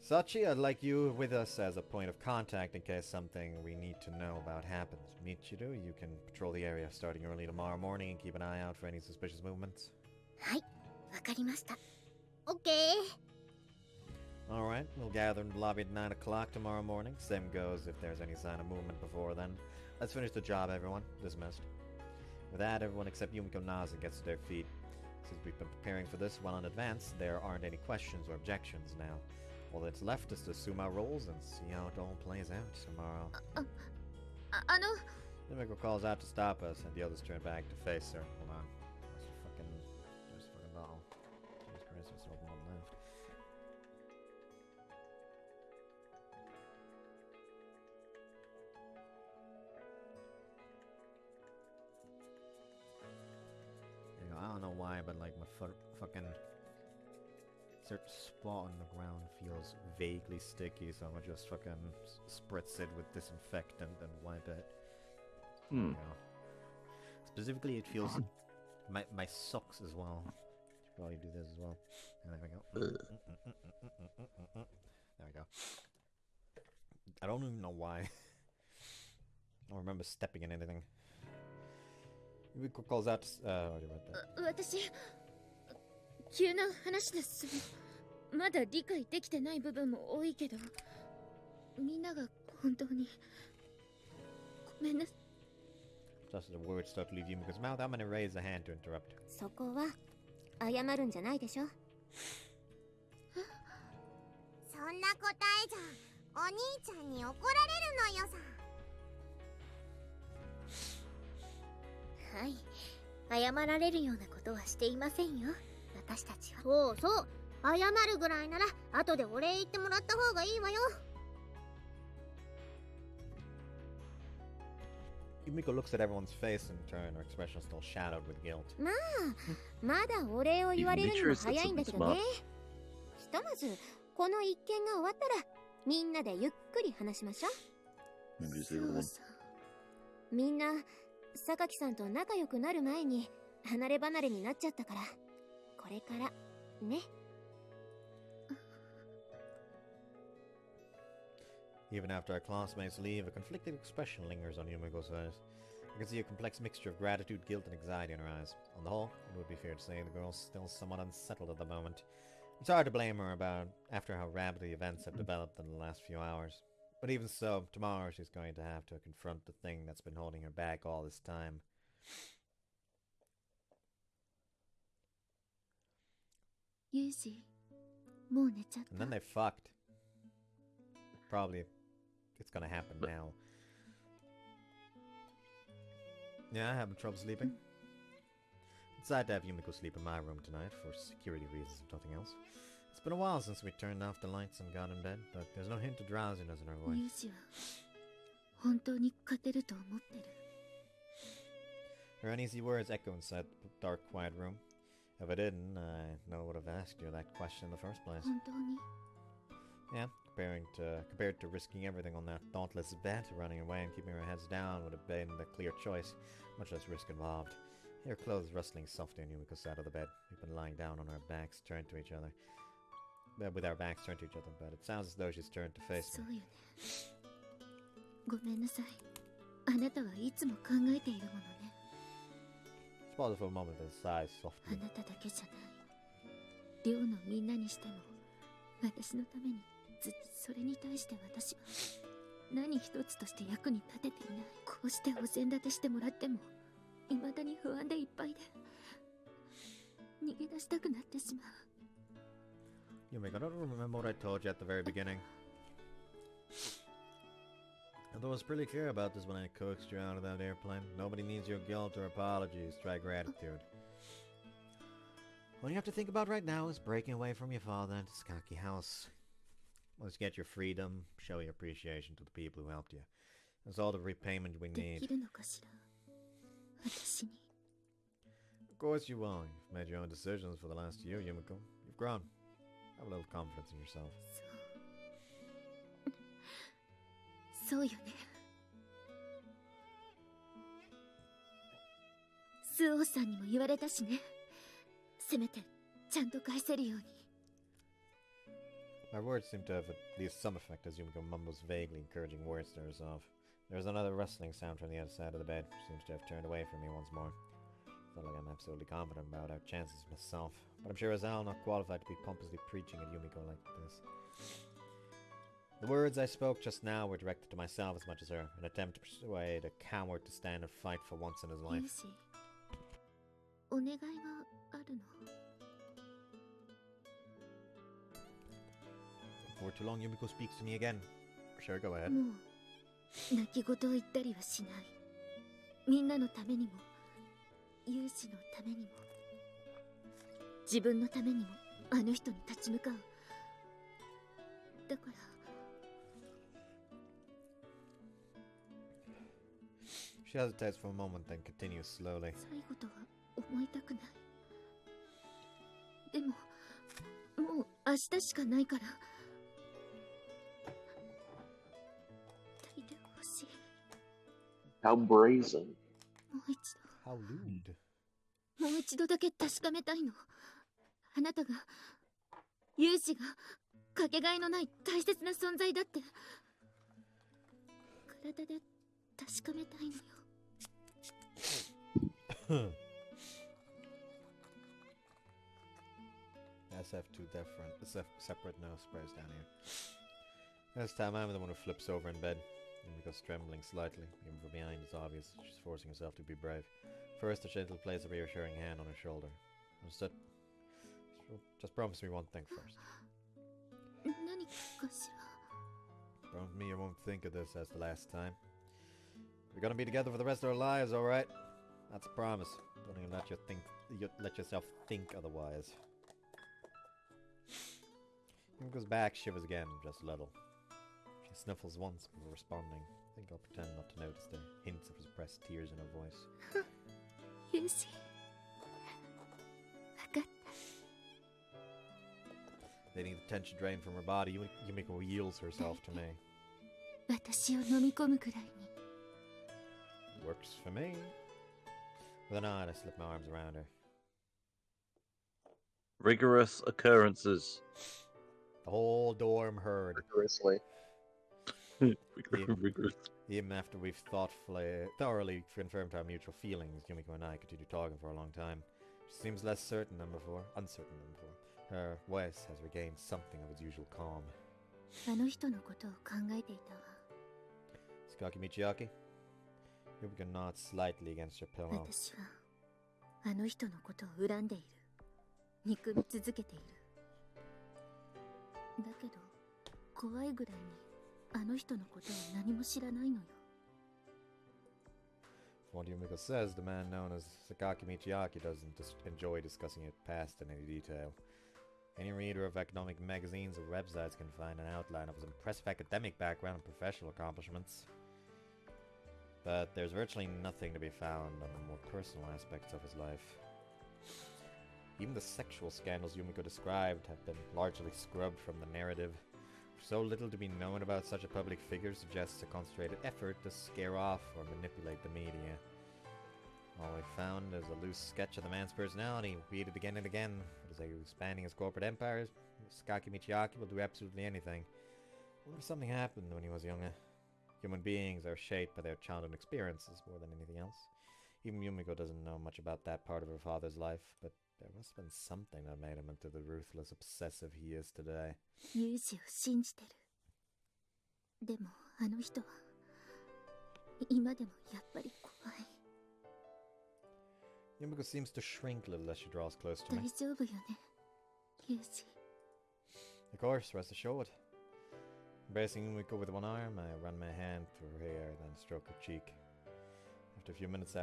Sachi, I'd like you with us as a point of contact in case something we need to know about happens. Michiru, you can patrol the area starting early tomorrow morning and keep an eye out for any suspicious movements. はい、わかりました。オッケー。 Alright, we'll gather in the lobby at 9 o'clock tomorrow morning. Same goes if there's any sign of movement before then. Let's finish the job, everyone. Dismissed. With that, everyone except Yumiko Naza gets to their feet. Since we've been preparing for this well in advance, there aren't any questions or objections now. All that's left is to assume our roles and see how it all plays out tomorrow. Yumiko calls out to stop us, and the others turn back to face her. Hold on. There's fucking bottle. Jesus Christ, there's still one left. You know, I don't know why, but like my fucking certain spot on the ground feels vaguely sticky, so I'm gonna just fucking spritz it with disinfectant and wipe it. You know. Specifically, it feels my socks as well. Should probably do this as well. And there we go. There we go. I don't even know why. I don't remember stepping in anything. Yumiko calls out. Already read that. 私、急な話です。まだ理解できてない部分も多いけど、みんなが本当にごめんなさい。 Just as the words start to leave Yumiko's mouth, I'm gonna raise a hand to interrupt. そこは謝るんじゃないでしょ。そんな答えじゃお兄ちゃんに怒られるのよさ。はい、謝られるようなことはしていませんよ。私たちは。そうそう、謝るぐらいなら後でお礼言ってもらった方がいいわよ。 Yumiko looks at everyone's face in turn, her expression still shadowed with guilt. まあ、まだお礼を言われるにも早いんだけどね。ひとまずこの一件が終わったらみんなでゆっくり話しましょう。そうそう。みんな榊さんと仲良くなる前に離れ離れになっちゃったから、これからね。 Even after our classmates leave, a conflicted expression lingers on Yumiko's face. I can see a complex mixture of gratitude, guilt, and anxiety in her eyes. On the whole, it would be fair to say the girl's still somewhat unsettled at the moment. It's hard to blame her after how rapidly events have developed in the last few hours. But even so, tomorrow she's going to have to confront the thing that's been holding her back all this time. And then they fucked. Probably it's gonna happen now. Yeah, I having trouble sleeping. Decided to have Yumiko sleep in my room tonight for security reasons, if nothing else. It's been a while since we turned off the lights and got in bed, but there's no hint of drowsiness in her voice. Her uneasy words echo inside the dark, quiet room. If I didn't, I know I would have asked you that question in the first place. Yeah, compared to risking everything on that dauntless bet, running away and keeping our heads down would have been the clear choice, much less risk involved. Her clothes rustling softly on Yumiko's side of the bed. We've been lying down on our backs, turned to each other. With our backs turned to each other, but it sounds as though she's turned to face me. She paused for a moment and sighed softly. Yumiko, I don't remember what I told you at the very beginning. Although I was pretty clear about this when I coaxed you out of that airplane. Nobody needs your guilt or apologies. Try gratitude. All you have to think about right now is breaking away from your father and his cocky house. Once you get your freedom, show your appreciation to the people who helped you. That's all the repayment we need. Of course you will. You've made your own decisions for the last year, Yumiko. You've grown. Have a little confidence in yourself. そうよね。スオさんにも言われたしね。せめてちゃんと返せるように。My words seem to have at least some effect as Yumiko mumbles vaguely encouraging words to herself. There's another rustling sound from the other side of the bed. She seems to have turned away from me once more. It's not like I'm absolutely confident about our chances myself, but I'm sure as hell not qualified to be pompously preaching at Yumiko like this. The words I spoke just now were directed to myself as much as her, an attempt to persuade a coward to stand and fight for once in his life. お願いがあるの。 Before too long, Yumiko speaks to me again. Sure, go ahead. もう泣き言を言ったりはしない。みんなのためにも、ユウシのためにも、自分のためにもあの人に立ち向かう。だから。 She hesitates for a moment, then continues slowly. 最後とは思いたくない。でも、もう明日しかないから。抱いてほしい。 How brazen. もう一度。 How lewd. もう一度だけ確かめたいの。あなたが、ユウシが、かけがえのない大切な存在だって。体で確かめたいのよ。 Let's have two separate no sprays down here. This time I'm the one who flips over in bed. Yumiko's trembling slightly. Even from behind it's obvious she's forcing herself to be brave. First, a gentle place a reassuring hand on her shoulder. Understood? Just promise me one thing first. 何かしら。 Promise me you won't think of this as the last time. We're gonna be together for the rest of our lives, alright? That's a promise. Don't even let yourself think otherwise. Yumiko's back shivers again, just a little. She sniffles once before responding. I think I'll pretend not to notice the hints of suppressed tears in her voice. ユウシ。わかった。 Letting the tension drain from her body, Yumiko yields herself to me. 私を飲み込むくらいに。 Works for me. With a nod, I slip my arms around her. Rigorous occurrences. The whole dorm heard. Rigorously. Rigorous. Even after we've thoroughly confirmed our mutual feelings, Yumiko and I continue talking for a long time. She seems less uncertain than before. Her voice has regained something of its usual calm. あの人のことを考えていたわ。 Sakaki Michiaki? Yumiko nods slightly against her pillow. 私はあの人のことを恨んでいる。憎み続けている。だけど怖いぐらいにあの人のことを何も知らないのよ。 From what Yumiko says, the man known as Sakaki Michiaki doesn't enjoy discussing his past in any detail. Any reader of economic magazines or websites can find an outline of his impressive academic background and professional accomplishments. But there's virtually nothing to be found on the more personal aspects of his life. Even the sexual scandals Yumiko described have been largely scrubbed from the narrative. So little to be known about such a public figure suggests a concentrated effort to scare off or manipulate the media. All we found is a loose sketch of the man's personality, repeated again and again. As he was expanding his corporate empire, Sakaki Michiaki will do absolutely anything. What if something happened when he was younger? Human beings are shaped by their childhood experiences more than anything else. Even Yumiko doesn't know much about that part of her father's life, but there must have been something that made him into the ruthless obsessive he is today. ユージを信じてる。でもあの人は今でもやっぱり怖い。 Yumiko seems to shrink a little as she draws close to 大 me. 丈夫よね、ユージ。 Of course, rest assured. Embracing Yumiko with one arm, I run my hand through her hair, then stroke her cheek. A few minutes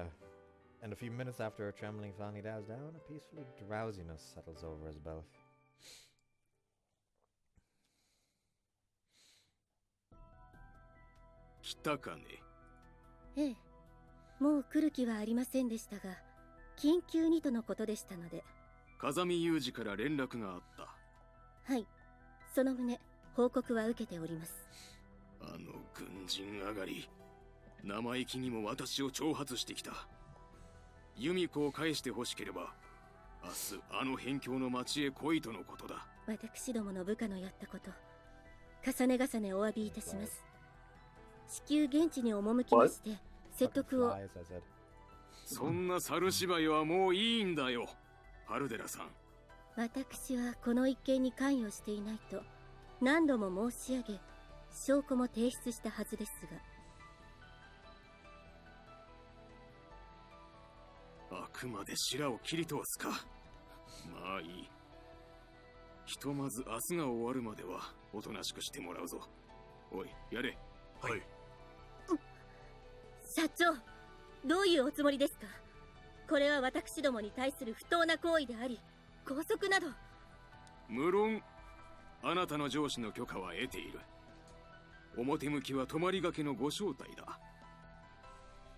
after her trembling finally dies down, a peaceful drowsiness settles over us both. 来たかね。ええ、もう来る気はありませんでしたが、緊急にとのことでしたので。風見雄二から連絡があった。はい、その旨報告は受けております。あの軍人上がり、生意気にも私を挑発してきた。由美子を返してほしければ、明日あの辺境の町へ来いとのことだ。私どもの部下のやったこと、重ね重ねお詫びいたします。至急現地に赴きまして、説得を。そんな猿芝居はもういいんだよ、パルデラさん。私はこの一件に関与していないと何度も申し上げ、証拠も提出したはずですが。あくまで白を切り通すか。まあいい。ひとまず明日が終わるまではおとなしくしてもらうぞ。おい、やれ。はい。社長、どういうおつもりですか。これは私どもに対する不当な行為であり、拘束など。無論あなたの上司の許可は得ている。表向きは泊まりがけのご招待だ。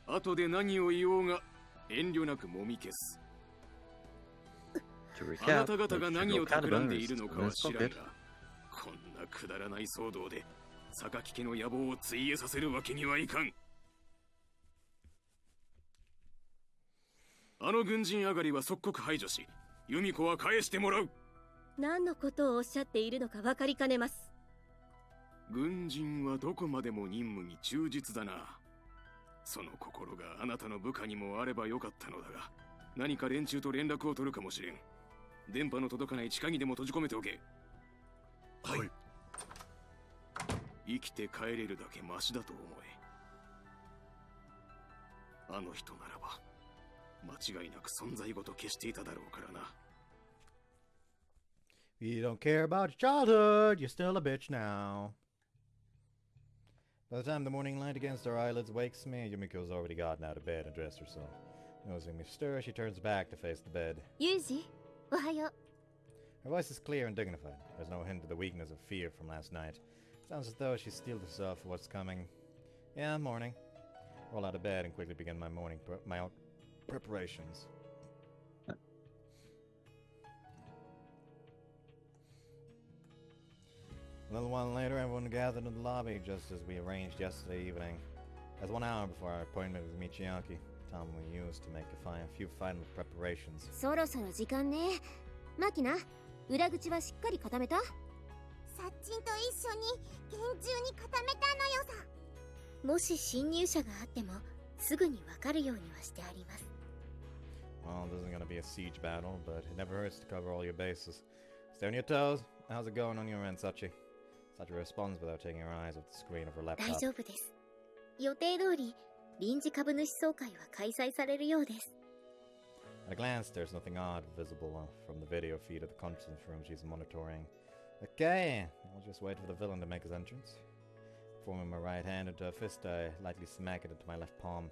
後で何を言おうが遠慮なくもみ消す。あなた方が何を企んでいるのかは知らんが、こんなくだらない騒動で榊家の野望を費えさせるわけにはいかん。あの軍人上がりは即刻排除し、由美子は返してもらう。何のことをおっしゃっているのか分かりかねます。軍人はどこまでも任務に忠実だな。その心があなたの部下にもあればよかったのだが、何か連中と連絡を取るかもしれん。電波の届かない地下にでも閉じ込めておけ。はい。生きて帰れるだけマシだと思え。あの人ならば間違いなく存在ごと消していただろうからな。We don't care about your childhood, you're still a bitch now. By the time the morning light against her eyelids wakes me, Yumiko's already gotten out of bed and dressed herself. Noticing me stir, she turns back to face the bed. Yuji, ohayo. Her voice is clear and dignified. There's no hint of the weakness of fear from last night. Sounds as though she steeled herself for what's coming. Yeah, morning. Roll out of bed and quickly begin my morning preparations. A little while later, everyone gathered in the lobby just as we arranged yesterday evening. As 1 hour before our appointment with Michiaki, time we used to make a few final preparations. そろそろ時間ね。マキナ、裏口はしっかり固めた？サッチンと一緒に厳重に固めたのよさ。もし侵入者があってもすぐにわかるようにはしてあります。 Well, this isn't gonna be a siege battle, but it never hurts to cover all your bases. Stay on your toes. How's it going on your end, Sachi? Sachi responds without taking her eyes off the screen of her 大 laptop. 丈夫です。予定通り臨時株主総会は開催されるようです。 At a glance, there's nothing odd visible from the video feed of the conference room she's monitoring. Okay, I'll just wait for the villain to make his entrance. Forming my right hand into a fist, I lightly smack it into my left palm.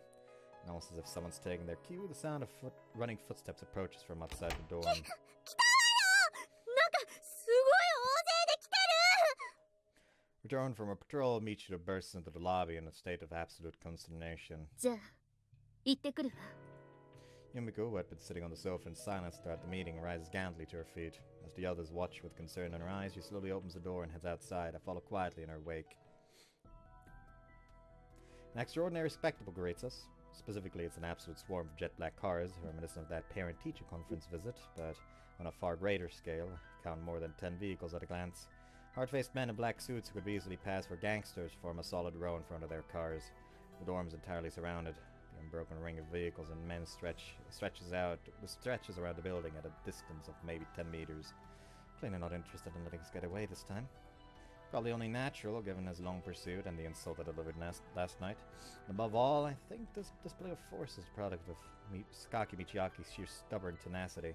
And almost as if someone's taking their cue, the sound of running footsteps approaches from outside the door. 来たわよ。なんかすごい大勢で来てる。 Returned from a patrol, Michiro bursts into the lobby in a state of absolute consternation. じゃあ行ってくるわ。 Yumiko, who had been sitting on the sofa in silence throughout the meeting, rises gallantly to her feet. As the others watch with concern in her eyes, she slowly opens the door and heads outside. I follow quietly in her wake. An extraordinary spectacle greets us. Specifically, it's an absolute swarm of jet black cars, reminiscent of that parent-teacher conference visit, but on a far greater scale. I count more than 10 vehicles at a glance. Hard-faced men in black suits who could be easily passed for gangsters form a solid row in front of their cars. The dorm is entirely surrounded. The unbroken ring of vehicles and men stretches around the building at a distance of maybe 10 meters. Plainly not interested in letting us get away this time. Probably only natural, given his long pursuit and the insult I delivered last night. And above all, I think this display of force is a product of Sakaki Michiaki's sheer stubborn tenacity.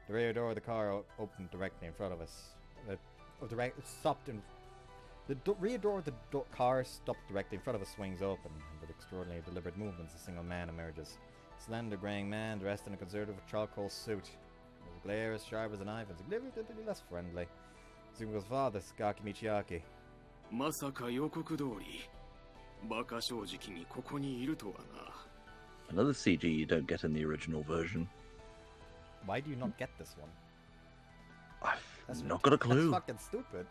The rear door of the car opened directly in front of us. The rear door of the car stopped directly in front of us, swings open, and with extraordinarily deliberate movements, a single man emerges. A slender, graying man dressed in a conservative charcoal suit. With a glare as sharp as a knife and significantly less friendly. Zuko's father, Sakaki Michiaki. まさか予告通り、バカ正直にここにいるとはな。 Another CG you don't get in the original version. Why do you not get this one? I've not got a clue. That's fucking stupid.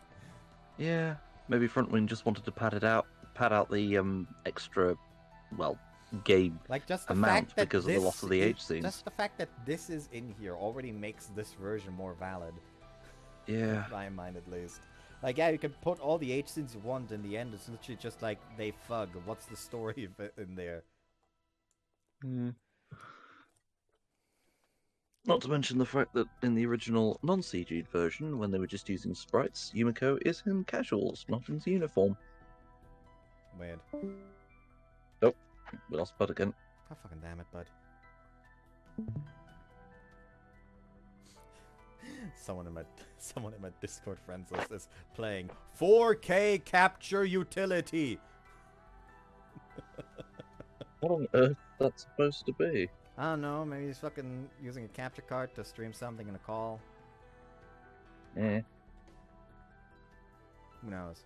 Yeah, maybe Frontwing just wanted to pad out the extra, well, game like just the amount fact that because of the loss of the H scenes. Just the fact that this is in here already makes this version more valid. Yeah. In my mind, at least. Like, yeah, you can put all the H scenes you want in the end. It's literally just like they fug. What's the story of it in there? Not to mention the fact that in the original non-CG'd version, when they were just using sprites, Yumiko is in casuals, not in uniform. Weird. Oh, we lost Bud again. God fucking damn it, Bud. Someone in my Discord friends list is playing 4K capture utility. What on earth that's supposed to be? I don't know, maybe he's fucking using a capture card to stream something in a call. Yeah. Who knows?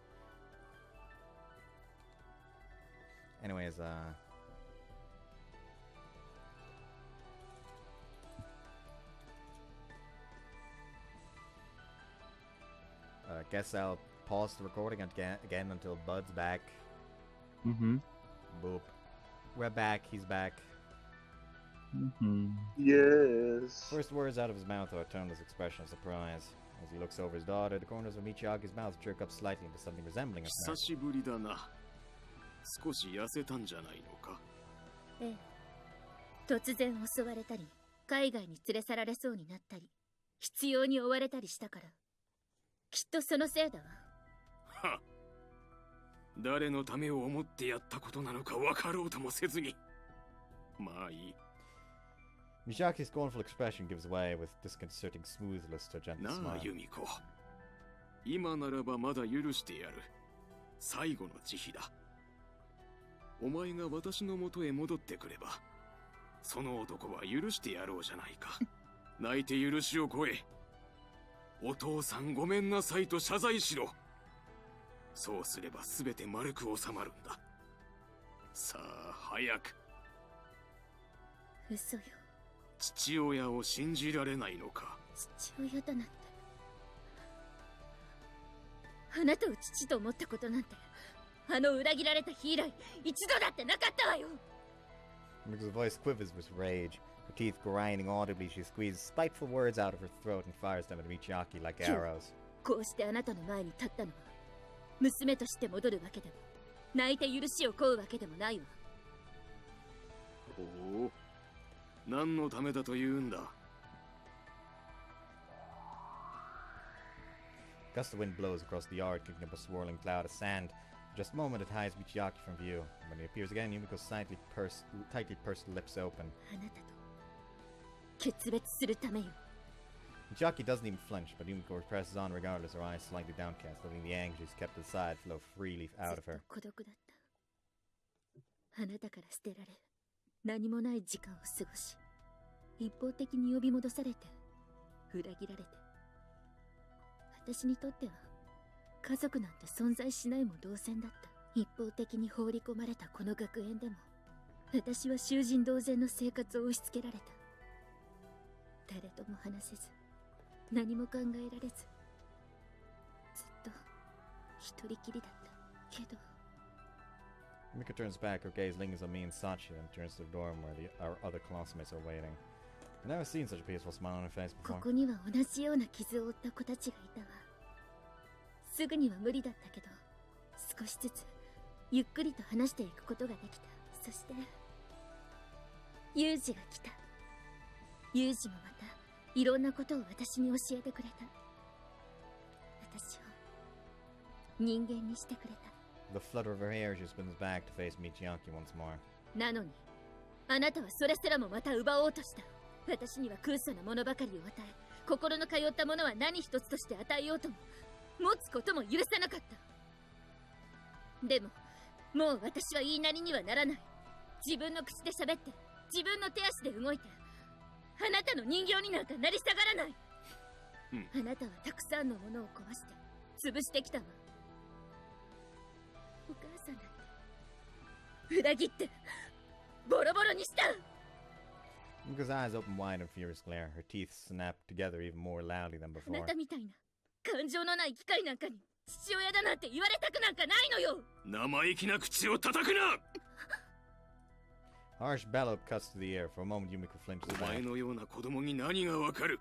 Anyways, guess I'll pause the recording again until Bud's back. Mm-hmm. Boop. We're back, he's back. Mm-hmm. Yes. First words out of his mouth are a toneless expression of surprise. As he looks over his daughter, the corners of Michiaki's mouth jerk up slightly into something resembling a snark. 久しぶりだな。少し痩せたんじゃないのか。ええ。突然襲われたり、海外に連れ去られそうになったり、必要に追われたりしたから。きっとそのせいだわ。は。誰のためを思ってやったことなのか分かろうともせずに。まあいい。Michiaki's scornful expression gives way with disconcerting smoothness to a gentle smile. なあ、ユミコ。今ならばまだ許してやる。最後の慈悲だ。お前が私の元へ戻ってくれば、その男は許してやろうじゃないか。泣いて許しを超え、お父さんごめんなさいと謝罪しろ。そうすれば全て丸く収まるんだ。さあ、早く。嘘よ。父親を信じられないのか。父親だなんて。あなたを父と思ったことなんて、あの裏切られた日以来、一度だってなかったわよ。Miko's voice quivers with rage. Her teeth grinding audibly, she squeezes spiteful words out of her throat and fires them at Michiaki like arrows. こうしてあなたの前に立ったのは娘として戻るわけでも泣いて許しを請うわけでもないわ。おお、何のためだと言うんだ。Gust of wind blows across the yard, kicking up a swirling cloud of sand. For just a moment, it hides Michiaki from view. When he appears again, Yumiko's tightly pursed lips open. あなたと決別するためよ。Michiaki doesn't even flinch, but Yumiko presses on regardless, her eyes slightly downcast, letting the anger she's kept inside flow freely out of her. 孤独だった。あなたから捨てられ、何もない時間を過ごし、一方的に呼び戻されて、裏切られて。私にとっては、家族なんて存在しないも同然だった。一方的に放り込まれたこの学園でも、私は囚人同然の生活を押し付けられた。誰とも話せず、何も考えられず、ずっと一人きりだったけど。Yumiko turns back, her gaze lingers on me and Sachi, and turns to the dorm where our other classmates are waiting. I've never seen such a peaceful smile on her face こ before. こには同じような傷を負った子たちがいたわ。すぐには無理だったけど、少しずつゆっくりと話していくことができた。そしてユージが来た。ユージもまたいろんなことを私に教えてくれた。私を人間にしてくれた。 With a flutter of her hair, she spins back to face Michiaki once more. なのにあなたはそれすらもまた奪おうとした。私には空想なものばかりを与え、心の通ったものは何一つとして与えようとも持つことも許さなかった。でももう私は言いなりにはならない。自分の口で喋って自分の手足で動いて、あなたの人形になんかなり下がらない。あなたはたくさんのものを壊して潰してきたわ。お母さんだって裏切ってボロボロにした。Yumiko's eyes open wide in furious glare, her teeth snap together even more loudly than あ before. なたみたいな感情のない機械なんかに父親だなんて言われたくなんかないのよ。生意気な口を叩くな。 Harsh bellow cuts to the air. For a moment, Yumiko flinches お前 back. のような子供に何がわかる。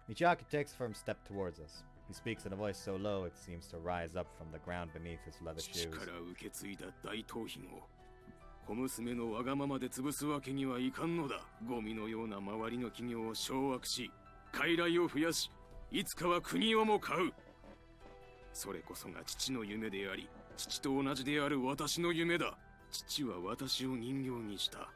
Michiaki takes a firm step towards us. He speaks in a voice so low it seems to rise up from the ground beneath his leather 父 shoes. から受け継いだ大盗品を小娘のわがままで潰すわけにはいかんのだ。ゴミのような周りの企業を掌握し、傀儡を増やし、いつかは国をも買う。それこそが父の夢であり、父と同じである私の夢だ。父は私を人形にした。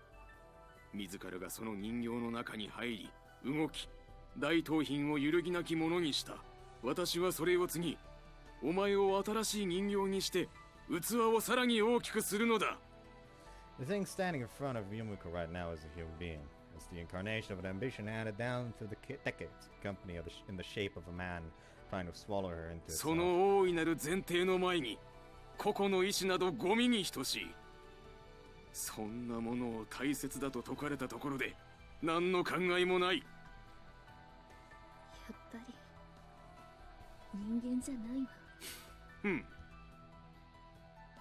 自らがその人形の中に入り、動き、大盗品を揺るぎなきものにした。私はそれを継ぎ、お前を新しい人形にして、器をさらに大きくするのだ。The thing standing in front of Yumiko right now is a human being. It's the incarnation of an ambition handed down through the decades, company in the shape of a man trying to swallow her into そ itself. の大いなる前提の前に、個々の意志などゴミに等しい。そんなものを大切だと説かれたところで、何の考えもない。やっぱり人間じゃないわ。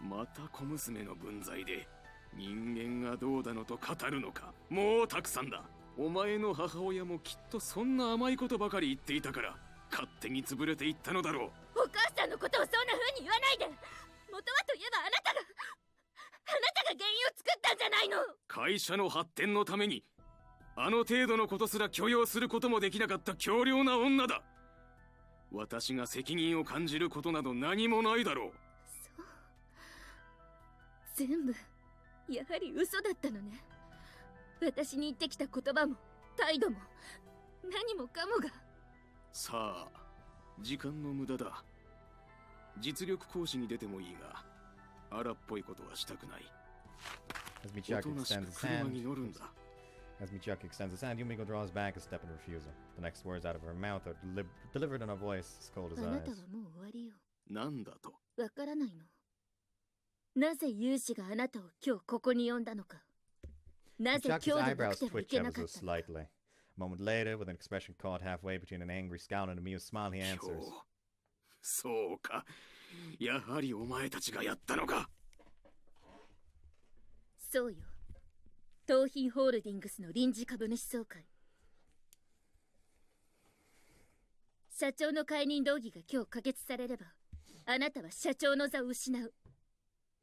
また小娘の分際で人間がどうだのと語るのか。もうたくさんだ。お前の母親もきっとそんな甘いことばかり言っていたから勝手に潰れていったのだろう。お母さんのことをそんな風に言わないで。元はといえばあなたが原因を作ったんじゃないの。会社の発展のためにあの程度のことすら許容することもできなかった強量な女だ。私が責任を感じることなど何もないだろう。そう、全部やはり嘘だったのね。私に言ってきた言葉も態度も何もかもが。さあ、時間の無駄だ。実力行使に出てもいいが荒っぽいことはしたくない。 As お Michiaki となし extends く his 車 hand, に乗るんだ。 as Michiaki extends his hand, Yumiko draws back a step in refusal. The next words out of her mouth are delivered in a voice as cold as あなた ice. はもう終わりよ。なんだと。わからないの。なぜユウシがあなたを今日ここに呼んだのか。なぜ Michiaki's 今日でなく eyebrows てはい twitch けな ever か so ったのか。 slightly. A moment later, with an expression caught halfway between an angry scowl and an amused smile, he 今 answers. 日そうか。やはりお前たちがやったのか。そうよ。東浜ホールディングスの臨時株主総会。社長の解任動議が今日可決されれば、あなたは社長の座を失う。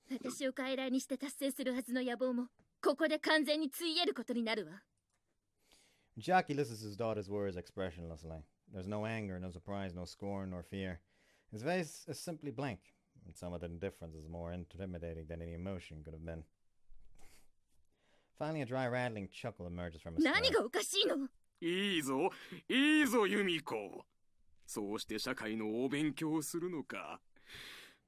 私を傀儡にして達成するはずの野望も、ここで完全についえることになるわ。Jackie listens to his daughter's words expressionlessly. There's no anger, no surprise, no scorn, nor fear. His face is simply blank, and some of the indifference is more intimidating than any emotion could have been. Finally, a dry rattling chuckle emerges from his throat. 何がおかしいの？いいぞ、いいぞ、ユミコ。そうして社会のお勉強をするのか。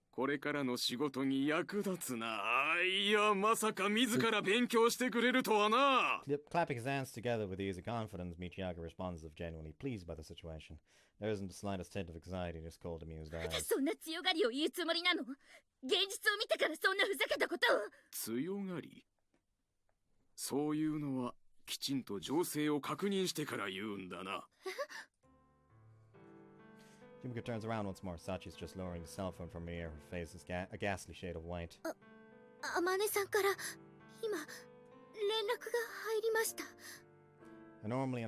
これからの仕事に役立つな。いや、まさか自ら勉強してくれるとはな。Clapping his hands together with easy confidence, Michiyaki responds as if genuinely pleased by the situation. There isn't the slightest hint of anxiety in his cold, amused eyes. そんな強がりを言うつもりなの？現実を見てからそんなふざけたことを。強がり？そういうのはきちんと情勢を確認してから言うんだな。Yumiko turns around once more. Sachi's just lowering the cell phone from her ear. Her face is a ghastly shade of white. あまねさんから今連絡が入りました。The normally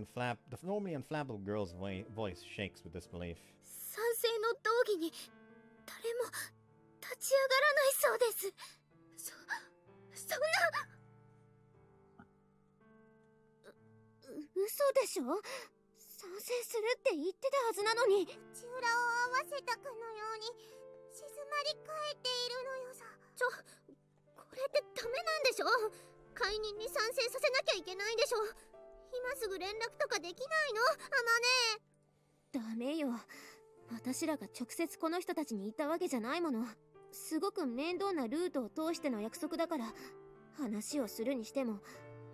inflammable girl's voice shakes with disbelief. 賛成の動議に誰も立ち上がらないそうです。そんな。嘘でしょ？賛成するって言ってたはずなのに。口裏を合わせたかのように静まり返っているのよさ。これってダメなんでしょ？解任に賛成させなきゃいけないんでしょ？今すぐ連絡とかできないの？あまね。ダメよ。私らが直接この人たちに言ったわけじゃないもの。すごく面倒なルートを通しての約束だから、話をするにしても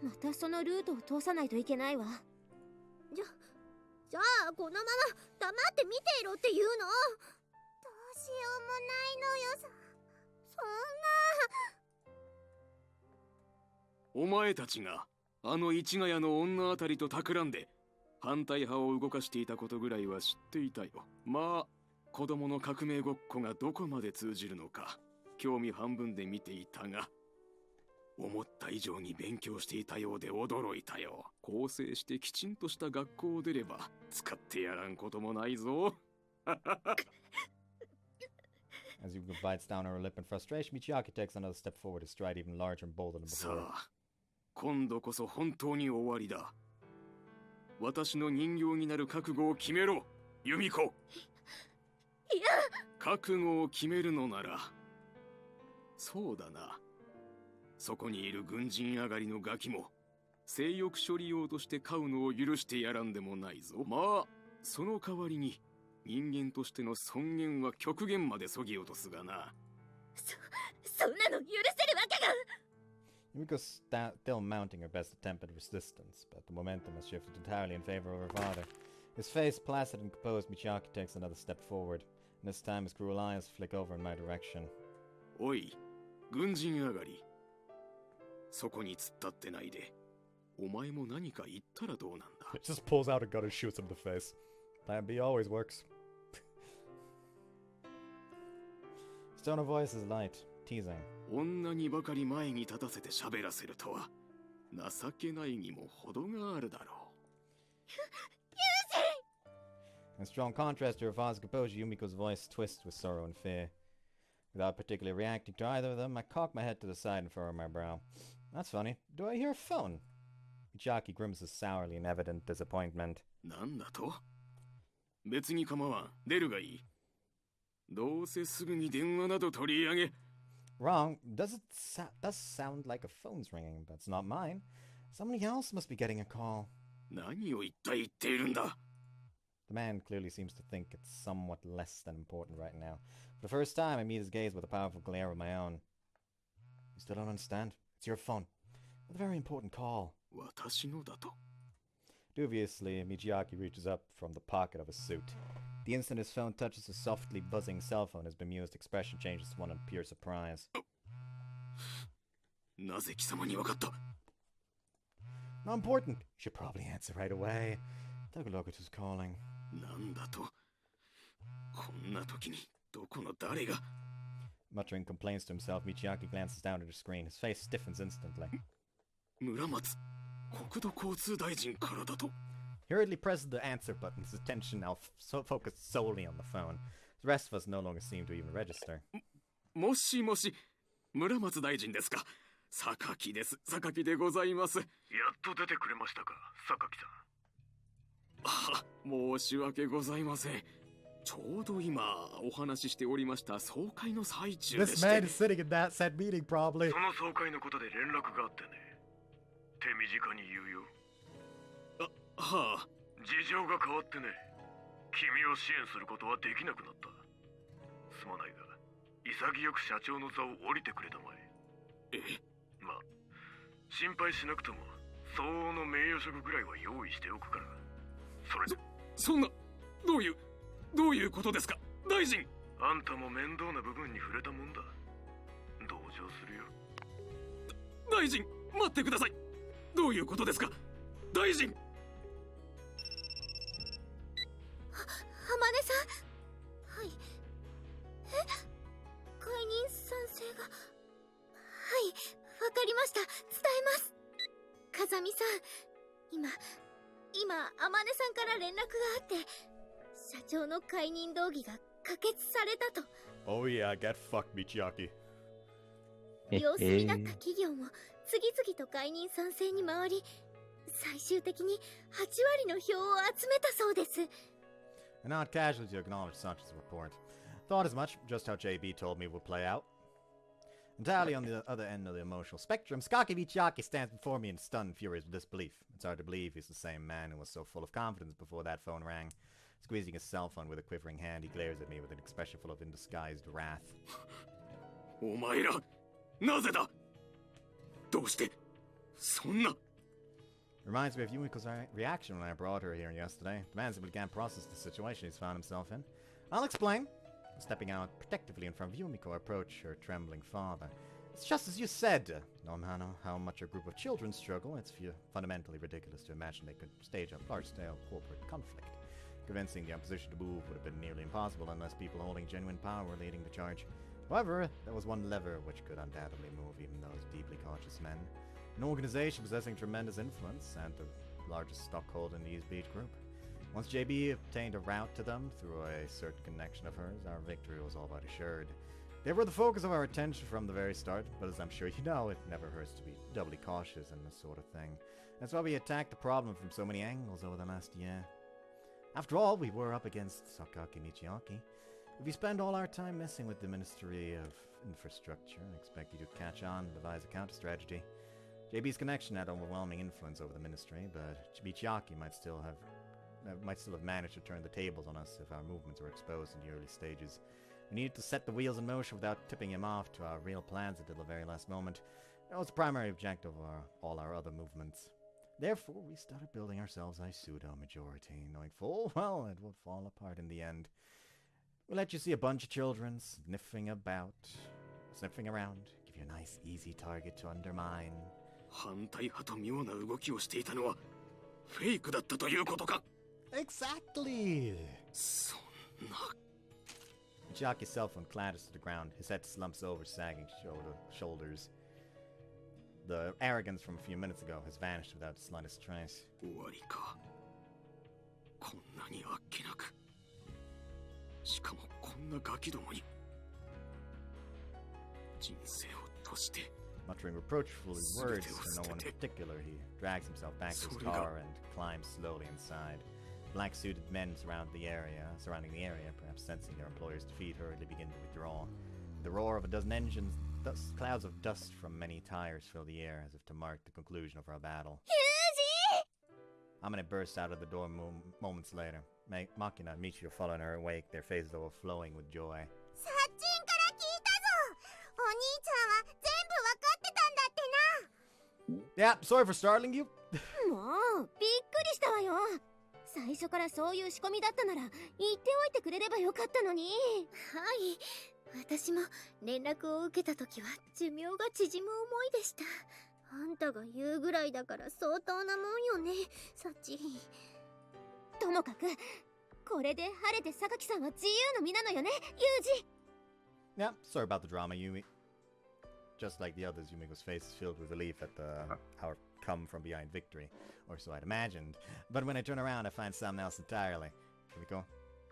またそのルートを通さないといけないわ。じゃあこのまま黙って見ていろって言うの？どうしようもないのよさ。そんな。お前たちがあの市ヶ谷の女あたりと企んで反対派を動かしていたことぐらいは知っていたよ。まあ子供の革命ごっこがどこまで通じるのか興味半分で見ていたが、思った以上に勉強していたようで驚いたよ。構成してきちんとした学校を出れば使ってやらんこともないぞ。As Yuka bites down her lip in frustration, Michiyaki takes another step forward, his stride even larger and bolder than before. さあ、今度こそ本当に終わりだ。私の人形になる覚悟を決めろ、ユミコ。いや、覚悟を決めるのなら、そうだな。そこにいる軍人上がりのガキも性欲処理用として飼うのを許してやらんでもないぞ。まあその代わりに人間としての尊厳は極限までそぎ落とすがな。そんなの許せるわけが。Yumiko's still mounting her best attempt at resistance, but the momentum has shifted entirely in favor of her father. His face placid and composed, Michiyaki takes another step forward, and this time his cruel eyes flick over in my direction. おい、軍人上がり。そこに突っ立ってないで、お前も何か言ったらどうなんだ。He just pulls out a gun and shoots him in the face. Plan B always works. His tone of voice is light, teasing. 女にばかり前に立たせて喋らせるとは情けないにも程があるだろう。In strong contrast to her father's composure, Yumiko's voice twists with sorrow and fear. Without particularly reacting to either of them, I cock my head to the side and furrow my brow. That's funny. Do I hear a phone? Michiyaki grimaces sourly in evident disappointment. なんだと？別に構わん。出るがいい。どうせすぐに電話など取り上げ。Wrong. Does sound like a phone's ringing, but it's not mine. Somebody else must be getting a call. 何を一体言っているんだ？ The man clearly seems to think it's somewhat less than important right now. For the first time, I meet his gaze with a powerful glare of my own. You still don't understand? It's your phone. A very important call. 私のだと。Dubiously, Michiyaki reaches up from the pocket of his suit. The instant his phone touches the softly buzzing cell phone, his bemused expression changes to one of pure surprise. なぜ貴様に分かった？ Not important. You should probably answer right away. Take a look at who's calling. なんだと？こんな時にどこの誰が？ Muttering complaints to himself, Michiyaki glances down at the screen. His face stiffens instantly. 村松国土交通大臣からだと。 He hurriedly presses the answer button, his attention now focused solely on the phone. The rest of us no longer seem to even register. もしもし、村松大臣ですか。榊です。榊でございます。やっと出てくれましたか、榊さん。あ、申し訳ございません。ちょうど今お話ししておりました総会の最中でして。 This man is sitting in that said meeting probably. その総会のことで連絡があってね。手短に言うよ。はあ、事情が変わってね。君を支援することはできなくなった。すまないが、潔く社長の座を降りてくれたまえ。まあ、心配しなくとも相応の名誉職ぐらいは用意しておくから。そんな、どういうことですか、大臣。あんたも面倒な部分に触れたもんだ。同情するよ。大臣、待ってください。どういうことですか、大臣。浜根さん。はい。解任賛成が。はい、わかりました。伝えます。風見さん、今天音さんから連絡があって、社長の解任動議が可決されたと。Oh yeah, get fucked, Michiaki. 様子見だった企業も次々と解任賛成に回り、最終的に8割の票を集めたそうです。And not casually to acknowledge Sanchez's report. Thought as much, just how JB told me would play out. Entirely on the other end of the emotional spectrum, Sakaki Michiaki stands before me in stunned, furious disbelief. It's hard to believe he's the same man who was so full of confidence before that phone rang. Squeezing his cell phone with a quivering hand, he glares at me with an expression full of undisguised wrath. お前ら、なぜだ。どうして、そんな。 Reminds me of Yumiko's reaction when I brought her here yesterday. The man simply can't process the situation he's found himself in. I'll explain. Stepping out protectively in front of Yumiko, I approach her trembling father. It's just as you said. No matter how much a group of children struggle, it's fundamentally ridiculous to imagine they could stage a large-scale corporate conflict. Convincing the opposition to move would have been nearly impossible unless people holding genuine power were leading the charge. However, there was one lever which could undoubtedly move even those deeply cautious men. An organization possessing tremendous influence and the largest stockholder in the East Beach Group. Once JB obtained a route to them through a certain connection of hers, our victory was all but assured. They were the focus of our attention from the very start, but as I'm sure you know, it never hurts to be doubly cautious in this sort of thing. That's why we attacked the problem from so many angles over the last year. After all, we were up against Sakaki Michiaki. If we spend all our time messing with the Ministry of Infrastructure, I expect you to catch on and devise a counter-strategy. JB's connection had overwhelming influence over the ministry, but Michiaki might still have managed to turn the tables on us if our movements were exposed in the early stages. We needed to set the wheels in motion without tipping him off to our real plans until the very last moment. That was the primary objective of all our other movements. Therefore, we started building ourselves a pseudo-majority, knowing full well it would fall apart in the end. We let you see a bunch of children sniffing around, give you a nice, easy target to undermine. 反対派と妙な動きをしていたのはフェイクだったということか。 Exactly! そんな。 Michiaki's cell phone clatters to the ground, his head slumps over, sagging shoulders. The arrogance from a few minutes ago has vanished without the slightest trace. 終わりか。こんなにあっけなく。しかもこんなガキどもに。人生を賭して。 Muttering reproachful words to no one in particular, he drags himself back to his car and climbs slowly inside. Black-suited men surrounding the area, perhaps sensing their employer's defeat, hurriedly begin to withdraw. The roar of a dozen engines, clouds of dust from many tires fill the air as if to mark the conclusion of our battle. Amane bursts out of the door moments later. Makina and Michio follow in her wake, their faces overflowing with joy. Yeah, sorry for startling you. もうびっくりしたわよ。最初からそういう仕込みだったなら言っておいてくれればよかったのに。はい、私も連絡を受けた時は寿命が縮む思いでした。あんたが言うぐらいだから相当なもんよね、サチ。ともかくこれで晴れて榊さんは自由の身なのよね、ユージ。 Yeah, sorry about the drama, Yumi. Just like the others, Yumiko's face is filled with relief at our come from behind victory, or so I'd imagined. But when I turn around, I find something else entirely.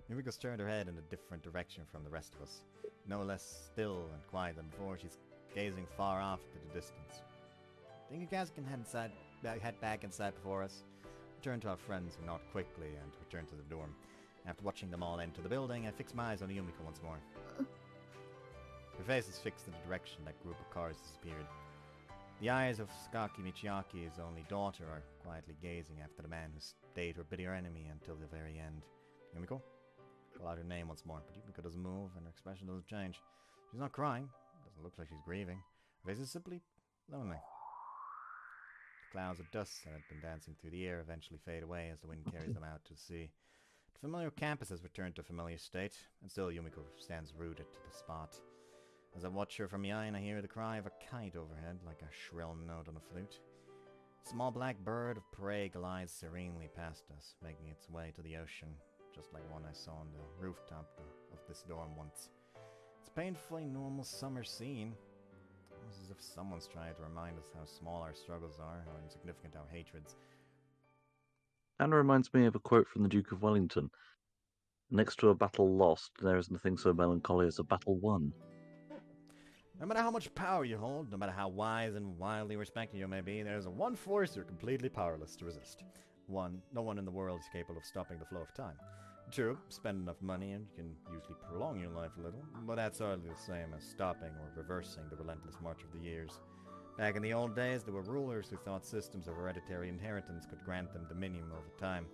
Yumiko's turned her head in a different direction from the rest of us. No less still and quiet than before, she's gazing far off into the distance. Think you guys can head back inside before us? Return to our friends who nod quickly and return to the dorm. After watching them all enter the building, I fix my eyes on Yumiko once more. Her face is fixed in the direction that group of cars disappeared. The eyes of Sakaki Michiaki's only daughter are quietly gazing after the man who stayed her bitter enemy until the very end. Yumiko? Call out her name once more, but Yumiko doesn't move and her expression doesn't change. She's not crying. Doesn't look like she's grieving. Her face is simply lonely. The clouds of dust that had been dancing through the air eventually fade away as the wind carries them out to sea. The familiar campus has returned to a familiar state, and still Yumiko stands rooted to the spot. As I watch her from behind, I hear the cry of a kite overhead, like a shrill note on a flute. A small black bird of prey glides serenely past us, making its way to the ocean, just like one I saw on the rooftop of this dorm once. It's a painfully normal summer scene. It's as if someone's trying to remind us how small our struggles are, how insignificant our hatreds. And reminds me of a quote from the Duke of Wellington. Next to a battle lost, there is nothing so melancholy as a battle won. No matter how much power you hold, no matter how wise and wildly respected you may be, there's one force you're completely powerless to resist. No one in the world is capable of stopping the flow of time. True, spend enough money and you can usually prolong your life a little, but that's hardly the same as stopping or reversing the relentless march of the years. Back in the old days, there were rulers who thought systems of hereditary inheritance could grant them dominion over time.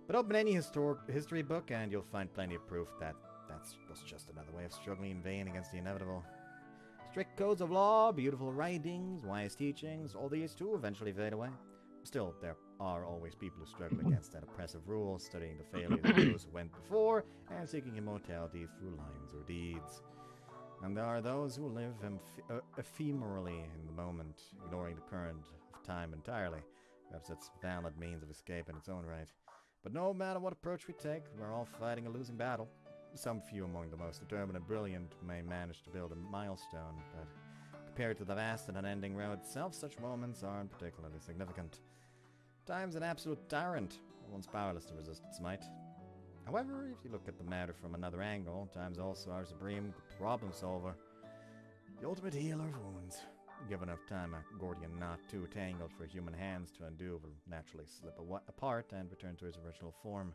But open any history book and you'll find plenty of proof that was just another way of struggling in vain against the inevitable. Strict codes of law, beautiful writings, wise teachings, all these too eventually fade away. Still, there are always people who struggle against that oppressive rule, studying the failures of those who went before, and seeking immortality through lines or deeds. And there are those who live ephemerally in the moment, ignoring the current of time entirely. Perhaps that's a valid means of escape in its own right. But no matter what approach we take, we're all fighting a losing battle. Some few among the most determined and brilliant may manage to build a milestone, but compared to the vast and unending road itself, such moments aren't particularly significant. Time's an absolute tyrant, one's powerless to resist its might. However, if you look at the matter from another angle, time's also our supreme problem solver, the ultimate healer of wounds. Given enough time, a Gordian knot too tangled for human hands to undo will naturally slip apart and return to its original form.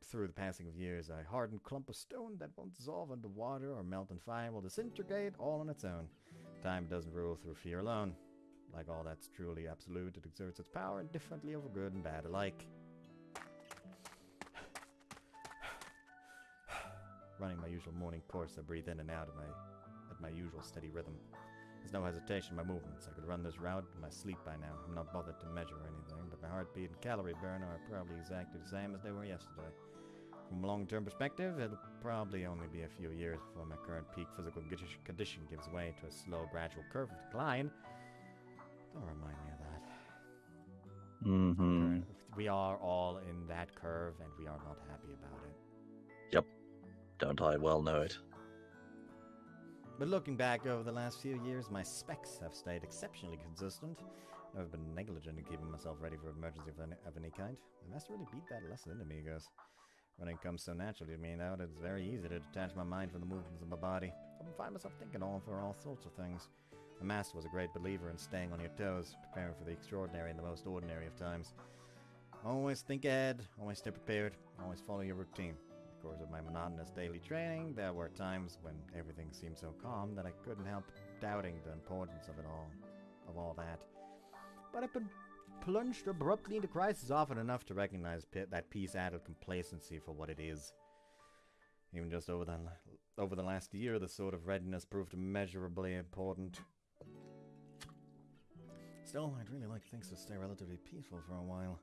Through the passing of years, a hardened clump of stone that won't dissolve under water or melt in fire will disintegrate all on its own. Time doesn't rule through fear alone. Like all that's truly absolute, it exerts its power indifferently over good and bad alike. Running my usual morning course, I breathe in and out at my usual steady rhythm. There's no hesitation in my movements. I could run this route in my sleep by now. I'm not bothered to measure anything, but my heartbeat and calorie burn are probably exactly the same as they were yesterday. From a long-term perspective, it'll probably only be a few years before my current peak physical condition gives way to a slow, gradual curve of decline. Don't remind me of that. We are all in that curve, and we are not happy about it. Yep. Don't I well know it. But looking back over the last few years, my specs have stayed exceptionally consistent. I've been negligent in keeping myself ready for emergency of any kind. I must really beat that lesson into me, guys. Running comes so naturally to me now that it's very easy to detach my mind from the movements of my body. I can find myself thinking all sorts of things. My master was a great believer in staying on your toes, preparing for the extraordinary in the most ordinary of times. Always think ahead, always stay prepared, always follow your routine. Of course, of my monotonous daily training, there were times when everything seemed so calm that I couldn't help doubting the importance of it all, of all that. But I've been plunged abruptly into crisis often enough to recognize that peace-addled complacency for what it is. Even just over the last year, the sort of readiness proved immeasurably important. Still, I'd really like things to stay relatively peaceful for a while.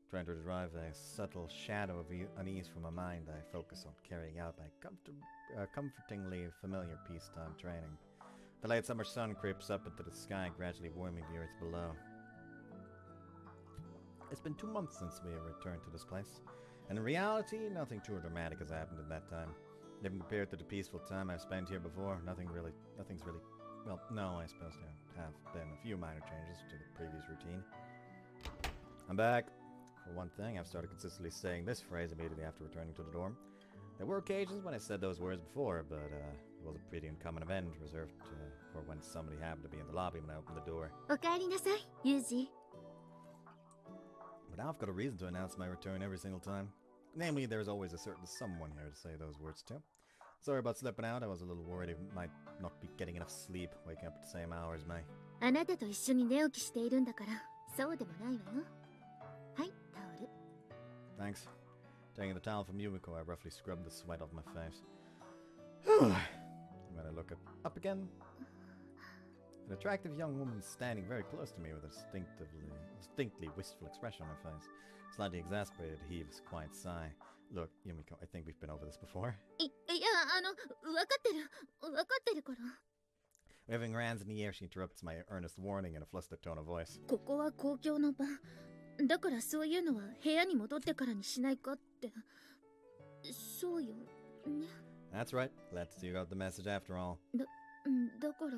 Trying to derive a subtle shadow of unease from my mind, I focus on carrying out my comfortingly familiar peacetime training. The late summer sun creeps up into the sky, gradually warming the earth below. It's been 2 months since we returned to this place, and in reality, nothing too dramatic has happened in that time. Even compared to the peaceful time I've spent here before, nothing's really Well, no, I suppose there have been a few minor changes to the previous routine. I'm back. For one thing, I've started consistently saying this phrase immediately after returning to the dorm. There were occasions when I said those words before, but it was a pretty uncommon event reserved for when somebody happened to be in the lobby when I opened the door. おかえりなさい、ユージ。 But now I've got a reason to announce my return every single time. Namely, there's always a certain someone here to say those words to. Sorry about slipping out. I was a little worried I might not be getting enough sleep, waking up at the same hour as May. あなたと一緒に寝起きしているんだから、そうでもないわよ。はい、タオル。 Thanks. Taking the towel from Yumiko, I roughly scrubbed the sweat off my face. When I look up again, an attractive young woman standing very close to me with a distinctly wistful expression on her face. Slightly exasperated, heaves a quiet sigh. Look, Yumiko, I think we've been over this before. いや、わかってるから。 Waving her hands in the air, she interrupts my earnest warning in a flustered tone of voice. ここは公共の場。だからそういうのは部屋に戻ってからにしないかって。そうよ、ね。 That's right. Glad to see you got the message after all. だから、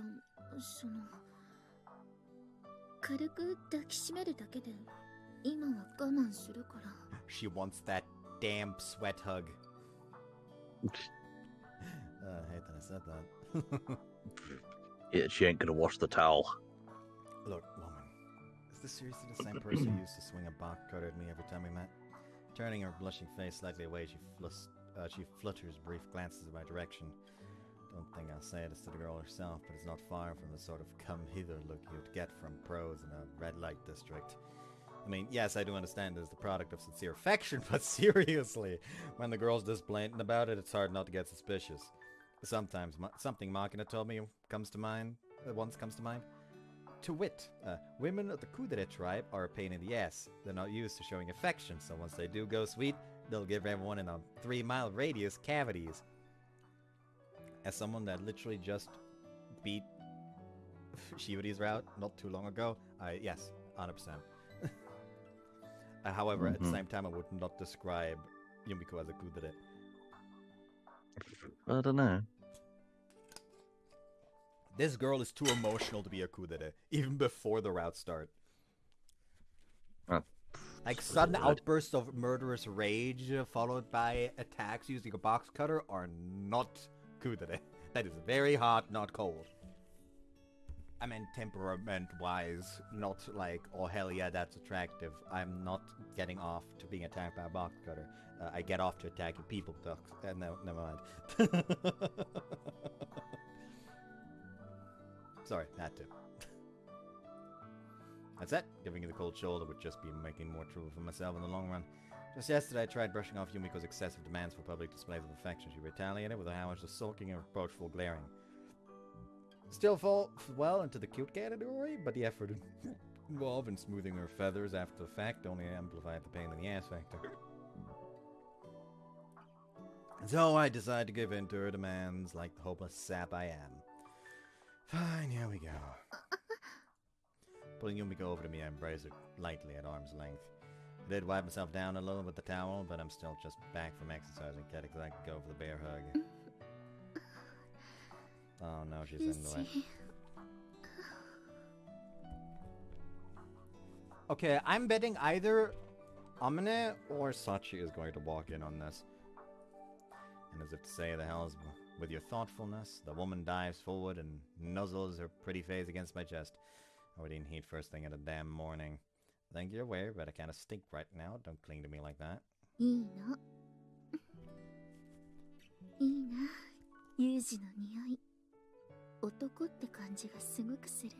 軽く抱きしめるだけで、今は我慢するから。 She wants that damn sweat hug. I hate that I said that. Yeah, she ain't gonna wash the towel. Look, woman. Is this seriously the same person who used to swing a box cutter at me every time we met? Turning her blushing face slightly away, she flutters brief glances in my direction. Don't think I'll say this to the girl herself, but it's not far from the sort of come-hither look you'd get from pros in a red light district. I mean, yes, I do understand it is the product of sincere affection, but seriously, when the girl's this blatant about it, it's hard not to get suspicious. Sometimes something Makina told me comes to mind. To wit, women of the Kudere tribe are a pain in the ass. They're not used to showing affection, so once they do go sweet, they'll give everyone in a 3-mile radius cavities. As someone that literally just beat Shivari's route not too long ago, yes, 100%. However, at the same time, I would not describe Yumiko as a kudere. I don't know. This girl is too emotional to be a kudere, even before the route start. Like sudden outbursts of murderous rage followed by attacks using a box cutter are not kudere. That is very hot, not cold. I meant temperament-wise, not like, oh hell yeah, that's attractive. I'm not getting off to being attacked by a box cutter. I get off to attacking people ducks. No, never mind. Sorry, had to. That's it. Giving you the cold shoulder would just be making more trouble for myself in the long run. Just yesterday, I tried brushing off Yumiko's excessive demands for public displays of affection. She retaliated with a hours of sulking and reproachful glaring. Still fall well into the cute category, but the effort involved in smoothing her feathers after the fact only amplified the pain in the ass factor. So I decided to give in to her demands like the hopeless sap I am. Fine, here we go. Pulling Yumiko over to me, I embraced her lightly at arm's length. I did wipe myself down a little with the towel, but I'm still just back from exercising. Can't exactly go for the bear hug. Oh no, she's into it. Okay, I'm betting either Amane or Sachi is going to walk in on this. And as if to say, the hell's with your thoughtfulness, the woman dives forward and nuzzles her pretty face against my chest. Already in heat first thing in the damn morning. I think you're aware, but I kind of stink right now. Don't cling to me like that. いいな。いいな。ユージの匂い。男って感じがすごくする。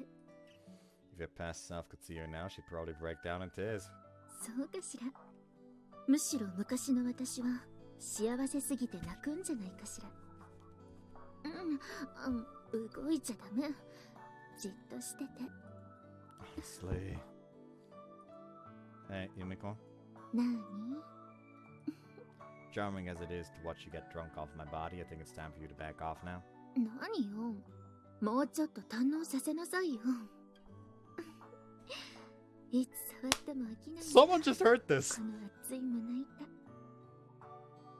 If your past self could see her now, she'd probably break down in tears. そうかしら。むしろ昔の私は幸せすぎて泣くんじゃないかしら。動いちゃダメ。じっとしてて。Honestly. Hey, Yumiko. なに? Charming as it is to watch you get drunk off my body, I think it's time for you to back off now. 何よ。もうちょっと堪能させなさいよ。いつ触っても飽きない。Someone just heard this! この熱い胸板。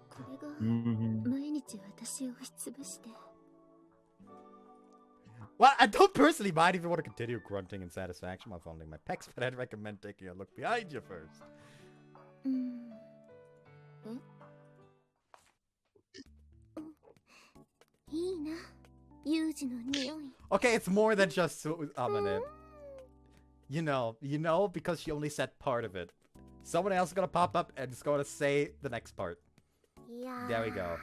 これが毎日私を押しつぶして。Well, I don't personally mind if you want to continue grunting in satisfaction while fondling my pecs, but I'd recommend taking a look behind you first. Okay, it's more than just ominous. You know, because she only said part of it. Someone else is gonna pop up and is gonna say the next part. There we go.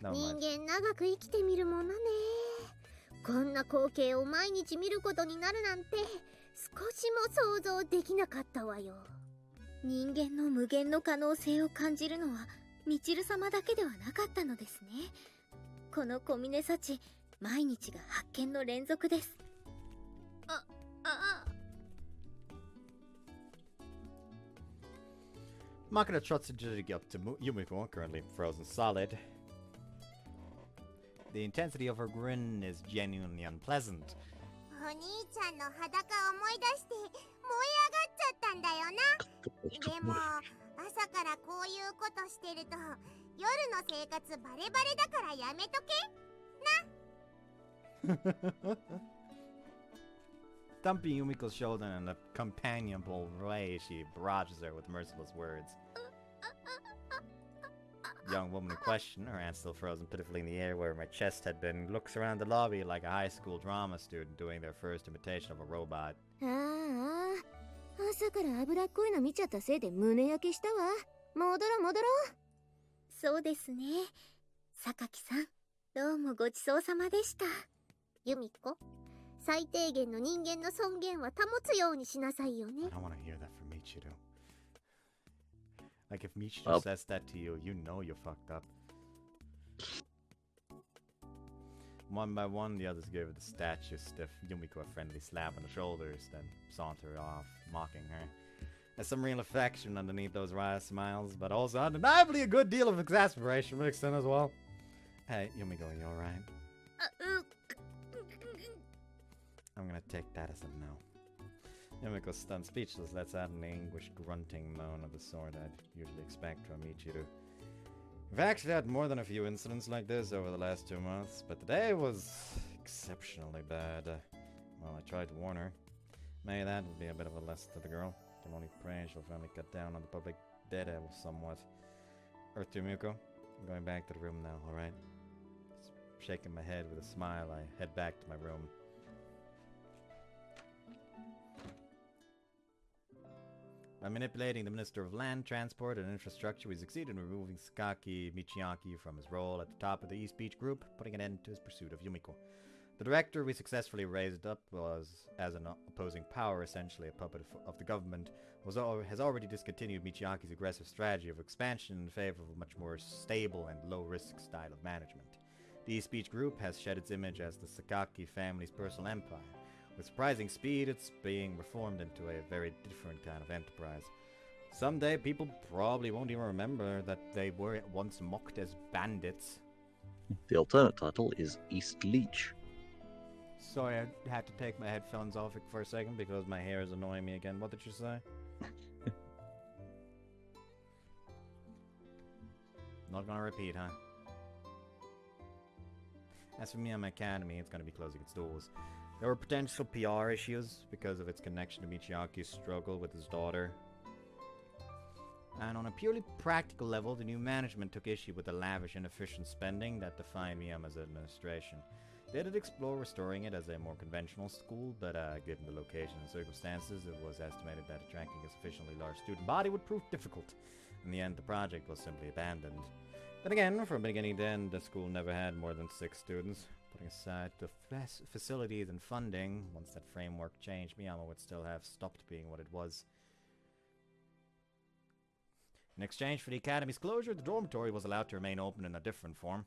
No mind. 人間長く生きてみるものね。こんな光景を毎日見ることになるなんて少しも想像できなかったわよ。人間の無限の可能性を感じるのはみちる様だけではなかったのですね。この小峰幸、毎日が発見の連続です。Makina trots agility up to Yumiko, currently frozen solid. The intensity of her grin is genuinely unpleasant. お兄ちゃんの裸を思い出して燃え上がっちゃったんだよな。でも朝からこういうことしてると夜の生活バレバレだからやめとけな。Thumping Yumiko's shoulder in a companionable way, she barrages her with merciless words. The young woman in question, her hand still frozen pitifully in the air where my chest had been, looks around the lobby like a high school drama student doing their first imitation of a robot. 朝から脂っこいの見ちゃったせいで胸焼けしたわ。戻ろう。そうですね。榊さん、どうもごちそうさまでした。由美子、最低限の人間の尊厳は保つようにしなさいよね。I don't want to hear that from Michiru. Like if Michiru says that to you, you know you're fucked up. One by one, the others gave the statue stiff Yumiko a friendly slap on the shoulders, then sauntered off, mocking her. There's some real affection underneath those wry smiles, but also undeniably a good deal of exasperation mixed in as well. Hey, Yumiko, you alright? I'm gonna take that as a no. Yumiko, stunned speechless, lets out an anguished grunting moan of the sort I'd usually expect from Michiru. We've actually had more than a few incidents like this over the last 2 months, but today was exceptionally bad. Well, I tried to warn her. Maybe that would be a bit of a lesson to the girl. Can only pray she'll finally cut down on the public daredevil somewhat. Earth to Yumiko, I'm going back to the room now, alright? Shaking my head with a smile, I head back to my room. By manipulating the Minister of Land, Transport, and Infrastructure, we succeeded in removing Sakaki Michiaki from his role at the top of the East Beach Group, putting an end to his pursuit of Yumiko. The director we successfully raised up was, as an opposing power, essentially a puppet of the government, has already discontinued Michiaki's aggressive strategy of expansion in favor of a much more stable and low-risk style of management. The East Beach Group has shed its image as the Sakaki family's personal empire. With surprising speed, it's being reformed into a very different kind of enterprise. Someday, people probably won't even remember that they were once mocked as bandits. The alternate title is East Leech. Sorry, I had to take my headphones off for a second because my hair is annoying me again. What did you say? Not gonna repeat, huh? As for Miyama Academy, it's gonna be closing its doors. There were potential PR issues because of its connection to Michiaki's struggle with his daughter. And on a purely practical level, the new management took issue with the lavish and efficient spending that defined Miyama's administration. They did explore restoring it as a more conventional school, but given the location and circumstances, it was estimated that attracting a sufficiently large student body would prove difficult. In the end, the project was simply abandoned. Then again, from beginning to end, the school never had more than 6 students. Putting aside the facilities and funding, once that framework changed, Miyama would still have stopped being what it was. In exchange for the academy's closure, the dormitory was allowed to remain open in a different form.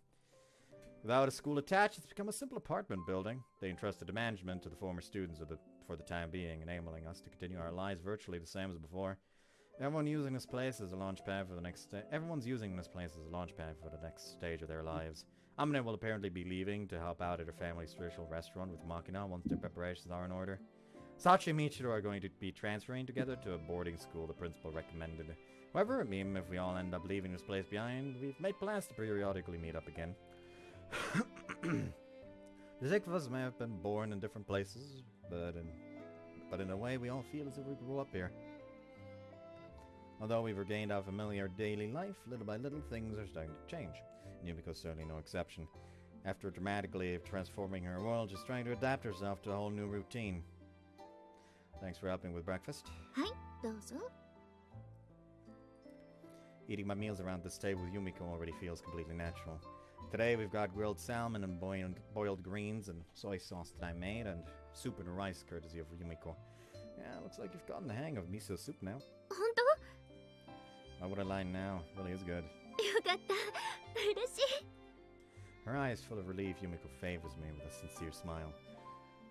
Without a school attached, it's become a simple apartment building. They entrusted the management to the former students for the time being, enabling us to continue our lives virtually the same as before. Everyone's using this place as a launchpad for the next stage of their lives. Amine will apparently be leaving to help out at her family's spiritual restaurant with Makina once their preparations are in order. Sachi and Michiru are going to be transferring together to a boarding school the principal recommended. However, even if we all end up leaving this place behind, we've made plans to periodically meet up again. The six of us may have been born in different places, but in a way we all feel as if we grew up here. Although we've regained our familiar daily life, little by little things are starting to change. Yumiko's certainly no exception. After dramatically transforming her world, she's trying to adapt herself to a whole new routine. Thanks for helping with breakfast. Hi, どうぞ. Eating my meals around this table with Yumiko already feels completely natural. Today we've got grilled salmon and boiled greens and soy sauce that I made, and soup and rice courtesy of Yumiko. Yeah, looks like you've gotten the hang of miso soup now. 本当? Why would I lie now? Really is good. よかった。嬉しい. Her eyes full of relief, Yumiko favors me with a sincere smile.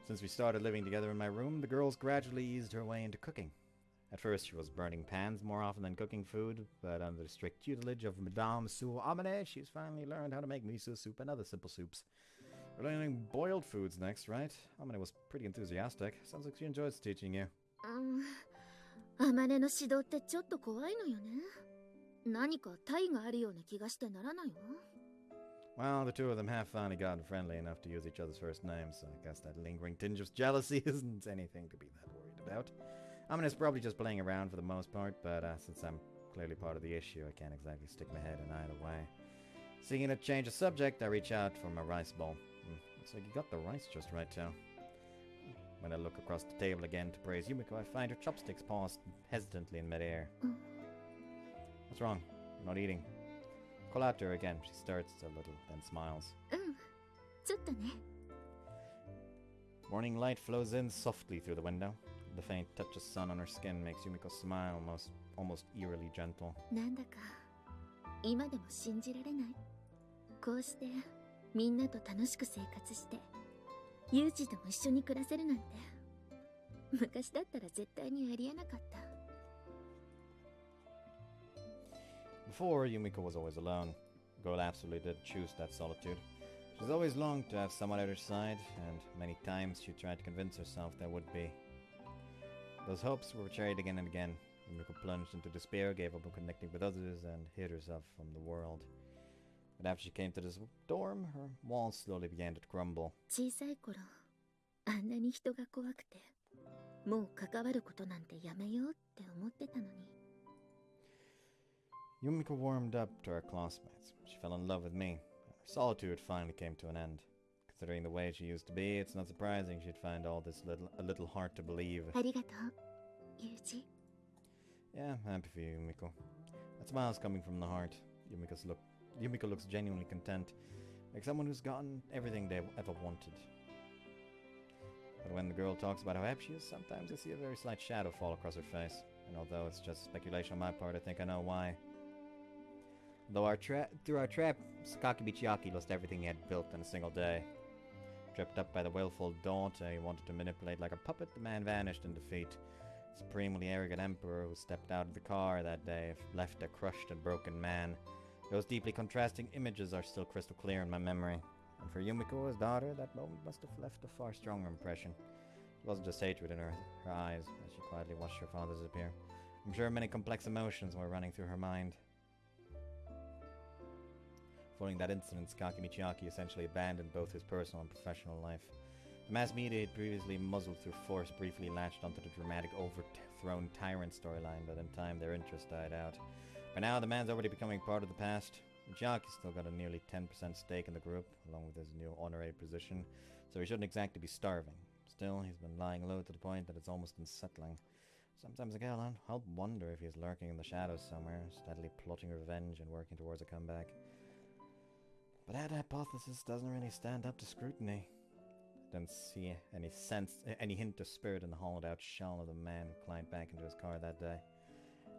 Since we started living together in my room, the girls gradually eased her way into cooking. At first she was burning pans more often than cooking food, but under the strict tutelage of Madame Sue Amane, she's finally learned how to make miso soup and other simple soups. We're learning boiled foods next, right? Amane was pretty enthusiastic. Sounds like she enjoys teaching you. あまねの指導ってちょっと怖いのよね。何か体があるような気がしてならないわ。Well, the two of them have finally gotten friendly enough to use each other's first names, so I guess that lingering tinge of jealousy isn't anything to be that worried about. Amane's probably just playing around for the most part, but since I'm clearly part of the issue, I can't exactly stick my head in either way. Seeing it change the subject, I reach out for my rice bowl. Looks like you got the rice just right, too. When I look across the table again to praise Yumiko, I find her chopsticks paused hesitantly in midair. What's wrong? You're not eating. Call out to her again. She starts a little, then smiles. ちょっとね。 Morning light flows in softly through the window. The faint touch of sun on her skin makes Yumiko smile, almost eerily gentle. なんだか今でも信じられない。こうしてみんなと楽しく生活して、ユージとも一緒に暮らせるなんて、昔だったら絶対にありえなかった。 Before, Yumiko was always alone. The girl absolutely did choose that solitude. She's always longed to have someone at her side, and many times she tried to convince herself there would be. Those hopes were betrayed again and again. Yumiko plunged into despair, gave up on connecting with others, and hid herself from the world. But after she came to this dorm, her walls slowly began to crumble. 小さい頃、あんなに人が怖くて、もう関わることなんてやめようって思ってたのに。 Yumiko warmed up to her classmates. She fell in love with me. Her solitude finally came to an end. Considering the way she used to be, it's not surprising she'd find all this a little hard to believe. ありがとう、ユージ。 Yeah, I'm happy for you, Yumiko. That smile's coming from the heart. Yumiko looks genuinely content, like someone who's gotten everything they ever wanted. But when the girl talks about how happy she is, sometimes I see a very slight shadow fall across her face. And although it's just speculation on my part, I think I know why. Though through our trap, Sakaki Michiaki lost everything he had built in a single day. Tripped up by the willful daughter he wanted to manipulate like a puppet, the man vanished in defeat. Supremely arrogant emperor who stepped out of the car that day left a crushed and broken man. Those deeply contrasting images are still crystal clear in my memory. And for Yumiko, his daughter, that moment must have left a far stronger impression. It wasn't just hatred in her eyes as she quietly watched her father disappear. I'm sure many complex emotions were running through her mind. Following that incident, Sakaki Michiaki essentially abandoned both his personal and professional life. The mass media he'd previously muzzled through force briefly latched onto the dramatic overthrown tyrant storyline, but in time their interest died out. By now, the man's already becoming part of the past. Michiaki's still got a nearly 10% stake in the group, along with his new honorary position, so he shouldn't exactly be starving. Still, he's been lying low to the point that it's almost unsettling. Sometimes I can't help wonder if he's lurking in the shadows somewhere, steadily plotting revenge and working towards a comeback. But that hypothesis doesn't really stand up to scrutiny. I don't see any hint of spirit in the hollowed-out shell of the man who climbed back into his car that day.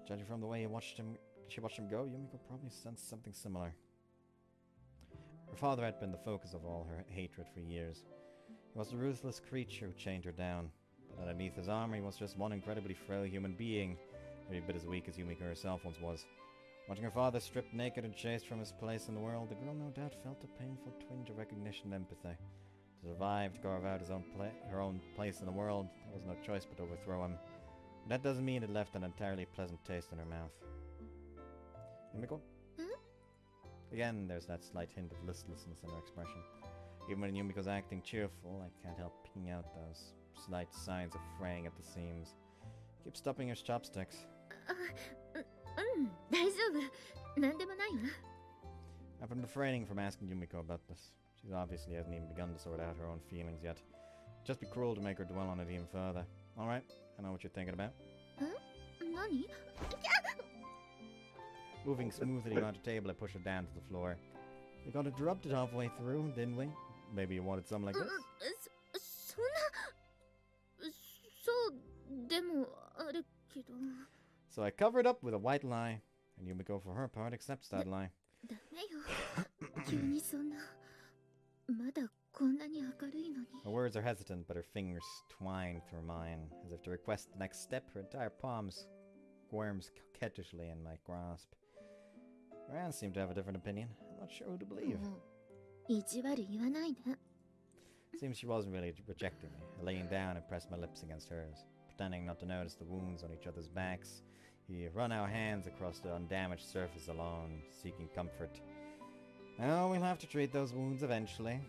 Judging from the way she watched him go, Yumiko probably sensed something similar. Her father had been the focus of all her hatred for years. He was the ruthless creature who chained her down. But underneath his armor, he was just one incredibly frail human being, every bit as weak as Yumiko herself once was. Watching her father stripped naked and chased from his place in the world, the girl no doubt felt a painful twinge of recognition and empathy. To survive, to carve out her own place in the world, there was no choice but to overthrow him. But that doesn't mean it left an entirely pleasant taste in her mouth. Yumiko? Again, there's that slight hint of listlessness in her expression. Even when Yumiko's acting cheerful, I can't help picking out those slight signs of fraying at the seams. Keep stopping your chopsticks. 大丈夫。なんでもないわ。I've been refraining from asking Yumiko about this. She obviously hasn't even begun to sort out her own feelings yet. It'd just be cruel to make her dwell on it even further. Alright, I know what you're thinking about. 何？ Moving smoothly around the table, I push her down to the floor. We got interrupted halfway through, didn't we? Maybe you wanted something like this? そんな。そうでもあるけど。 So I cover it up with a white lie, and Yumiko, for her part, accepts that lie. ダメよ。急にそんな。まだこんなに明るいのに。 Her words are hesitant, but her fingers twine through mine, as if to request the next step. Her entire palm squirms coquettishly in my grasp. Her hands seem to have a different opinion. I'm not sure who to believe. 意地悪言わないで。 Seems she wasn't really rejecting me. I leaned down and pressed my lips against hers, pretending not to notice the wounds on each other's backs. We run our hands across the undamaged surface alone, seeking comfort. Oh, we'll have to treat those wounds eventually.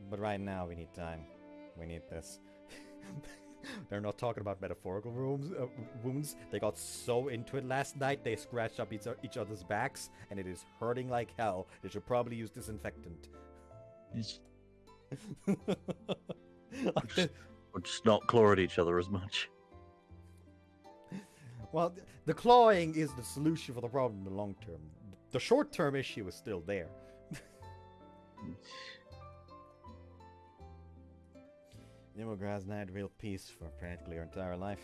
But right now we need time. We need this. They're not talking about metaphorical wounds. They got so into it last night, they scratched up each other's backs, and it is hurting like hell. They should probably use disinfectant. Or just not claw at each other as much. Well, the clawing is the solution for the problem in the long term. The short-term issue is still there. Yumiko hasn't had real peace for practically her entire life.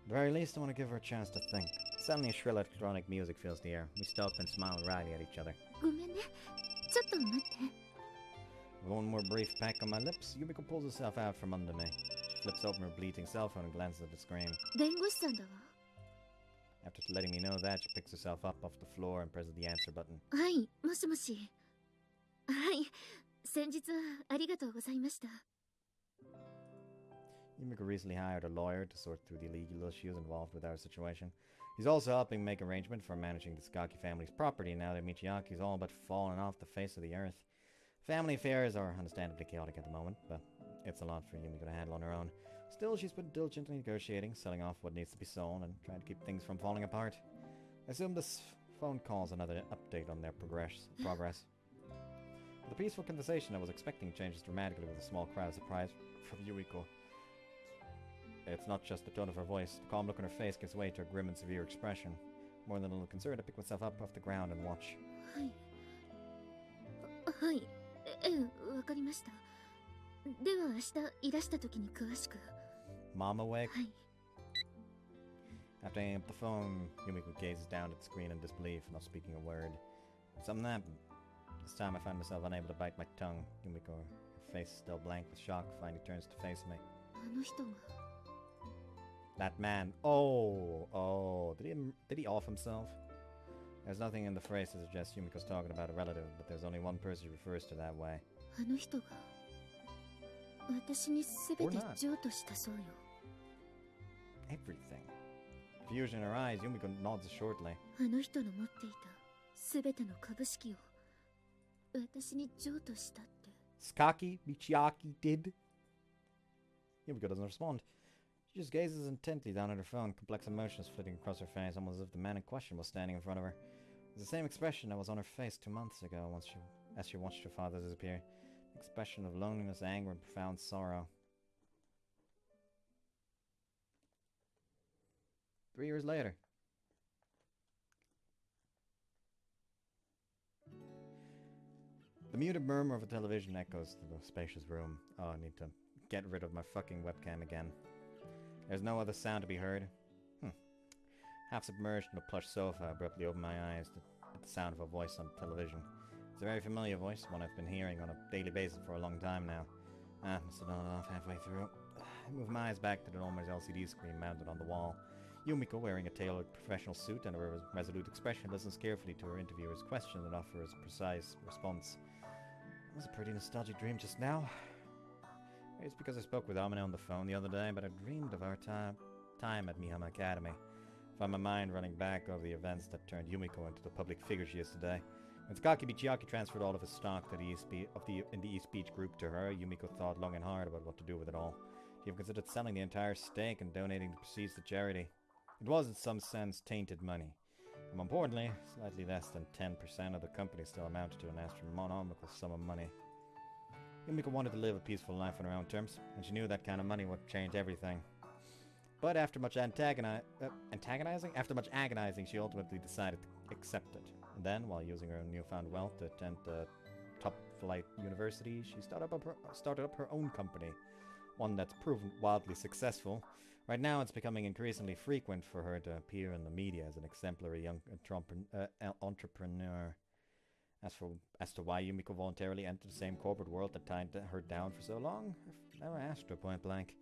At the very least, I want to give her a chance to think. Suddenly, shrill electronic music fills the air. We stop and smile wryly at each other. ごめんね。ちょっと待って。 With one more brief peck on my lips, Yumiko pulls herself out from under me. She flips open her bleating cell phone and glances at the screen. 弁護士さんだわ。 After letting me know that, she picks herself up off the floor and presses the answer button. はい、もしもし。はい、先日はありがとうございました。 Yumiko recently hired a lawyer to sort through the legal issues involved with our situation. He's also helping make arrangement for managing the Sakaki family's property now that Michiaki's all but fallen off the face of the earth. Family affairs are understandably chaotic at the moment, but it's a lot for Yumiko to handle on her own. Still, she's been diligently negotiating, selling off what needs to be sold, and trying to keep things from falling apart. I assume this phone call's another update on their progress. With the peaceful conversation I was expecting changes dramatically with a small cry of surprise from Yumiko. It's not just the tone of her voice. The calm look on her face gives way to a grim and severe expression. More than a little concerned, I pick myself up off the ground and watch. はい。ええ、わかりました。では明日いらした時に詳しく。 Mom awake? はい。 After hanging up the phone, Yumiko gazes down at the screen in disbelief, not speaking a word. Something happened. This time I find myself unable to bite my tongue. Yumiko, her face still blank with shock, finally turns to face me. あの人が。 That man. Oh. Did he off himself? There's nothing in the phrase to suggest Yumiko's talking about a relative, but there's only one person who refers to that way. あの人が私に全て譲渡したそうよ。 Everything. Confusion in her eyes, Yumiko nods shortly. あの人の持っていた全ての株式を私に譲渡したって。 Sakaki Michiaki did? Yumiko doesn't respond. She just gazes intently down at her phone, complex emotions flitting across her face, almost as if the man in question was standing in front of her. It's the same expression that was on her face 2 months ago as she watched her father disappear. An expression of loneliness, anger, and profound sorrow. 3 years later. The muted murmur of a television echoes through the spacious room. Oh, I need to get rid of my fucking webcam again. There's no other sound to be heard. Half submerged in a plush sofa, I abruptly open my eyes at the sound of a voice on television. It's a very familiar voice, one I've been hearing on a daily basis for a long time now. Must have nodded off halfway through. I move my eyes back to the enormous LCD screen mounted on the wall. Yumiko, wearing a tailored professional suit and a resolute expression, listens carefully to her interviewer's question and offers a precise response. It was a pretty nostalgic dream just now. It's because I spoke with Amine on the phone the other day, but I dreamed of our time at Mihama Academy. I found my mind running back over the events that turned Yumiko into the public figure she is today. When Sakaki Michiaki transferred all of his stock to in the East Beach group to her, Yumiko thought long and hard about what to do with it all. She even considered selling the entire stake and donating the proceeds to charity. It was, in some sense, tainted money. And more importantly, slightly less than 10% of the company still amounted to an astronomical sum of money. Yumiko wanted to live a peaceful life on her own terms, and she knew that kind of money would change everything. But after much After much agonizing, she ultimately decided to accept it. And then, while using her newfound wealth to attend a top-flight university, she started up her own company, one that's proven wildly successful. Right now, it's becoming increasingly frequent for her to appear in the media as an exemplary young entrepreneur. As to why Yumiko voluntarily entered the same corporate world that tied her down for so long, I've never asked her point blank.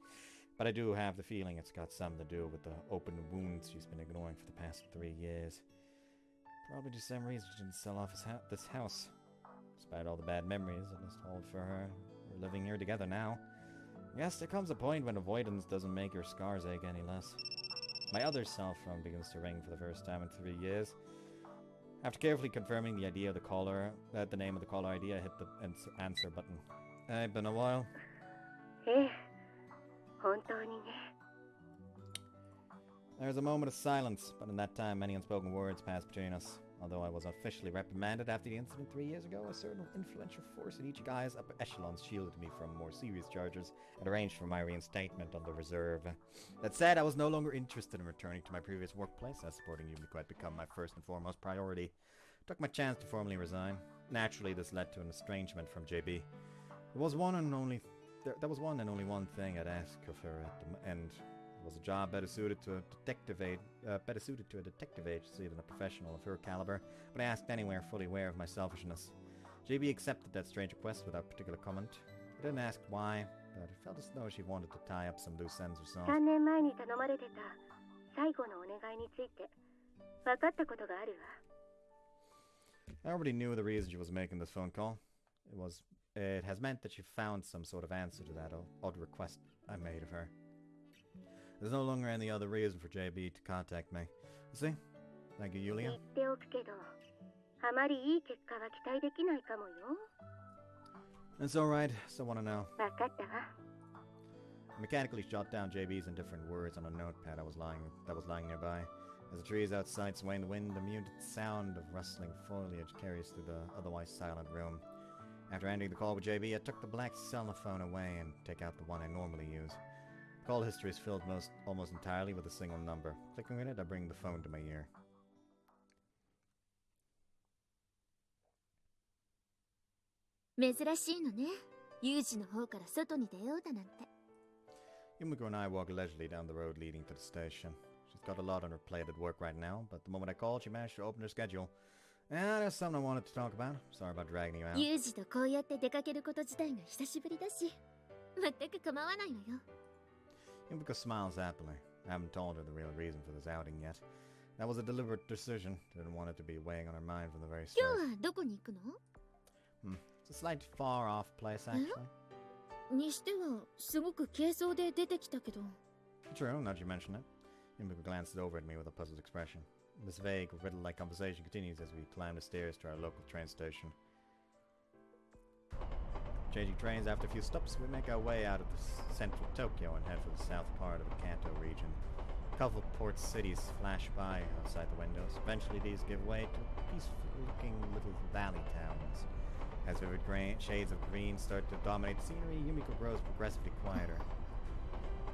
But I do have the feeling it's got something to do with the open wounds she's been ignoring for the past 3 years. Probably the same reason she didn't sell off this house. Despite all the bad memories it must hold for her, we're living here together now. Yes, there comes a point when avoidance doesn't make your scars ache any less. My other cell phone begins to ring for the first time in 3 years. After carefully confirming the name of the caller ID, I hit the answer button. Hey, been a while. There was a moment of silence, but in that time many unspoken words passed between us. Although I was officially reprimanded after the incident 3 years ago, a certain influential force in each guy's upper echelons shielded me from more serious charges and arranged for my reinstatement on the reserve. That said, I was no longer interested in returning to my previous workplace, as supporting Yumiko had become my first and foremost priority. I took my chance to formally resign. Naturally, this led to an estrangement from JB. There was one and only one thing I'd ask of her at the end. It was a job better suited to a detective agency than a professional of her caliber, but I asked anyway, fully aware of my selfishness. JB accepted that strange request without particular comment. I didn't ask why, but it felt as though she wanted to tie up some loose ends herself. I already knew the reason she was making this phone call. It has meant that she found some sort of answer to that odd request I made of her. There's no longer any other reason for JB to contact me. See? Thank you, Yulia. It's alright, still want to know. I mechanically jot down JB's indifferent words on a notepad that was lying nearby. As the trees outside sway in the wind, the muted sound of rustling foliage carries through the otherwise silent room. After ending the call with JB, I took the black cell phone away and take out the one I normally use. Call history is filled almost entirely with a single number. Clicking on it, I bring the phone to my ear. Yumiko and I walk leisurely down the road leading to the station. She's got a lot on her plate at work right now, but the moment I called, she managed to open her schedule. Yeah, there's something I wanted to talk about. Sorry about dragging you out. Yumiko smiles happily. I haven't told her the real reason for this outing yet. That was a deliberate decision. Didn't want it to be weighing on her mind from the very start. It's a slight far-off place, actually. True, now that you mention it. Yumiko glances over at me with a puzzled expression. This vague, riddle-like conversation continues as we climb the stairs to our local train station. Changing trains after a few stops, we make our way out of the central Tokyo and head for the south part of the Kanto region. A couple of port cities flash by outside the windows. Eventually these give way to peaceful-looking little valley towns. As vivid shades of green start to dominate the scenery, Yumiko grows progressively quieter.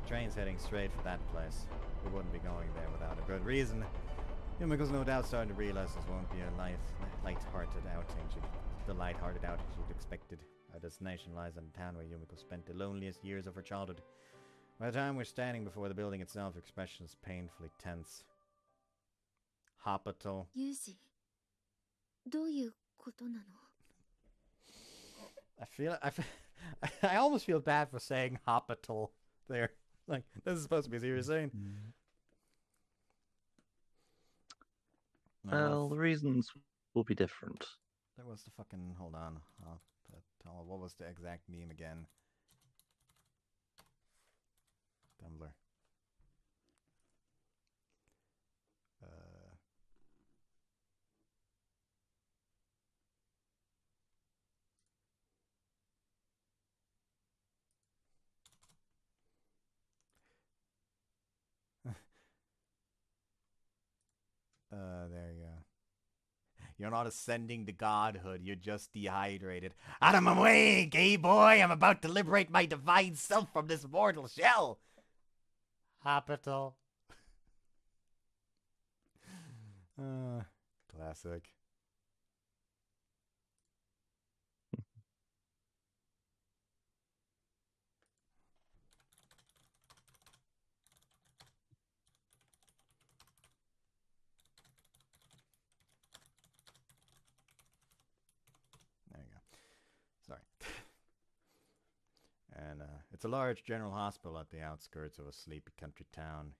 The train's heading straight for that place. We wouldn't be going there without a good reason. Yumiko's no doubt starting to realize this won't be a light-hearted outing. The light-hearted outing she'd expected. Our destination lies in a town where Yumiko spent the loneliest years of her childhood. By the time we're standing before the building itself, her expression is painfully tense. Hospital. I almost feel bad for saying hospital there. Like, this is supposed to be a serious scene. Well, the reasons will be different. There was the fucking... Hold on. What was the exact meme again? Tumblr. There you go. You're not ascending to godhood, you're just dehydrated. Out of my way, gay boy! I'm about to liberate my divine self from this mortal shell! Hospital. Classic. There you go. Sorry. And it's a large general hospital at the outskirts of a sleepy country town.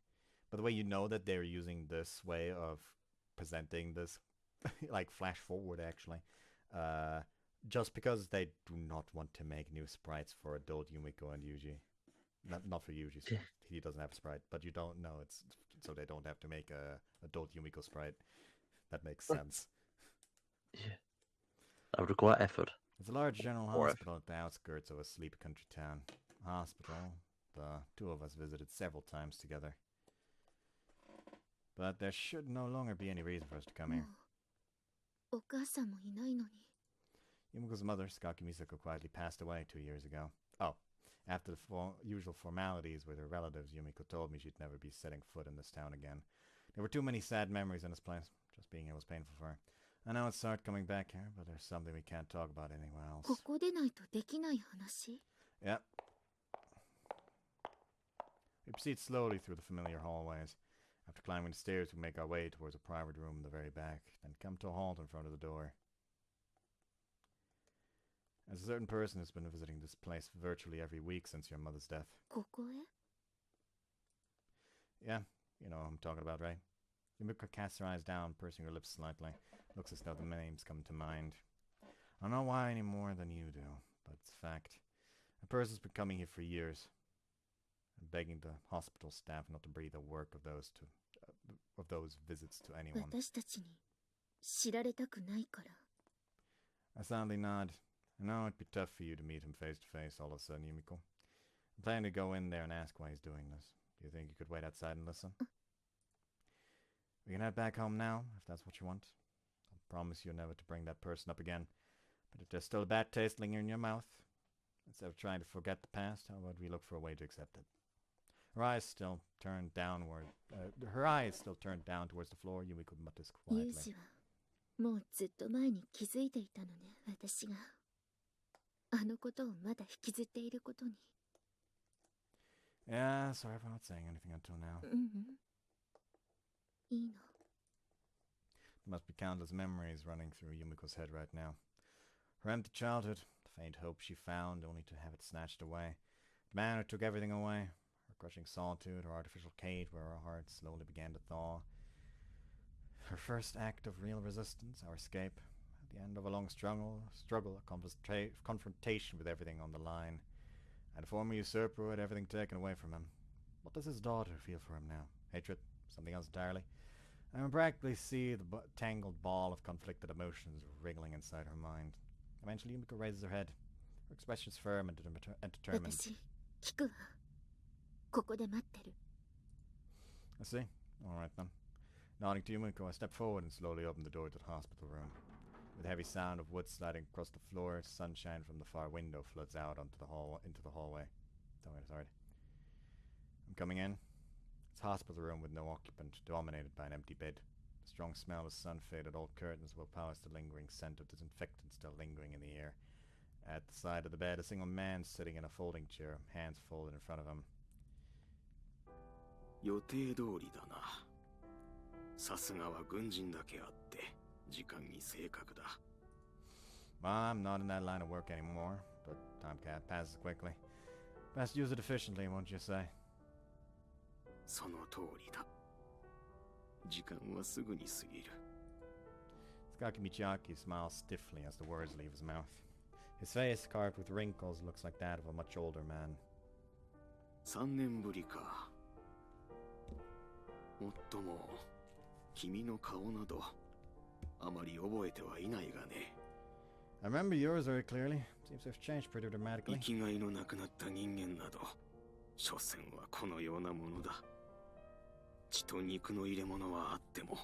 By the way, you know that they're using this way of presenting this, like flash forward actually, just because they do not want to make new sprites for adult Yumiko and Yuji. Not for Yuji, so he doesn't have a sprite, but you don't know it's so they don't have to make a adult Yumiko sprite. That makes sense. Yeah. That would require effort. It's a large general hospital at the outskirts of a sleepy country town. Hospital the two of us visited several times together. But there should no longer be any reason for us to come here. Yumiko's mother, Sakaki Misako, quietly passed away 2 years ago. Oh, after the usual formalities with her relatives, Yumiko told me she'd never be setting foot in this town again. There were too many sad memories in this place. Just being here was painful for her. I know it's hard coming back here, but there's something we can't talk about anywhere else. Yep. We proceed slowly through the familiar hallways. After climbing the stairs, we make our way towards a private room in the very back, then come to a halt in front of the door. As a certain person has been visiting this place virtually every week since your mother's death. Yeah, you know what I'm talking about, right? Yumiko casts her eyes down, pursing her lips slightly. Looks as though the names come to mind. I don't know why any more than you do, but it's a fact. A person's been coming here for years, and begging the hospital staff not to breathe the work of those visits to anyone. I sadly nod. I know it'd be tough for you to meet him face to face all of a sudden, Yumiko. I'm planning to go in there and ask why he's doing this. Do you think you could wait outside and listen? We can head back home now, if that's what you want. I'll promise you never to bring that person up again. But if there's still a bad taste lingering in your mouth, instead of trying to forget the past, how about we look for a way to accept it? Her eyes still turned downward. Her eyes still turned down towards the floor. Yumiko mutters quietly. Yeah, sorry for not saying anything until now. There must be countless memories running through Yumiko's head right now. Her empty childhood, the faint hope she found only to have it snatched away. The man who took everything away. Her crushing solitude, her artificial cage where her heart slowly began to thaw. Her first act of real resistance, our escape. At the end of a long struggle, a confrontation with everything on the line. And a former usurper who had everything taken away from him. What does his daughter feel for him now? Hatred? Something else entirely? I can practically see the tangled ball of conflicted emotions wriggling inside her mind. Eventually, Yumiko raises her head. Her expression is firm and determined. I see. Alright then. Nodding to Yumiko, I step forward and slowly open the door to the hospital room. With a heavy sound of wood sliding across the floor, sunshine from the far window floods out into the hallway. Sorry. I'm coming in. It's a hospital room with no occupant, dominated by an empty bed. The strong smell of sun-faded old curtains will powers the lingering scent of disinfectant still lingering in the air. At the side of the bed, a single man sitting in a folding chair, hands folded in front of him. 予定通りだな。さすがは軍人だけあって時間に正確だ。Well, I'm not in that line of work anymore, but time passes quickly. Best use it efficiently, won't you say? その通りだ。時間はすぐに過ぎる。Sakaki Michiaki smiles stiffly as the words leave his mouth. His face, carved with wrinkles, looks like that of a much older man. 3年ぶりか。もっとも、君の顔などあまり覚えてはいないがね。I remember yours very clearly. Seems to have changed pretty dramatically. 生きがいのなくなった人間など、所詮はこのようなものだ。血と肉の入れ物はあっても、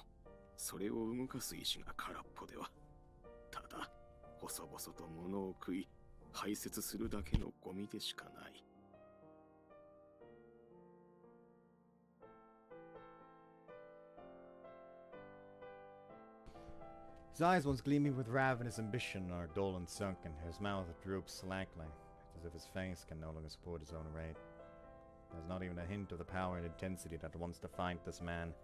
それを動かす意志が空っぽでは、ただ細々と物を食い排泄するだけのゴミでしかない。His eyes, once gleaming with ravenous ambition, are dull and sunken. His mouth droops slackly, as if his face can no longer support his own weight. There's not even a hint of the power and intensity that once defined this man.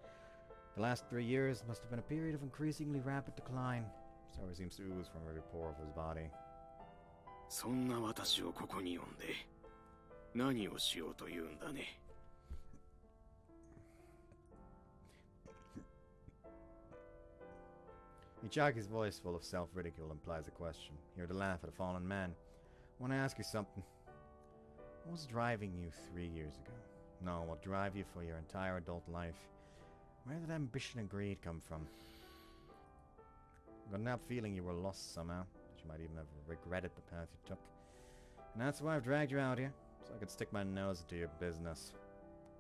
The last 3 years must have been a period of increasingly rapid decline, so he seems to ooze from every pore of his body. そんな私をここに呼んで何をしようというんだね。Michiaki's voice, full of self-ridicule, implies a question. Here to laugh at a fallen man. I want to ask you something. What was driving you 3 years ago? No, what drive you for your entire adult life? Where did ambition and greed come from? I got that feeling you were lost somehow, that you might even have regretted the path you took. And that's why I've dragged you out here, so I could stick my nose into your business.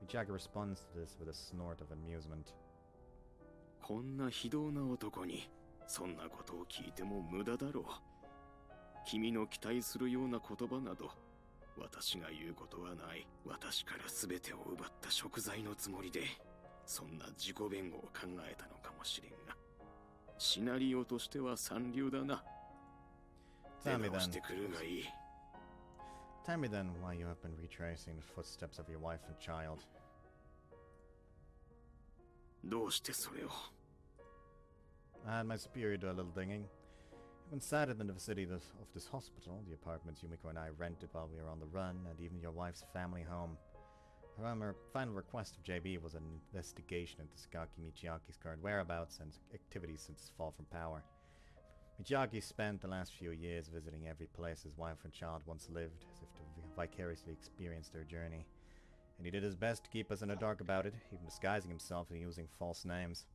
Michiaki responds to this with a snort of amusement. こんな非道な男にそんなことを聞いても無駄だろう。君の期待するような言葉など私が言うことはない。私から全てを奪った贖罪のつもりでそんな自己弁護を考えたのかもしれんが、シナリオとしては三流だな。出直してくるがいい。 Tell me then why you have been retracing the footsteps of your wife and child. どうしてそれを I had my superior do a little digging. Even sighted in the vicinity of this hospital, the apartments Yumiko and I rented while we were on the run, and even your wife's family home. However, final request of JB was an investigation into Sakaki Michiaki's current whereabouts and activities since his fall from power. Michiaki spent the last few years visiting every place his wife and child once lived, as if to vicariously experience their journey. And he did his best to keep us in the dark about it, even disguising himself and using false names.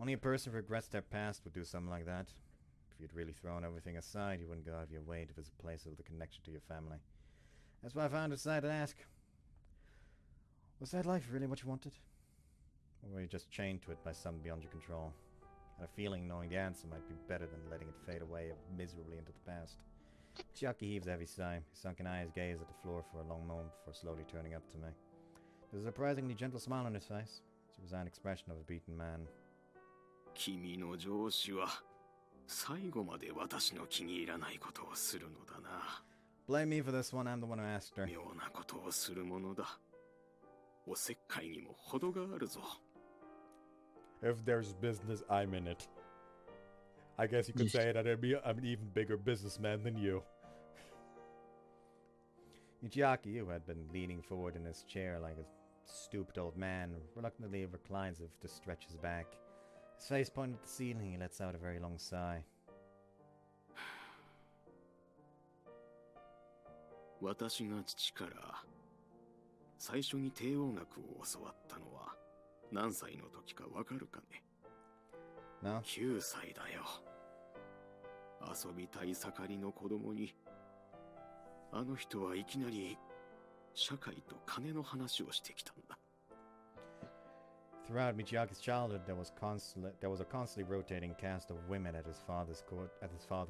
Only a person who regrets their past would do something like that. If you'd really thrown everything aside, you wouldn't go out of your way to visit places with a connection to your family. That's why I found it decided to ask. Was that life really what you wanted? Or were you just chained to it by something beyond your control? I had a feeling knowing the answer might be better than letting it fade away miserably into the past. Chiaki heaves a heavy sigh. His sunken eyes gaze at the floor for a long moment before slowly turning up to me. There's a surprisingly gentle smile on his face. It's a resigned expression of a beaten man. 君の上司は最後まで私の気に入らないことをするのだな。Blame me for this one, I'm the one who asked her. 妙なことをするものだ。おせっかいにも程があるぞ。If there's business, I'm in it. I guess you could say that I'm an even bigger businessman than you. Michiaki, who had been leaning forward in his chair like a stooped old man, reluctantly reclines as if to stretch his back. His face pointed at the ceiling, he lets out a very long sigh. 私が父から最初に帝王学を教わったのは何歳の時かわかるかね？ No? 9歳だよ。遊びたい盛りの子供にあの人はいきなり社会と金の話をしてきたんだ。 Throughout Michiaki's childhood, there was a constantly rotating cast of women at his father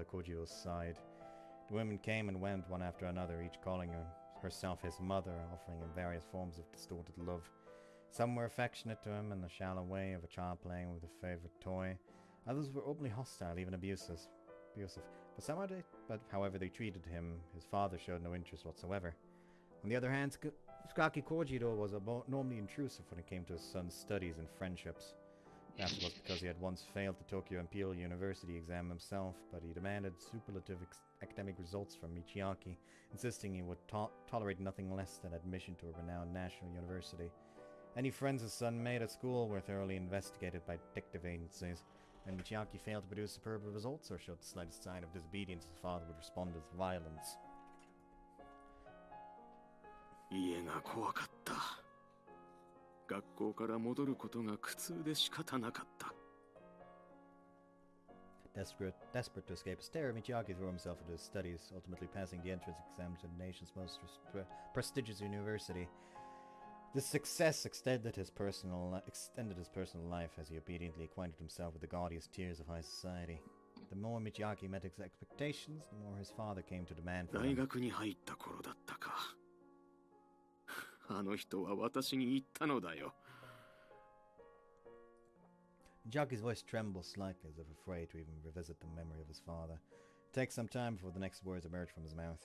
Kojiro's side. The women came and went one after another, each calling herself his mother, offering him various forms of distorted love. Some were affectionate to him in the shallow way of a child playing with a favorite toy. Others were openly hostile, even abusive. But however they treated him, his father showed no interest whatsoever. On the other hand, Sakaki Kojiro was abnormally intrusive when it came to his son's studies and friendships. Perhaps it was because he had once failed the Tokyo Imperial University exam himself, but he demanded superlative academic results from Michiaki, insisting he would tolerate nothing less than admission to a renowned national university. Any friends his son made at school were thoroughly investigated by detective agencies, and Michiaki failed to produce superb results or showed the slightest sign of disobedience, his father would respond with violence. 家が怖かった。学校から戻ることが苦痛で仕方なかった。Desperate to escape his terror, Michiaki threw himself into his studies, ultimately passing the entrance exam to the nation's most prestigious university. This success extended his personal life as he obediently acquainted himself with the gaudiest tiers of high society. The more Michiaki met his expectations, the more his father came to demand from him. 大学に入った頃だったか。あの人は私に言ったのだよ。Michiaki's voice trembles slightly as if afraid to even revisit the memory of his father. It takes some time before the next words emerge from his mouth.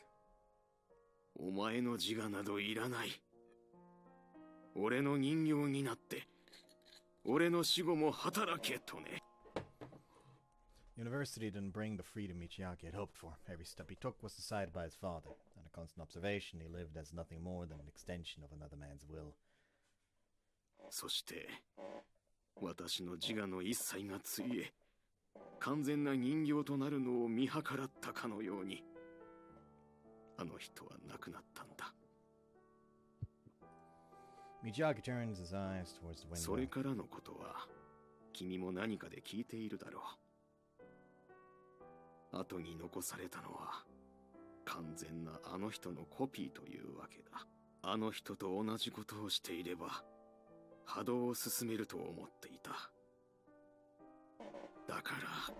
お前の自我などいらない。俺の人形になって、俺の死後も働けとね。University didn't bring the freedom Michiaki had hoped for. Every step he took was decided by his father. Under constant observation, he lived as nothing more than an extension of another man's will. そして、私の自我の一切がついえ、完全な人形となるのを見計らったかのように、あの人は亡くなったんだ。Michiaki turns his eyes towards the window. それからのことは、君も何かで聞いているだろう。後に残されたのは、完全なあの人のコピーというわけだ。あの人と同じことをしていれば、波動を進めると思っていた。だから、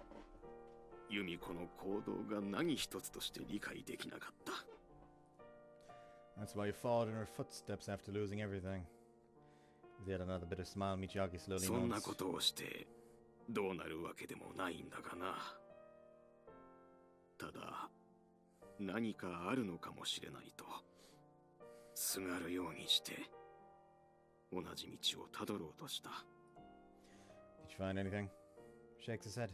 ユミコの行動が何一つとして理解できなかった。That's why you followed in her footsteps after losing everything. With yet another bitter smile, Michiaki slowly nods. そんなことをしてどうなるわけでもないんだがな。ただ、何かあるのかもしれないと、すがるようにして、同じ道をたどろうとした。Did you find anything? Shakes his head.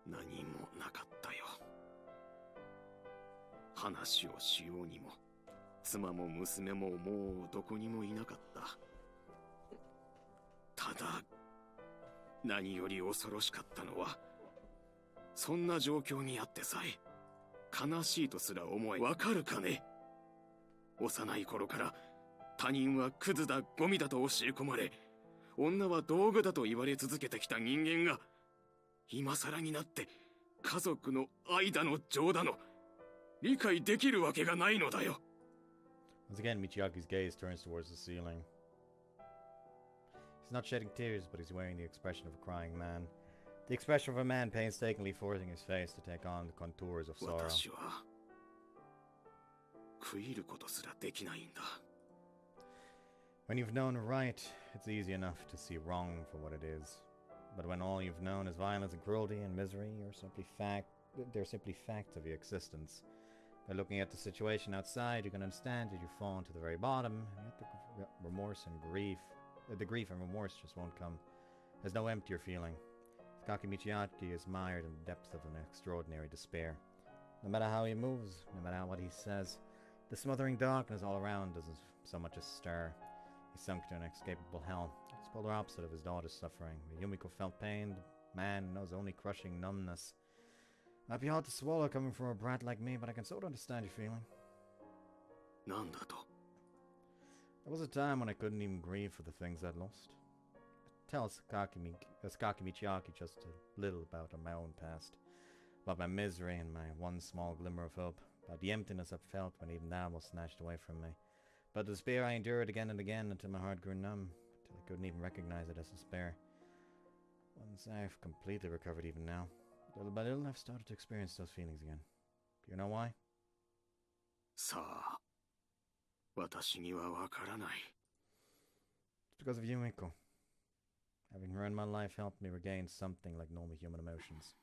何もなかったよ。話をしようにも、妻も娘ももうどこにもいなかった。ただ、何より恐ろしかったのは、そんな状況にあってさえ、悲しいとすら思え、わかるかね？幼い頃から、他人はクズだ、ゴミだと教え込まれ、女は道具だと言われ続けてきた人間が、今更になって、家族の愛だの情だの、理解できるわけがないのだよ。Once again, Michiaki's gaze turns towards the ceiling. He's not shedding tears, but he's wearing the expression of a crying man. The expression of a man painstakingly forcing his face to take on the contours of sorrow. 私は悔いることすらできないんだ。When you've known right, it's easy enough to see wrong for what it is. But when all you've known is violence and cruelty and misery, they're simply facts of your existence. By looking at the situation outside, you can understand that you've fallen to the very bottom, and yet the grief and remorse just won't come. There's no emptier feeling. Sakaki Michiaki is mired in the depths of an extraordinary despair. No matter how he moves, no matter what he says, the smothering darkness all around doesn't so much as stir. He's sunk to an inescapable hell. It's the polar opposite of his daughter's suffering. Where Yumiko felt pain, the man knows only crushing numbness. Might be hard to swallow coming from a brat like me, but I can sort of understand your feeling. なんだと? There was a time when I couldn't even grieve for the things I'd lost. Tell Sakaki Michiaki just a little about my own past, about my misery and my one small glimmer of hope, about the emptiness I felt when even that was snatched away from me, about the despair I endured again and again until my heart grew numb, until I couldn't even recognize it as despair. Once I've completely recovered even now, little by little I've started to experience those feelings again. Do you know why? さあ、私にはわからない。 It's because of Yumiko. Having her in my life helped me regain something like normal human emotions.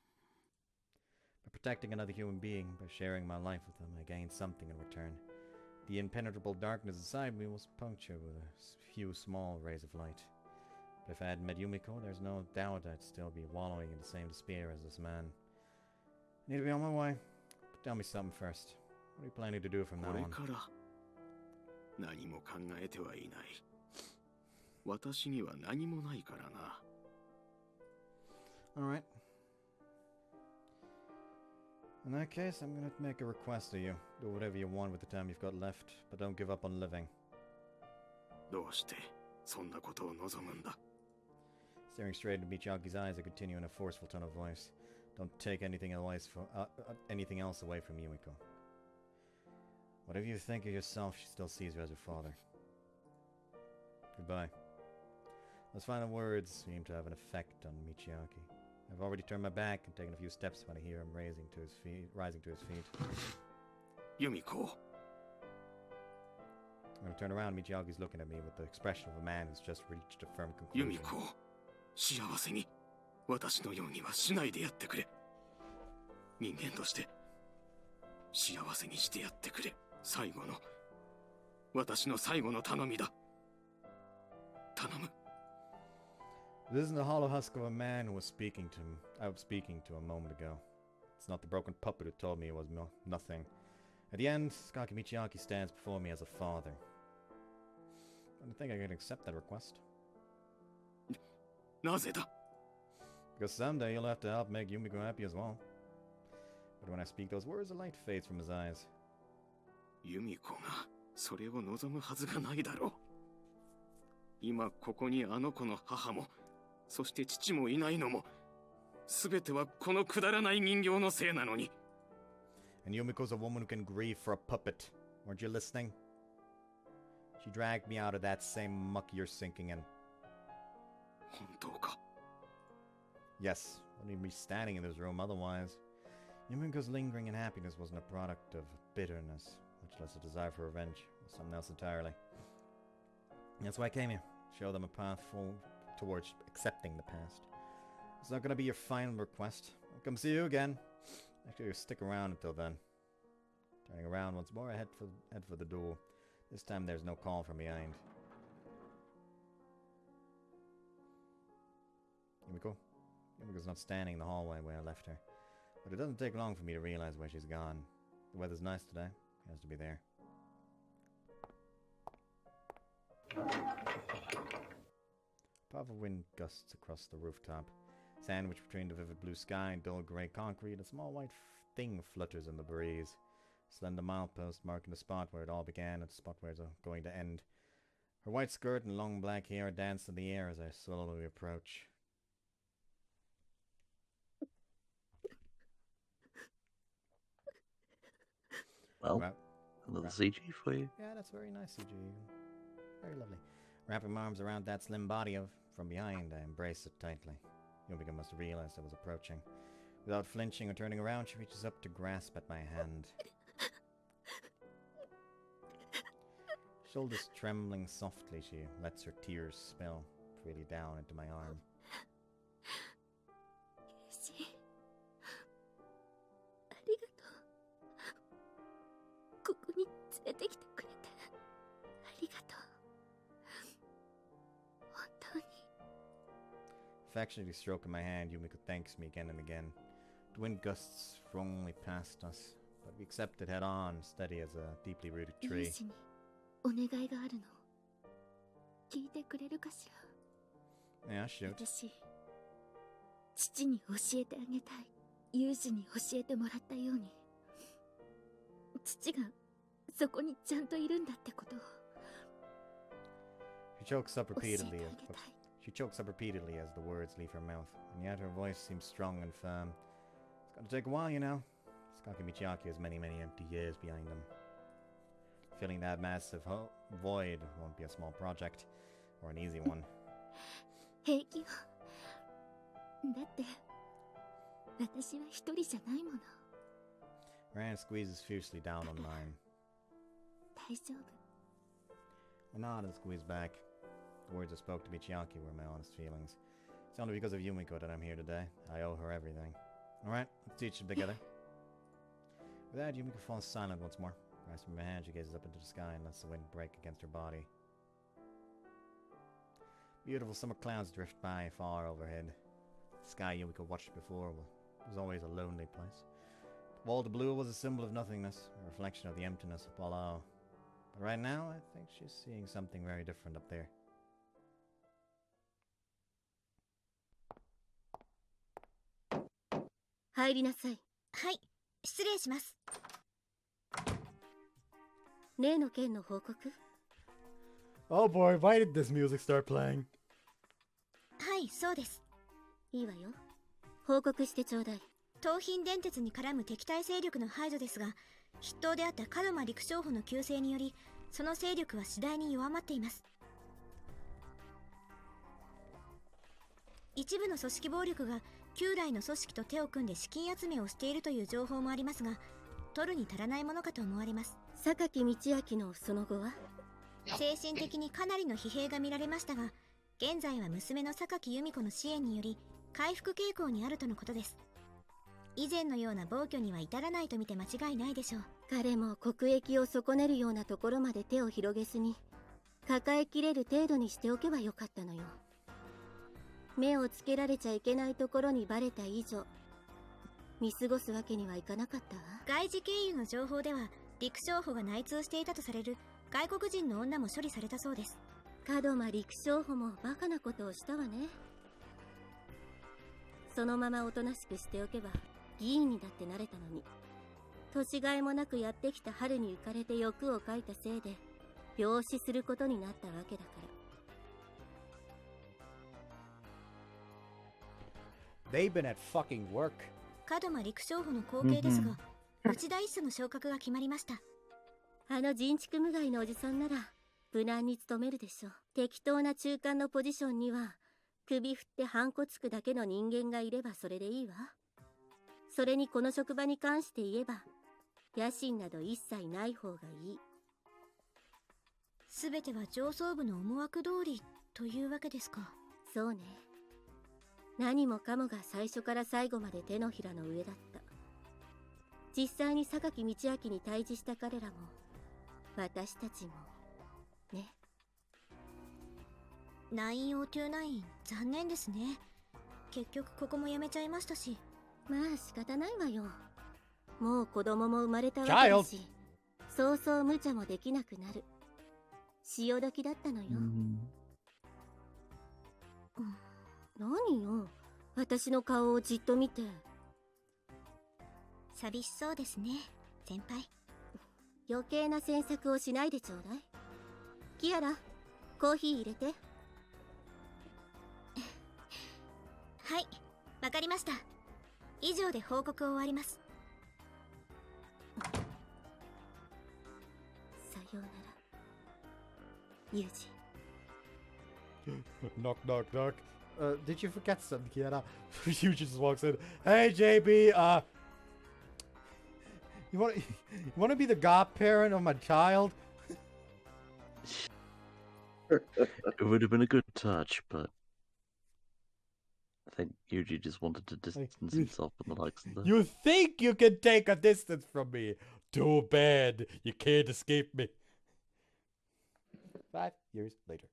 By protecting another human being, by sharing my life with them, I gained something in return. The impenetrable darkness inside me was punctured with a few small rays of light. But if I hadn't met Yumiko, there's no doubt I'd still be wallowing in the same despair as this man. I need to be on my way. But tell me something first. What are you planning to do from now on? これから何も考えてはいない。私には何もないからな。Alright. In that case, I'm gonna make a request of you. Do whatever you want with the time you've got left, but don't give up on living. どうしてそんなことを望むんだ? Staring straight into Michiaki's eyes, I continue in a forceful tone of voice. Don't take anything else away from Yumiko. Whatever you think of yourself, she still sees you as her father. Goodbye. Those final words seem to have an effect on Michiaki. I've already turned my back and taken a few steps when I hear him rising to his feet. Yumiko. When I turn around, Michiaki's looking at me with the expression of a man who's just reached a firm conclusion. Yumiko, 幸せに私のようにはしないでやってくれ。人間として幸せにしてやってくれ。私の最後の頼みだ。頼む。This isn't the hollow husk of a man who was speaking to a moment ago. It's not the broken puppet who told me it was nothing. At the end, Sakaki Michiaki stands before me as a father. I don't think I can accept that request. なぜだ? Because someday you'll have to help make Yumiko happy as well. But when I speak those words, a light fades from his eyes. ユミコがそれを望むはずがないだろう。今ここにあの子の母も、そして父もいないのも、すべてはこのくだらない人形のせいなのに。And Yumiko's a woman who can grieve for a puppet. Weren't you listening? She dragged me out of that same muck you're sinking in. 本当か? Yes, wouldn't even be standing in this room otherwise. Yumiko's lingering unhappiness wasn't a product of bitterness, much less a desire for revenge. It was something else entirely. That's why I came here. Show them a path towards accepting the past. It's not going to be your final request. I'll come see you again. Actually, stick around until then. Turning around once more, I head for the door. This time there's no call from behind. Yumiko? Yumiko's not standing in the hallway where I left her. But it doesn't take long for me to realize where she's gone. The weather's nice today. She has to be there. A puff of wind gusts across the rooftop. Sandwiched between the vivid blue sky and dull grey concrete, a small white thing flutters in the breeze. A slender milepost marking the spot where it all began and the spot where it's going to end. Her white skirt and long black hair dance in the air as I slowly approach. Well, a little CG for you. Yeah, that's very nice CG. Very lovely. Wrapping my arms around that slim body from behind, I embrace it tightly. Yumiko must have realized I was approaching. Without flinching or turning around, she reaches up to grasp at my hand. Shoulders trembling softly, she lets her tears spill freely down into my arm. Affectionately stroking my hand, Yumiko thanks me again and again. The wind gusts strongly past us, but we accept it head on, steady as a deeply rooted tree. Yeah, shoot. 父に教えてあげたい。ユージに教えてもらったように。父がそこにちゃんといるんだってことを。She chokes up repeatedly as the words leave her mouth, and yet her voice seems strong and firm. It's gonna take a while, you know. Sakaki Michiaki has many, many empty years behind him. Filling that massive void won't be a small project, or an easy one. 平気よ。だって、私は一人じゃないもの。Her hand squeezes fiercely down on mine. 大丈夫。I nod and squeeze back. The words I spoke to Michiaki were my honest feelings. It's only because of Yumiko that I'm here today. I owe her everything. Alright, let's teach them together. With that, Yumiko falls silent once more. Grasping my hand, she gazes up into the sky and lets the wind break against her body. Beautiful summer clouds drift by far overhead. The sky Yumiko watched before was always a lonely place. The wall of blue was a symbol of nothingness, a reflection of the emptiness of below. But right now, I think she's seeing something very different up there. 入りなさい。はい、失礼します。例の件の報告？ Oh boy, why did this music start playing? はい、そうです。いいわよ。報告してちょうだい。東浜電鉄に絡む敵対勢力の排除ですが、筆頭であったカルマ陸将補の急勢により、その勢力は次第に弱まっています。一部の組織暴力が旧来の組織と手を組んで資金集めをしているという情報もありますが、取るに足らないものかと思われます。榊道明のその後は？精神的にかなりの疲弊が見られましたが、現在は娘の榊由美子の支援により回復傾向にあるとのことです。以前のような暴挙には至らないと見て間違いないでしょう。彼も国益を損ねるようなところまで手を広げずに、抱えきれる程度にしておけばよかったのよ。目をつけられちゃいけないところにバレた以上、見過ごすわけにはいかなかったわ。外事経由の情報では、陸将補が内通していたとされる外国人の女も処理されたそうです。門間陸将補もバカなことをしたわね。そのままおとなしくしておけば議員にだってなれたのに、年がいもなくやってきた春に浮かれて欲をかいたせいで病死することになったわけだから。 They've been at fucking work. 門間陸将補の後継ですが、内田一佐の昇格が決まりました。あの人畜無害のおじさんなら無難に務めるでしょう。適当な中間のポジションには首振ってハンコつくだけの人間がいればそれでいいわ。それにこの職場に関して言えば野心など一切ない方がいい。全ては上層部の思惑通りというわけですか。そうね。何もかもが最初から最後まで手のひらの上だった。実際に榊道明に対峙した彼らも私たちもね。902残念ですね。結局ここもやめちゃいましたし。まあ仕方ないわよ。もう子供も生まれたわけだし、そうそう無茶もできなくなる潮時だったのよ。何よ、私の顔をじっと見て。寂しそうですね、先輩。余計な詮索をしないでちょうだい。キアラ、コーヒー入れて。はい、わかりました。以上で報告を終わります。さようなら、ユージ。Knock, knock, knock. Did you forget something, Kiara? You just walks in. Hey, JB. You want to be the godparent of my child? It would have been a good touch, but I think Yuji just wanted to distance himself from the likes of that. You think you can take a distance from me? Too bad. You can't escape me. 5 years later.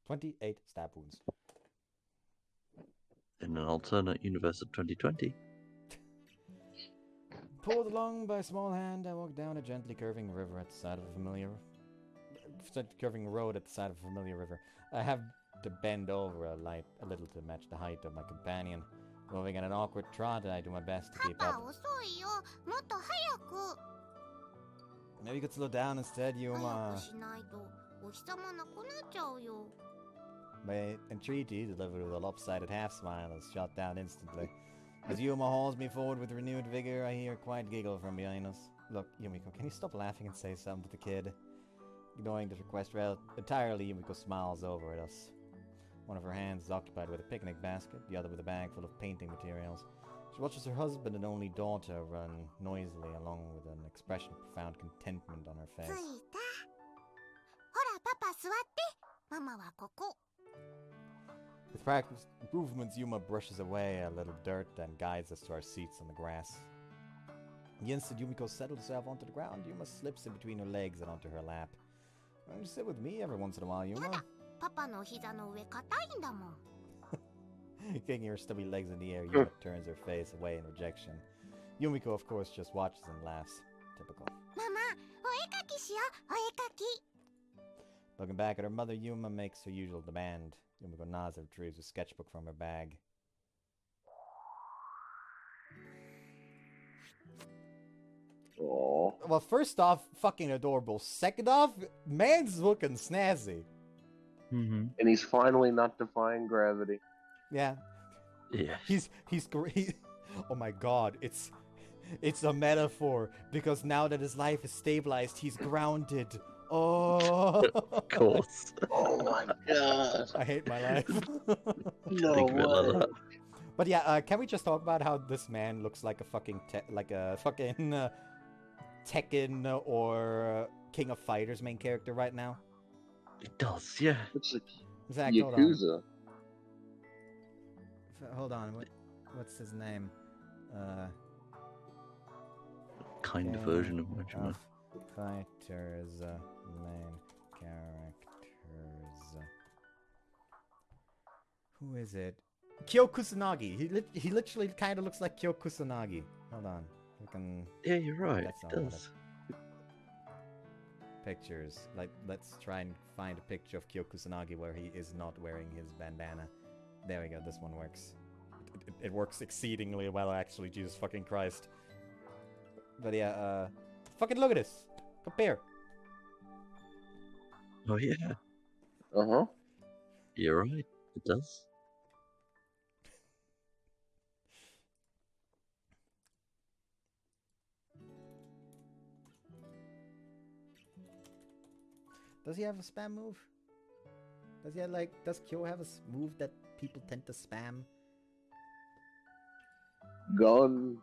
28 stab wounds. In an alternate universe of 2020. Pulled along by a small hand, I walked down a gently curving river at the side of a familiar... curving road at the side of a familiar river. I have to bend over a little to match the height of my companion. Moving at an awkward trot, I do my best to keep up. Maybe you could slow down instead, Yuma. My entreaty, delivered with a lopsided half-smile, is shot down instantly. As Yuma hauls me forward with renewed vigor, I hear a quiet giggle from behind us. Look, Yumiko, can you stop laughing and say something to the kid? Ignoring this request entirely, Yumiko smiles over at us. One of her hands is occupied with a picnic basket, the other with a bag full of painting materials. She watches her husband and only daughter run noisily along with an expression of profound contentment on her face. With practiced improvements, Yuma brushes away a little dirt and guides us to our seats on the grass. The instant Yumiko settles herself onto the ground, Yuma slips in between her legs and onto her lap. Why don't you sit with me every once in a while, Yuma? Kicking her stubby legs in the air, Yuma turns her face away in rejection. Yumiko, of course, just watches and laughs. Typical. Looking back at her mother, Yuma makes her usual demand. Yumiko nods and retrieves a sketchbook from her bag. Aww. Well, first off, fucking adorable. Second off, man's looking snazzy. Mm-hmm. And he's finally not defying gravity. Yeah. Yeah. He's great. Oh my god, it's a metaphor because now that his life is stabilized, he's grounded. Oh, Of course. Oh my god. I hate my life. No Think of it like way. that. But yeah, can we just talk about how this man looks like a fucking Tekken or King of Fighters main character right now? It does, yeah. Looks like Zach, Yakuza. Hold on. What's his name? Kind of version of Regiment. Fighters main characters. Who is it? Kyo Kusanagi. He literally kind of looks like Kyo Kusanagi. Hold on. We can... Yeah, you're right. That's It not does. Pictures. Like, let's try and find a picture of Kyo Kusanagi where he is not wearing his bandana. There we go. This one works. It works exceedingly well, actually. Jesus fucking Christ. But yeah, fucking look at this. Compare. Oh, yeah. Uh-huh. You're right. It does. Does he have a spam move? Does he have, like, does Kyo have a move that people tend to spam? Gun.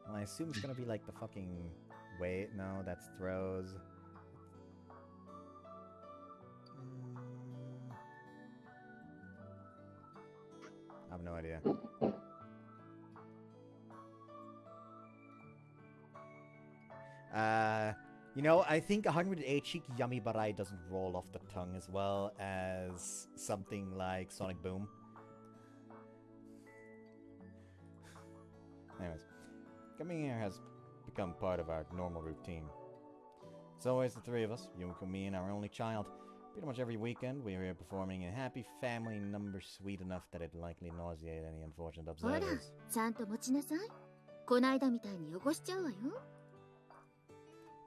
Well, I assume it's gonna be like the fucking... Wait, no, that's throws. I have no idea. You know, I think 108 Shiki Yummy Barai doesn't roll off the tongue as well as something like Sonic Boom. Anyways, coming here has become part of our normal routine. It's always the three of us, Yumiko, me, and our only child. Pretty much every weekend, we are here performing a happy family number sweet enough that it'd likely nauseate any unfortunate observers. ちゃんと持ちなさい。こないだみたいに汚しちゃうわよ。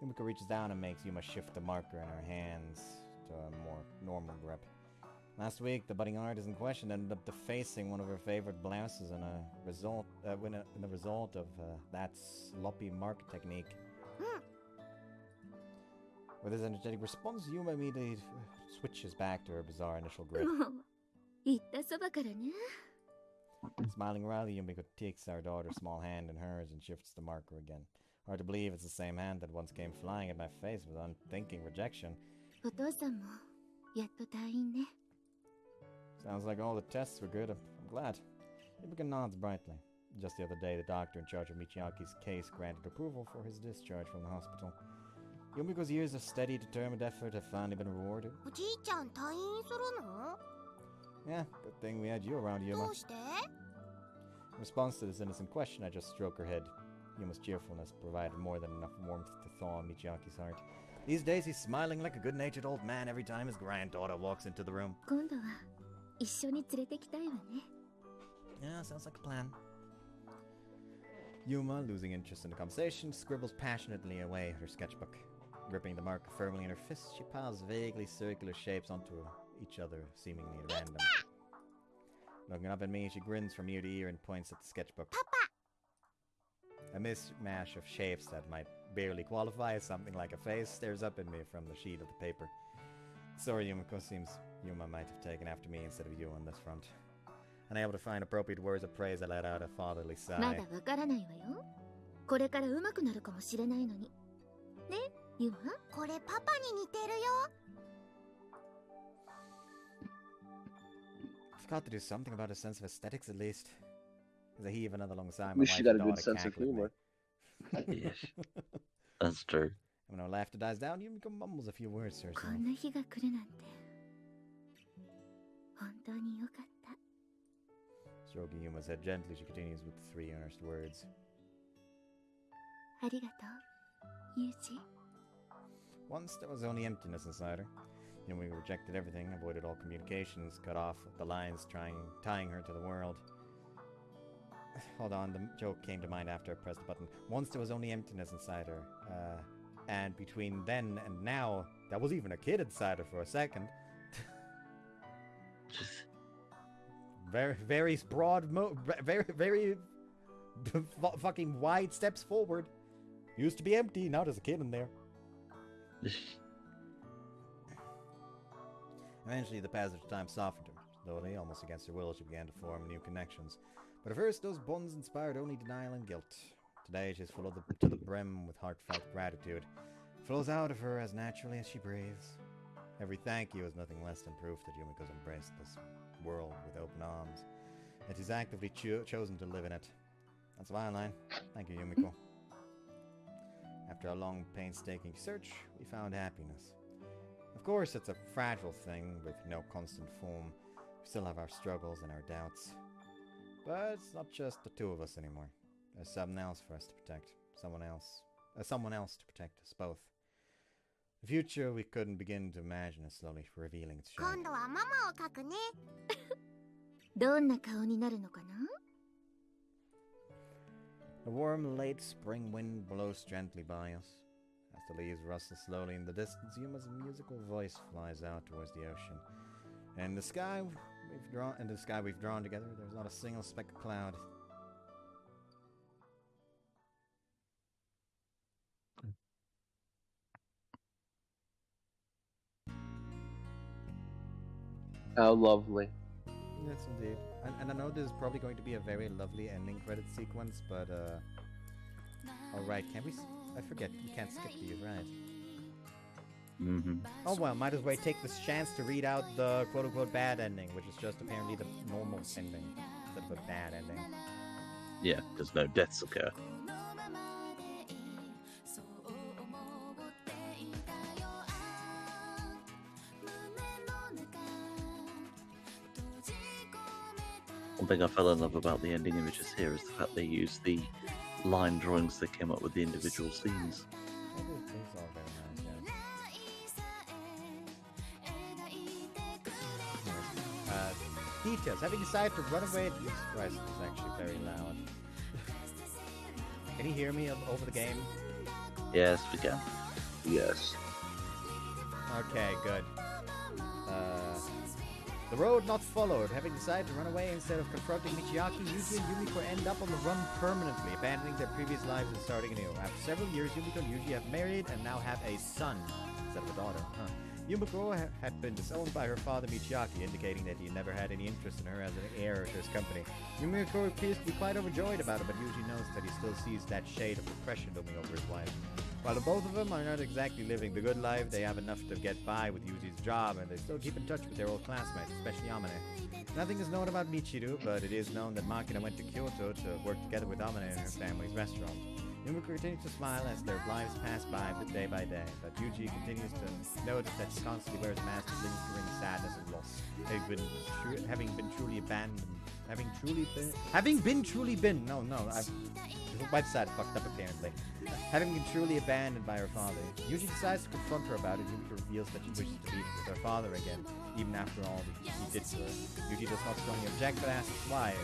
Yumiko reaches down and makes Yuma shift the marker in her hands to a more normal grip. Last week, the budding artist in question ended up defacing one of her favorite blouses in a result, in the result of that sloppy mark technique. With his energetic response, Yuma immediately switches back to her bizarre initial grip. もう言ったそばからね。 Smiling around, Yumiko takes our daughter's small hand in hers and shifts the marker again. Hard to believe it's the same hand that once came flying at my face with unthinking rejection. お父さんもやっと退院ね。 Sounds like all the tests were good. I'm glad. Yumiko nods brightly. Just the other day, the doctor in charge of Michiaki's case granted approval for his discharge from the hospital. Yumiko's years of steady, determined effort have finally been rewarded. おじいちゃん退院するの？ Yeah, good thing we had you around, ど Yuma. うして？ In response to this innocent question, I just stroke her head. Yuma's cheerfulness provided more than enough warmth to thaw Michiaki's heart. These days, he's smiling like a good-natured old man every time his granddaughter walks into the room. 今度は一緒に連れてきたいわね。 Yeah, sounds like a plan. Yuma, losing interest in the conversation, scribbles passionately away at her sketchbook. Gripping the marker firmly in her fist, she piles vaguely circular shapes onto each other, seemingly at random. Looking up at me, she grins from ear to ear and points at the sketchbook. A mishmash of shapes that might barely qualify as something like a face stares up at me from the sheet of the paper. Sorry, Yumiko, seems Yuma might have taken after me instead of you on this front. Unable to find appropriate words of praise, I let out a fatherly ま sigh. だわからないわよ。これから上手くなるかもしれないのに。ね、ユマ？これパパに似てるよ。 I've got to do something about his sense of aesthetics at least. As I heave another long sigh, At my least wife she got a daughter good sense of cackle at me. humor. Yes. That's true. When our laughter dies down, Yumiko mumbles a few words to こ herself. んな日が来るなんて。本当によかった。 Stroking Yuma's head gently, she continues with three earnest words. ありがとう、ユージ。 Once there was only emptiness inside her. Yumiko rejected everything, avoided all communications, cut off the lines tying her to the world. Hold on, the joke came to mind after I pressed the button. Once there was only emptiness inside her. And between then and now, there was even a kid inside her for a second. Very, very broad, very fucking wide steps forward. Used to be empty, now there's a kid in there. Eventually, the passage of time softened her. Slowly, almost against her will, she began to form new connections. But at first, those bonds inspired only denial and guilt. Today, she's full to the brim with heartfelt gratitude. It flows out of her as naturally as she breathes. Every thank you is nothing less than proof that Yumiko's embraced this world with open arms, and she's actively chosen to live in it. That's my line. Thank you, Yumiko. After a long, painstaking search, we found happiness. Of course, it's a fragile thing with no constant form. We still have our struggles and our doubts. But it's not just the two of us anymore. There's someone else for us to protect. Someone else to protect us both. The future we couldn't begin to imagine is slowly revealing its shape. 今度はママを描くね。どんな顔になるのかな？ The warm late spring wind blows gently by us. As the leaves rustle slowly in the distance, Yuma's musical voice flies out towards the ocean. And in the sky we've drawn together, there's not a single speck of cloud. How lovely. Yes, indeed. And I know this is probably going to be a very lovely ending credit sequence, but alright, can we... I forget, you can't skip these, right? Mm-hmm. Oh well, might as well take this chance to read out the quote-unquote bad ending, which is just apparently the normal ending, instead of a bad ending. Yeah, because no deaths occur. One thing I fell in love about the ending images here is the fact they use the line drawings they came up with the individual scenes. These are very nice, yes. Details. Having decided to run away... Jesus Christ, this is actually very loud. Can you hear me over the game? Yes, we can. Yes. Okay, good. The road not followed. Having decided to run away instead of confronting Michiaki, Yuji and Yumiko end up on the run permanently, abandoning their previous lives and starting anew. After several years, Yumiko and Yuji have married and now have a son instead of a daughter. Yumiko had been disowned by her father Michiaki, indicating that he never had any interest in her as an heir to his company. Yumiko appears to be quite overjoyed about it, but Yuji knows that he still sees that shade of depression looming over his wife. While the both of them are not exactly living the good life, they have enough to get by with Yuji's job, and they still keep in touch with their old classmates, especially Amane. Nothing is known about Michiru, but it is known that Makina went to Kyoto to work together with Amane in her family's restaurant. Yumiko continues to smile as their lives pass by day, but Yuji continues to notice that she constantly wears a mask of lingering sadness and loss. Having been truly abandoned by her father. Yuji decides to confront her about it. Yumiko reveals that she wishes to be with her father again, even after all that he did to her. Yuji does not strongly object, but asks why,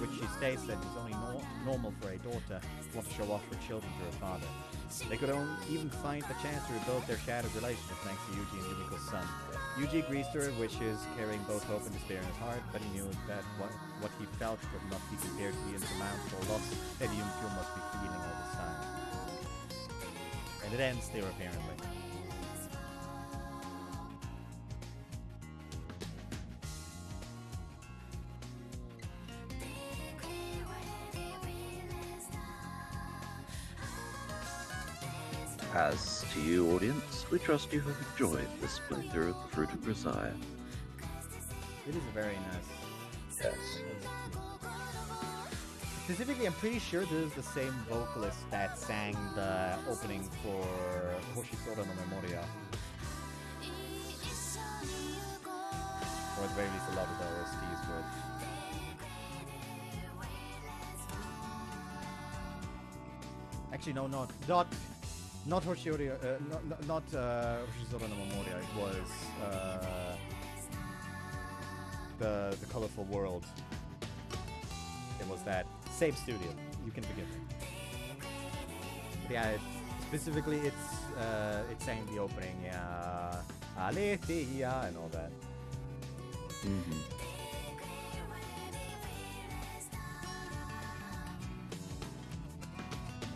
which she states that it's only normal for a daughter to want to show off her children to her father. They could even find the chance to rebuild their shattered relationship thanks to Yuji and Yumiko's son. Yuji agrees to her wishes, carrying both hope and despair in his heart, but he knew that what he felt could not be compared to the insurmountable loss that Yumiko must be feeling all this time. And it ends there, apparently. As to you, audience, we trust you have enjoyed this playthrough of the Fruit of Grisaia. It is a very nice... Yes. Specifically, I'm pretty sure this is the same vocalist that sang the opening for Hoshisora no Memoria. Or at the very least, a lot of the OSTs for it. Actually, no, not Hoshisora, not Hoshisora no Memoria. It was the Colorful World. It was that same studio. You can forgive me. But yeah, specifically, it sang the opening, Aletheia and all that. Mm-hmm.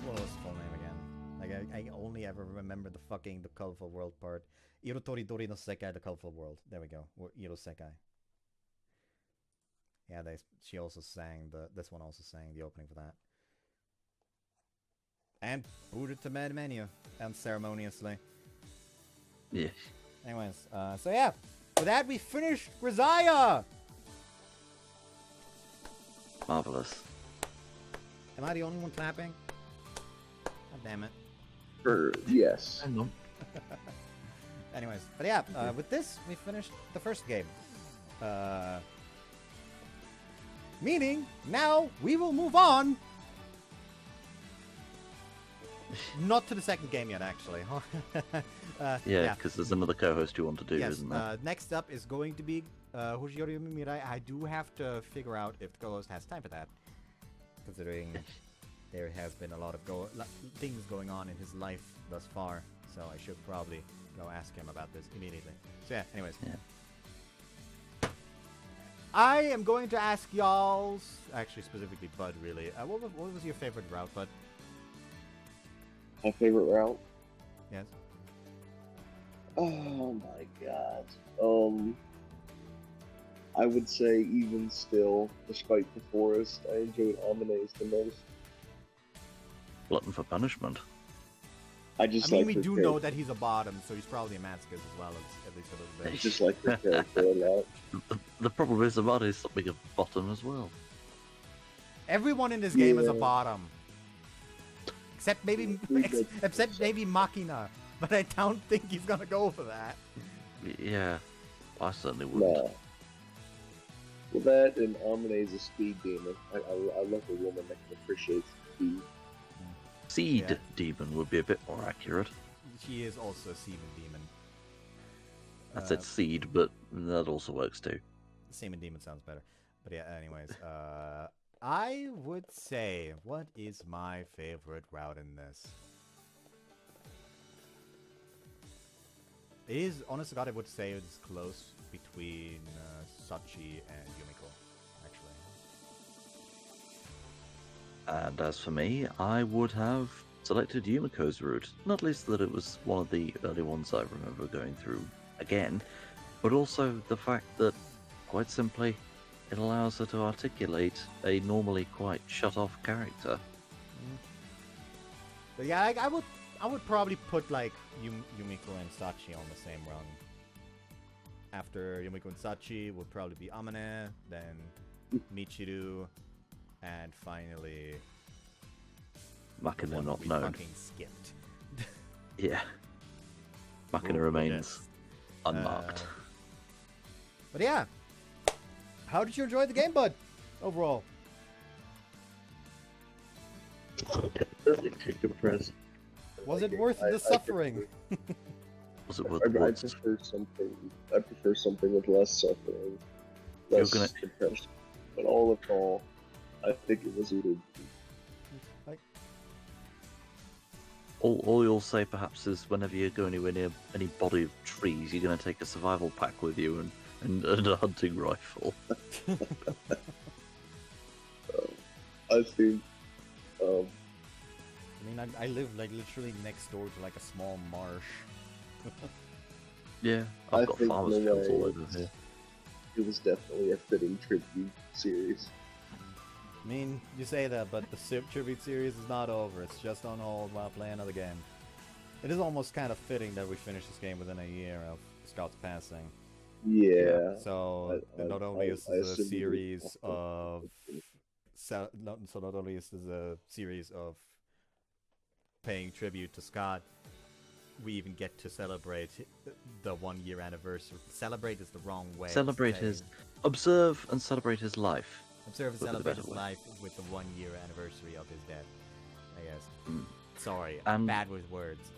What was his full name again? Like, I only ever remember the colorful world part. Irotori Dori no Sekai, the colorful world. There we go. Or Iro Sekai. Yeah, she also sang this one also sang the opening for that. And booted to main menu unceremoniously. Yeah. Anyways, so yeah, with that we finished Grisaia. Marvelous. Am I the only one clapping? God damn it. Yes. Hang on. Anyways, but yeah, with this we finished the first game. Meaning now we will move on. Not to the second game yet, actually. Yeah, because there's another co-host you want to do, yes, isn't there? next up is going to be Hoshiori Mirai. I do have to figure out if the co-host has time for that, considering there has been a lot of things going on in his life thus far. So I should probably go ask him about this immediately. So yeah, anyways. Yeah. I am going to ask y'all, actually specifically Bud, really. What was your favorite route, Bud? My favorite route? Yes. Oh my god. I would say even still, despite the forest, I enjoyed Amane's the most. Glutton for punishment. I mean, we do know that he's a bottom, so he's probably a Matsukas as well, at least a little bit. I just like the character a lot. The problem is Amane is something of a bottom as well. Everyone in this game is a bottom. Except maybe Machina, but I don't think he's gonna go for that. Yeah, I certainly wouldn't. No. Well, that and Amane's a speed demon. I love a woman that can appreciate speed. Seed demon would be a bit more accurate. She is also a semen demon. I said seed, but that also works too. Semen demon sounds better. But yeah, anyways, I would say, what is my favorite route in this? It is, honest to God, I would say it's close between Sachi and Yumiko, actually. And as for me, I would have selected Yumiko's route. Not least that it was one of the early ones I remember going through again, but also the fact that, quite simply, it allows her to articulate a normally quite shut-off character. But yeah, I would probably put like Yumiko and Sachi on the same run. After Yumiko and Sachi would probably be Amane, then Michiru, and finally Machina not we known. Fucking skipped. Yeah. Machina remains unmarked. But yeah, how did you enjoy the game, Bud? Overall. Was it worth the suffering? Was it worth I the prefer something with less suffering, less depression. But all in all, I think it was either. All you'll say perhaps is whenever you go anywhere near any body of trees, you're going to take a survival pack with you and a hunting rifle. I think. I mean, I live like literally next door to like a small marsh. Yeah, I've got farmers fields all over here. It was definitely a fitting tribute series. I mean, you say that, but the tribute series is not over. It's just on hold while playing another game. It is almost kind of fitting that we finish this game within a year of Scout's passing. Yeah. So not only is this a series of not only is this a series of paying tribute to Scott, we even get to celebrate the 1 year anniversary. Celebrate is the wrong way. Observe and celebrate his life. Observe and celebrate his life with the 1 year anniversary of his death, I guess. Sorry, I'm bad with words.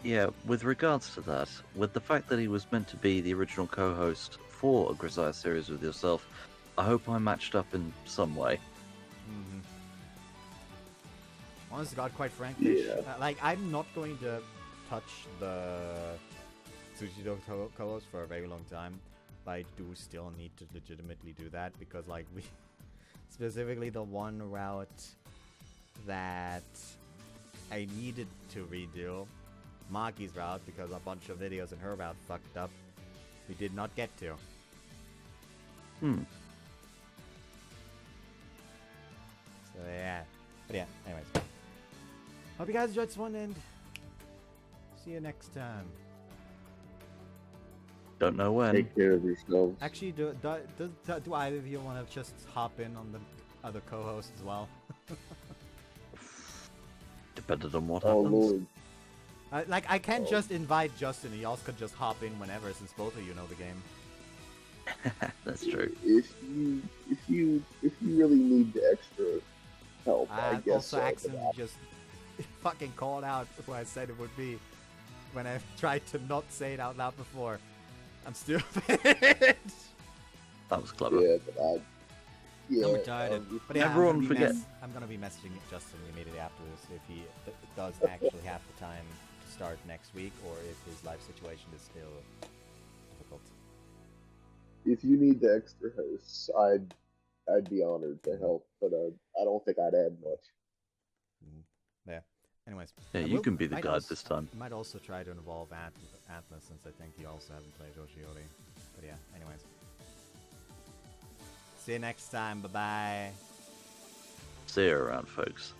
Yeah, with regards to that, with the fact that he was meant to be the original co-host for a Grisaia series with yourself, I hope I matched up in some way. Honest to God, quite frankly, like, I'm not going to touch the Tsushido co-host for a very long time, but I do still need to legitimately do that, because, like, we specifically the one route that I needed to redo Maki's route because a bunch of videos in her route fucked up. We did not get to. So yeah. But yeah, anyways. Hope you guys enjoyed this one and see you next time. Don't know when. Take care of yourselves. Actually, do either of you want to just hop in on the other co-host as well? Depending on what Oh happens. Lord. Like, I can just invite Justin and y'all could just hop in whenever since both of you know the game. That's true. If you really need the extra help, I guess. Also, accidentally just fucking called out who I said it would be when I tried to not say it out loud before. I'm stupid. That was clever. Yeah, but I'm retarded. But yeah, everyone forget. I'm gonna be messaging Justin immediately afterwards if he does actually have the time to start next week, or if his life situation is still difficult. If you need the extra hosts, I'd be honored to help, but I don't think I'd add much. Yeah. Anyways. Yeah, you can be the guide this time. I might also try to involve Atlas, since I think he also hasn't played Oshiori. But yeah, anyways. See you next time. Bye-bye. See you around, folks.